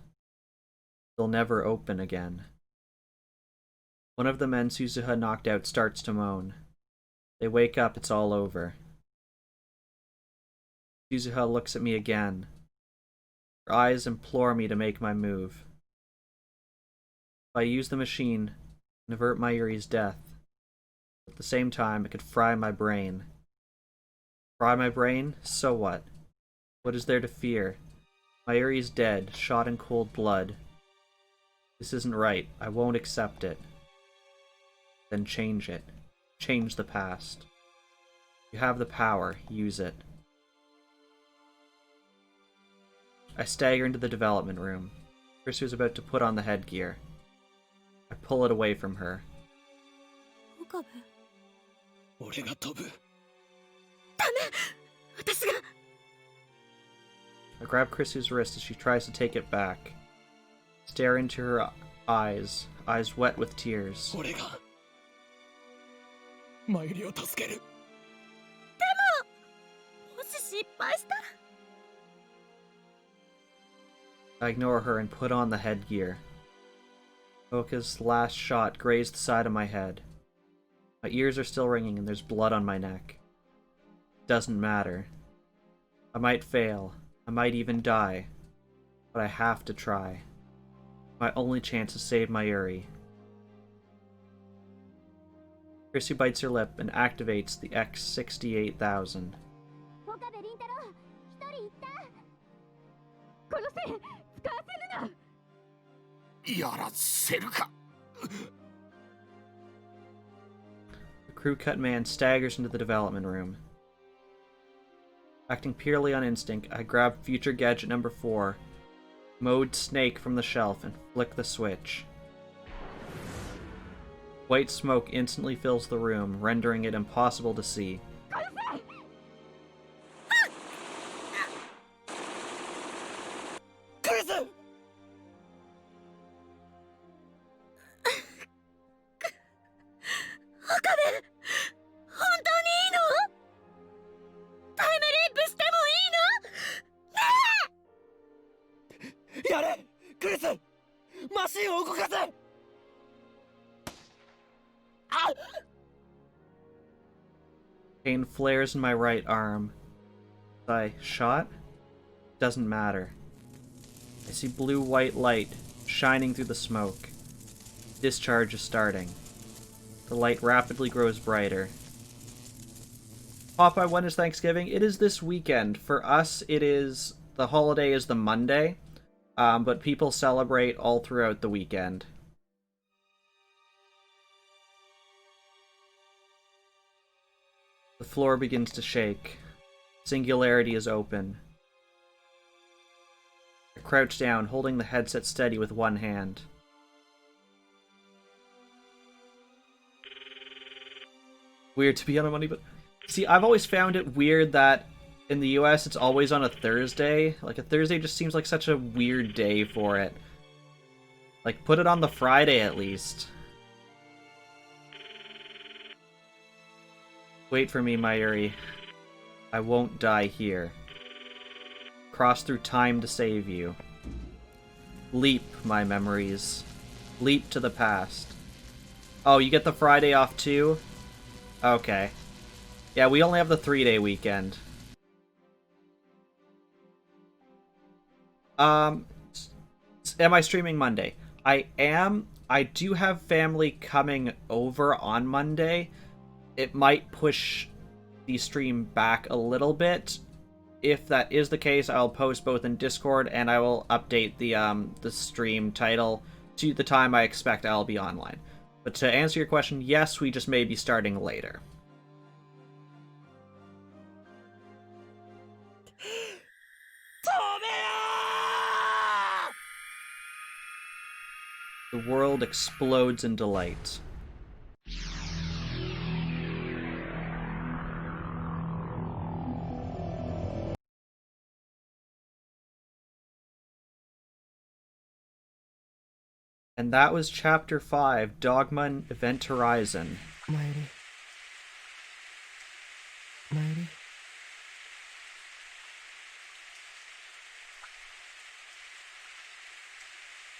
They'll never open again. One of the men Suzuha knocked out starts to moan. They wake up, it's all over. Suzuha looks at me again. Her eyes implore me to make my move. If I use the machine and avert Mayuri's death, at the same time it could fry my brain. Fry my brain? So what? What is there to fear? Mayuri's dead, shot in cold blood. This isn't right. I won't accept it. Then change it. Change the past. You have the power. Use it. I stagger into the development room. Chris was about to put on the headgear. I pull it away from her. I grab Chris's wrist as she tries to take it back. Stare into her eyes wet with tears. I ignore her and put on the headgear. Oka's last shot grazed the side of my head. My ears are still ringing and there's blood on my neck. Doesn't matter. I might fail. I might even die. But I have to try. My only chance to save Mayuri. Chrissy bites her lip and activates the X-68,000. 岡部倫太郎、一人いた。この線、使わせるな。やらせるか。 The crew cut man staggers into the development room. Acting purely on instinct, I grab future gadget number 4, mode snake from the shelf, and flick the switch. White smoke instantly fills the room, rendering it impossible to see. Pain flares in my right arm. Was I shot? Doesn't matter. I see blue-white light shining through the smoke. Discharge is starting. The light rapidly grows brighter. Popeye, when is Thanksgiving? It is this weekend. For us, it is... the holiday is the Monday, but people celebrate all throughout the weekend. The floor begins to shake. Singularity is open. I crouch down, holding the headset steady with one hand. Weird to be on a Monday, but... See, I've always found it weird that in the US it's always on a Thursday. Like, a Thursday just seems like such a weird day for it. Like, put it on the Friday at least. Wait for me, Mayuri. I won't die here. Cross through time to save you. Leap, my memories. Leap to the past. Oh, you get the Friday off too? Okay. Yeah, we only have the 3-day weekend. Am I streaming Monday? I am. I do have family coming over on Monday. It might push the stream back a little bit. If that is the case, I'll post both in Discord and I will update the stream title to the time I expect I'll be online. But to answer your question, yes, we just may be starting later. The world explodes in delight. And that was Chapter 5, Dogma Event Horizon. Mayuri. Mayuri.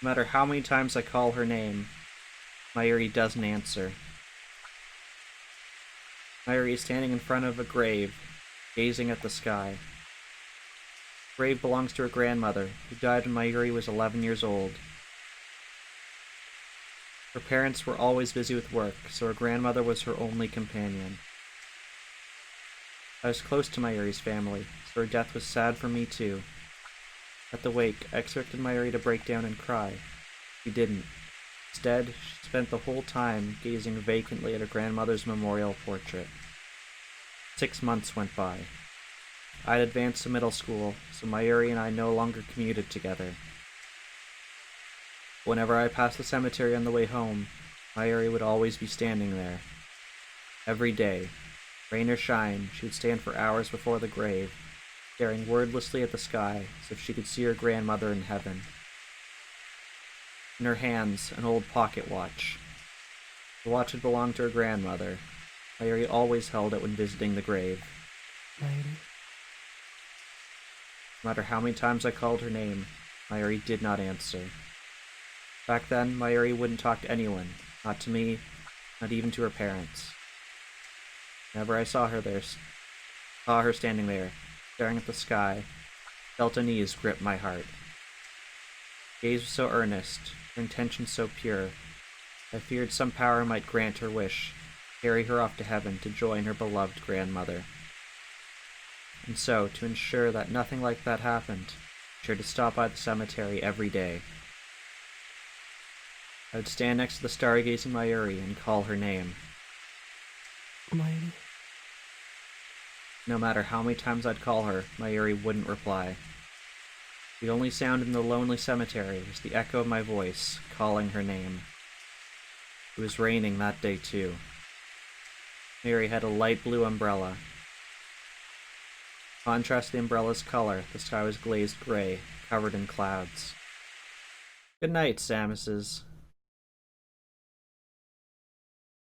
No matter how many times I call her name, Mayuri doesn't answer. Mayuri is standing in front of a grave, gazing at the sky. The grave belongs to her grandmother, who died when Mayuri was 11 years old. Her parents were always busy with work, so her grandmother was her only companion. I was close to Mayuri's family, so her death was sad for me too. At the wake, I expected Mayuri to break down and cry. She didn't. Instead, she spent the whole time gazing vacantly at her grandmother's memorial portrait. 6 months went by. I had advanced to middle school, so Mayuri and I no longer commuted together. Whenever I passed the cemetery on the way home, Mayuri would always be standing there. Every day, rain or shine, she would stand for hours before the grave, staring wordlessly at the sky as if she could see her grandmother in heaven. In her hands, an old pocket watch. The watch had belonged to her grandmother. Mayuri always held it when visiting the grave. Mayuri. No matter how many times I called her name, Mayuri did not answer. Back then, Mayuri wouldn't talk to anyone, not to me, not even to her parents. Whenever I saw her standing there, staring at the sky, felt unease grip my heart. Her gaze was so earnest, her intentions so pure, I feared some power might grant her wish, carry her off to heaven to join her beloved grandmother. And so, to ensure that nothing like that happened, I sure to stop by the cemetery every day. I would stand next to the stargazing Mayuri and call her name. Mayuri. No matter how many times I'd call her, Mayuri wouldn't reply. The only sound in the lonely cemetery was the echo of my voice, calling her name. It was raining that day too. Mayuri had a light blue umbrella. In contrast to the umbrella's color, the sky was glazed gray, covered in clouds. Good night, Samuses.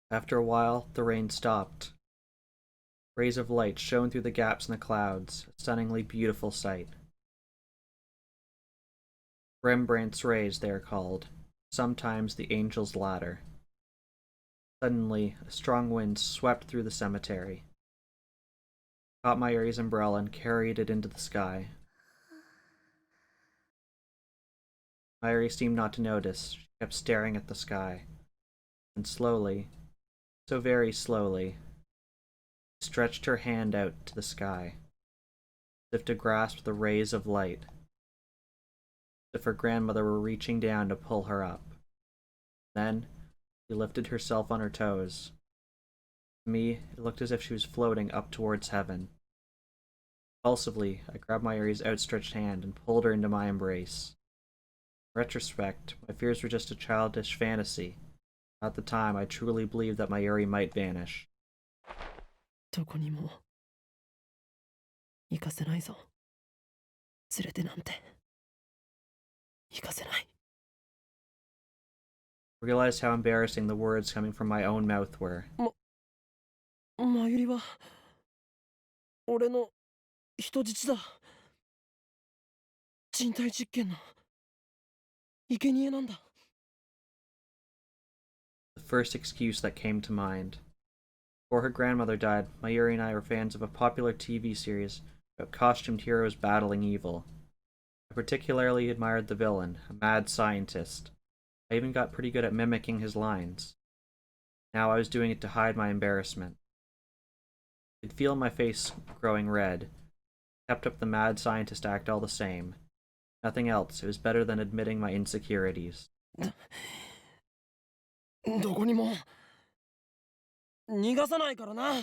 After a while, the rain stopped. Rays of light shone through the gaps in the clouds, a stunningly beautiful sight. Rembrandt's rays, they are called, sometimes the angel's ladder. Suddenly, a strong wind swept through the cemetery, caught Mayuri's umbrella and carried it into the sky. Mayuri seemed not to notice. She kept staring at the sky. And slowly, so very slowly, she stretched her hand out to the sky, as if to grasp the rays of light, as if her grandmother were reaching down to pull her up. Then, she lifted herself on her toes. To me, it looked as if she was floating up towards heaven. Impulsively, I grabbed Mayuri's outstretched hand and pulled her into my embrace. In retrospect, my fears were just a childish fantasy. At the time, I truly believed that Mayuri might vanish. どこにも行かせないぞ。連れてなんて行かせない。I realized how embarrassing the words coming from my own mouth were. マユリは俺の人質だ。人体実験の生贄なんだ。The first excuse that came to mind. Before her grandmother died, Mayuri and I were fans of a popular TV series about costumed heroes battling evil. I particularly admired the villain, a mad scientist. I even got pretty good at mimicking his lines. Now I was doing it to hide my embarrassment. I could feel my face growing red. I kept up the mad scientist act all the same. Nothing else. It was better than admitting my insecurities. どこにも逃がさないからな。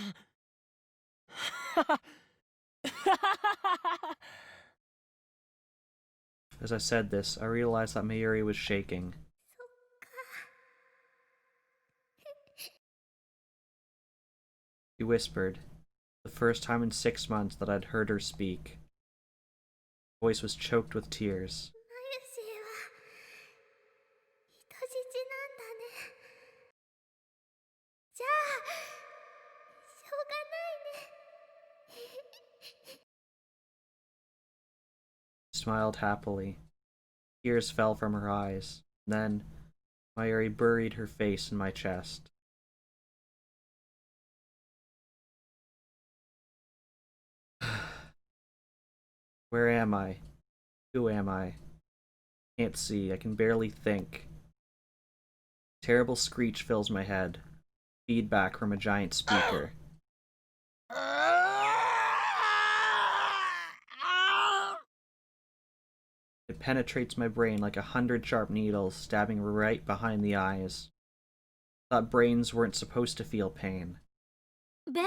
As I said this, I realized that Mayuri was shaking. She whispered, the first time in 6 months that I'd heard her speak. Her voice was choked with tears. マユシーは人質なんだね。じゃあしょうがないね。 She smiled happily. Tears fell from her eyes. Then, Mayuri buried her face in my chest. Where am I? Who am I? Can't see. I can barely think. A terrible screech fills my head. Feedback from a giant speaker. It penetrates my brain like 100 sharp needles, stabbing right behind the eyes. I thought brains weren't supposed to feel pain. べ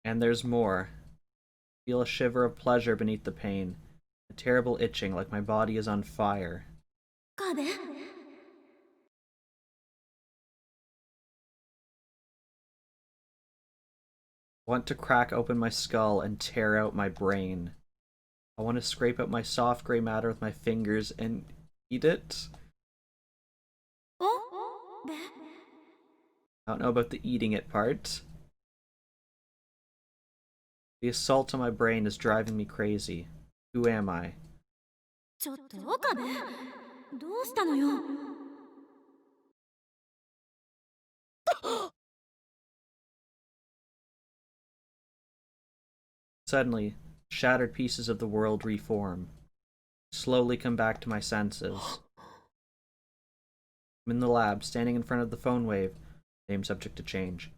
And there's more. I feel a shiver of pleasure beneath the pain. A terrible itching like my body is on fire. 壁 I want to crack open my skull and tear out my brain. I want to scrape out my soft gray matter with my fingers and eat it. おべ I don't know about the eating it part. The assault on my brain is driving me crazy. Who am I? ちょっと岡部、どうしたのよ。Suddenly, shattered pieces of the world reform. Slowly come back to my senses. I'm in the lab, standing in front of the phone wave, name subject to change.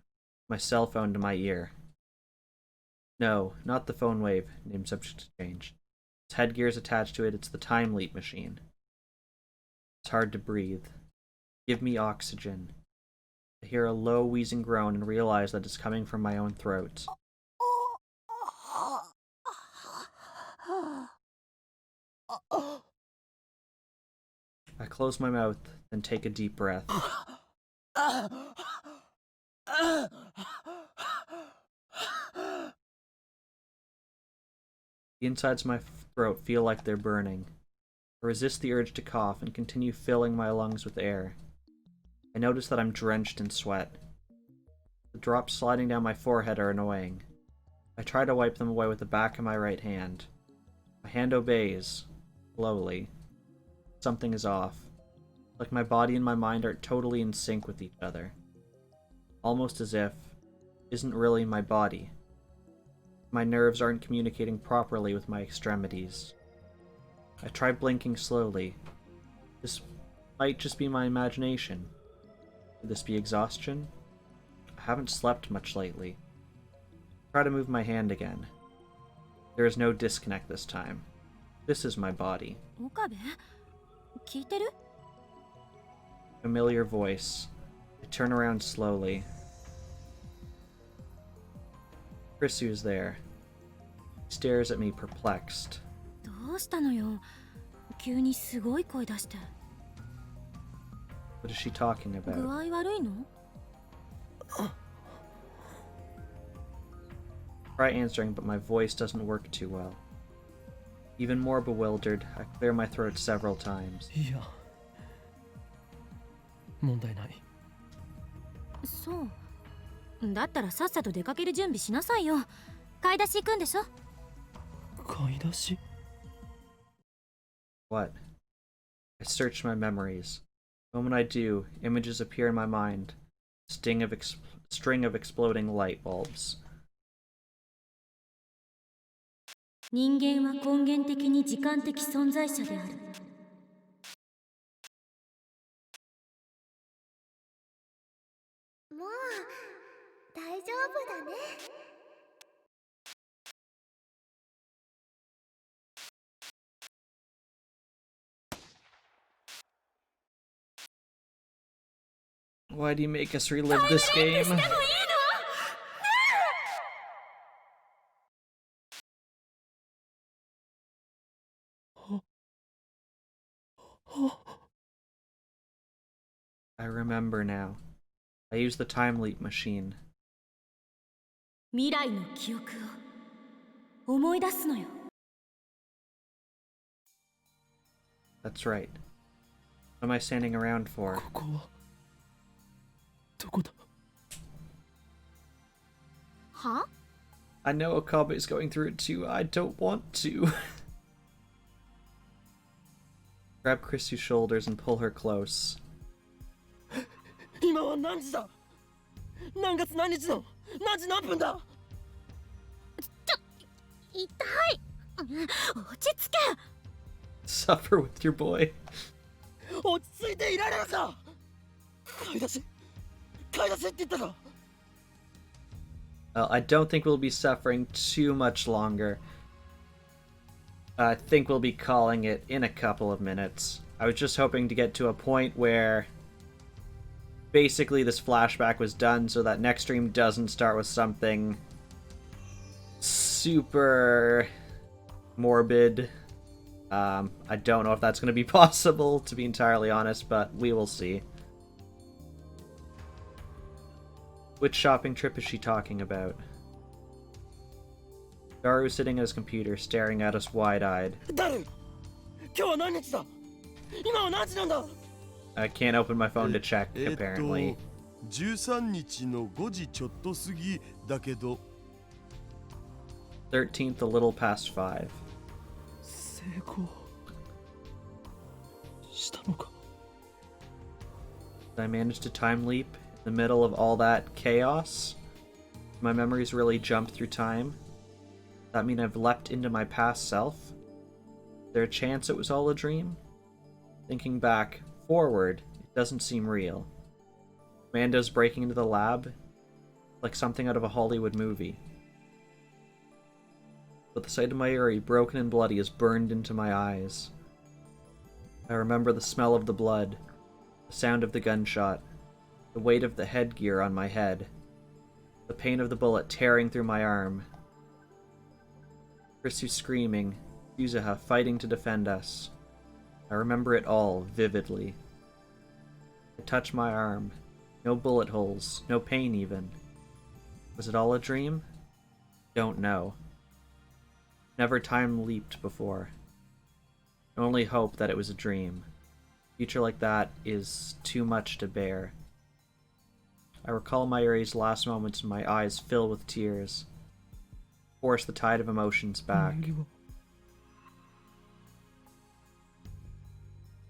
My cell phone to my ear. No, not the phone wave, name subject to change. Its headgear's attached to it, it's the time leap machine. It's hard to breathe. Give me oxygen. I hear a low, wheezing groan and realize that it's coming from my own throat. I close my mouth, then take a deep breath. The insides of my throat feel like they're burning. I resist the urge to cough and continue filling my lungs with air. I notice that I'm drenched in sweat. The drops sliding down my forehead are annoying. I try to wipe them away with the back of my right hand. My hand obeys, slowly. Something is off. Like my body and my mind aren't totally in sync with each other. Almost as if it isn't really my body. My nerves aren't communicating properly with my extremities. I try blinking slowly. This might just be my imagination. Could this be exhaustion? I haven't slept much lately. I try to move my hand again. There is no disconnect this time. This is my body. 岡部、聞いてる？ Familiar voice. I turn around slowly. Chrissy is there. He stares at me perplexed. どうしたのよ。急にすごい声出して。What is she talking 具 about? 合悪いの？ Try answering, but my voice doesn't work too well. Even more bewildered, I clear my throat several times. いや、問題ない。そう。だったらさっさと出かける準備しなさいよ。買い出し行くんでしょ？買い出し？ What? I search my memories. The moment I do, images appear in my mind. String of exploding light bulbs. 人間は根源的に時間的存在者である。もう大丈夫だね。Why do you make us relive this game? I remember now. I used the time leap machine. 未来の記憶を思い出すのよ。 That's right. What am I standing around for? ここはどこだ？は？ I know Okabe's going through it too. I don't want to. Grab Chrissy's shoulders and pull her close. 今は何時だ？何月何日の何時何分だ？痛い。落ち着け。 Suffer with your boy. 落ち着いていられるか？買い出しって言ったか？ Well, I don't think we'll be suffering too much longer. I think we'll be calling it in a couple of minutes. I was just hoping to get to a point where basically this flashback was done so that next stream doesn't start with something super morbid. I don't know if that's going to be possible, to be entirely honest, but we will see. Which shopping trip is she talking about? Daru's sitting at his computer, staring at us wide-eyed. Daru! 今日は何日だ？今は何時なんだ？ I can't open my phone to check, apparently. 13日の5時ちょっと過ぎだけど。13th, a little past 5. 成功したのか Did I manage to time leap in the middle of all that chaos? My memories really jumped through time? Does that mean I've leapt into my past self? Is there a chance it was all a dream? Thinking back, forward, it doesn't seem real. Mando's breaking into the lab, like something out of a Hollywood movie. But the sight of Mayuri, broken and bloody, is burned into my eyes. I remember the smell of the blood, the sound of the gunshot, the weight of the headgear on my head, the pain of the bullet tearing through my arm. Krisu screaming, Yuzuha fighting to defend us. I remember it all vividly. I touch my arm. No bullet holes, no pain even. Was it all a dream? Don't know. Never time leaped before. I only hope that it was a dream. A future like that is too much to bear. I recall Mayuri's last moments and my eyes fill with tears. Force the tide of emotions back.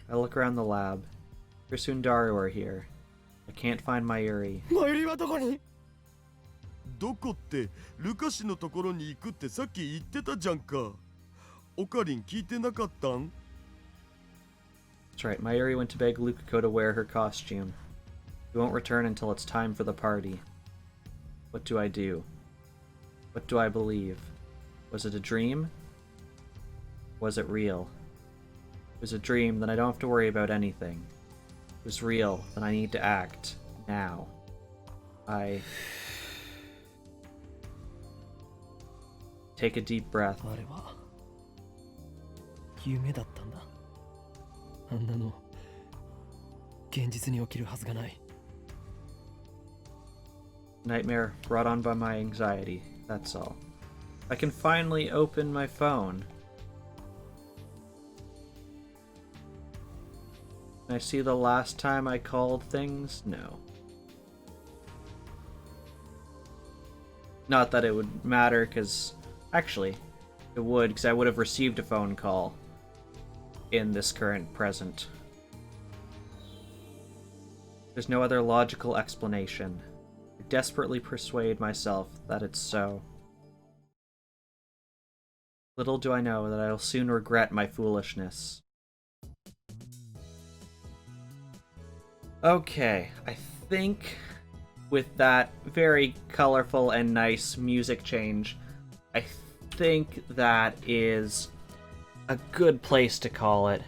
I look around the lab. Krisu and Daru are here. I can't find Mayuri. マユリはどこにどこってルカシのところに行くってさっき言ってたじゃんか。オカリン聞いてなかったん That's right, Mayuri went to beg Lukako to wear her costume. He won't return until it's time for the party. What do I do? What do I believe? Was it a dream? Was it real? If it was a dream, then I don't have to worry about anything. If it was real, then I need to act. Now. I take a deep breath. あれは夢だったんだあんなの現実に起きるはずがない Nightmare brought on by my anxiety, that's all. I can finally open my phone. Can I see the last time I called things? No. Not that it would matter, because... Actually, it would, because I would have received a phone call in this current present. There's no other logical explanation. I desperately persuade myself that it's so. Little do I know that I'll soon regret my foolishness. Okay, I think with that very colorful and nice music change, I think that is a good place to call it.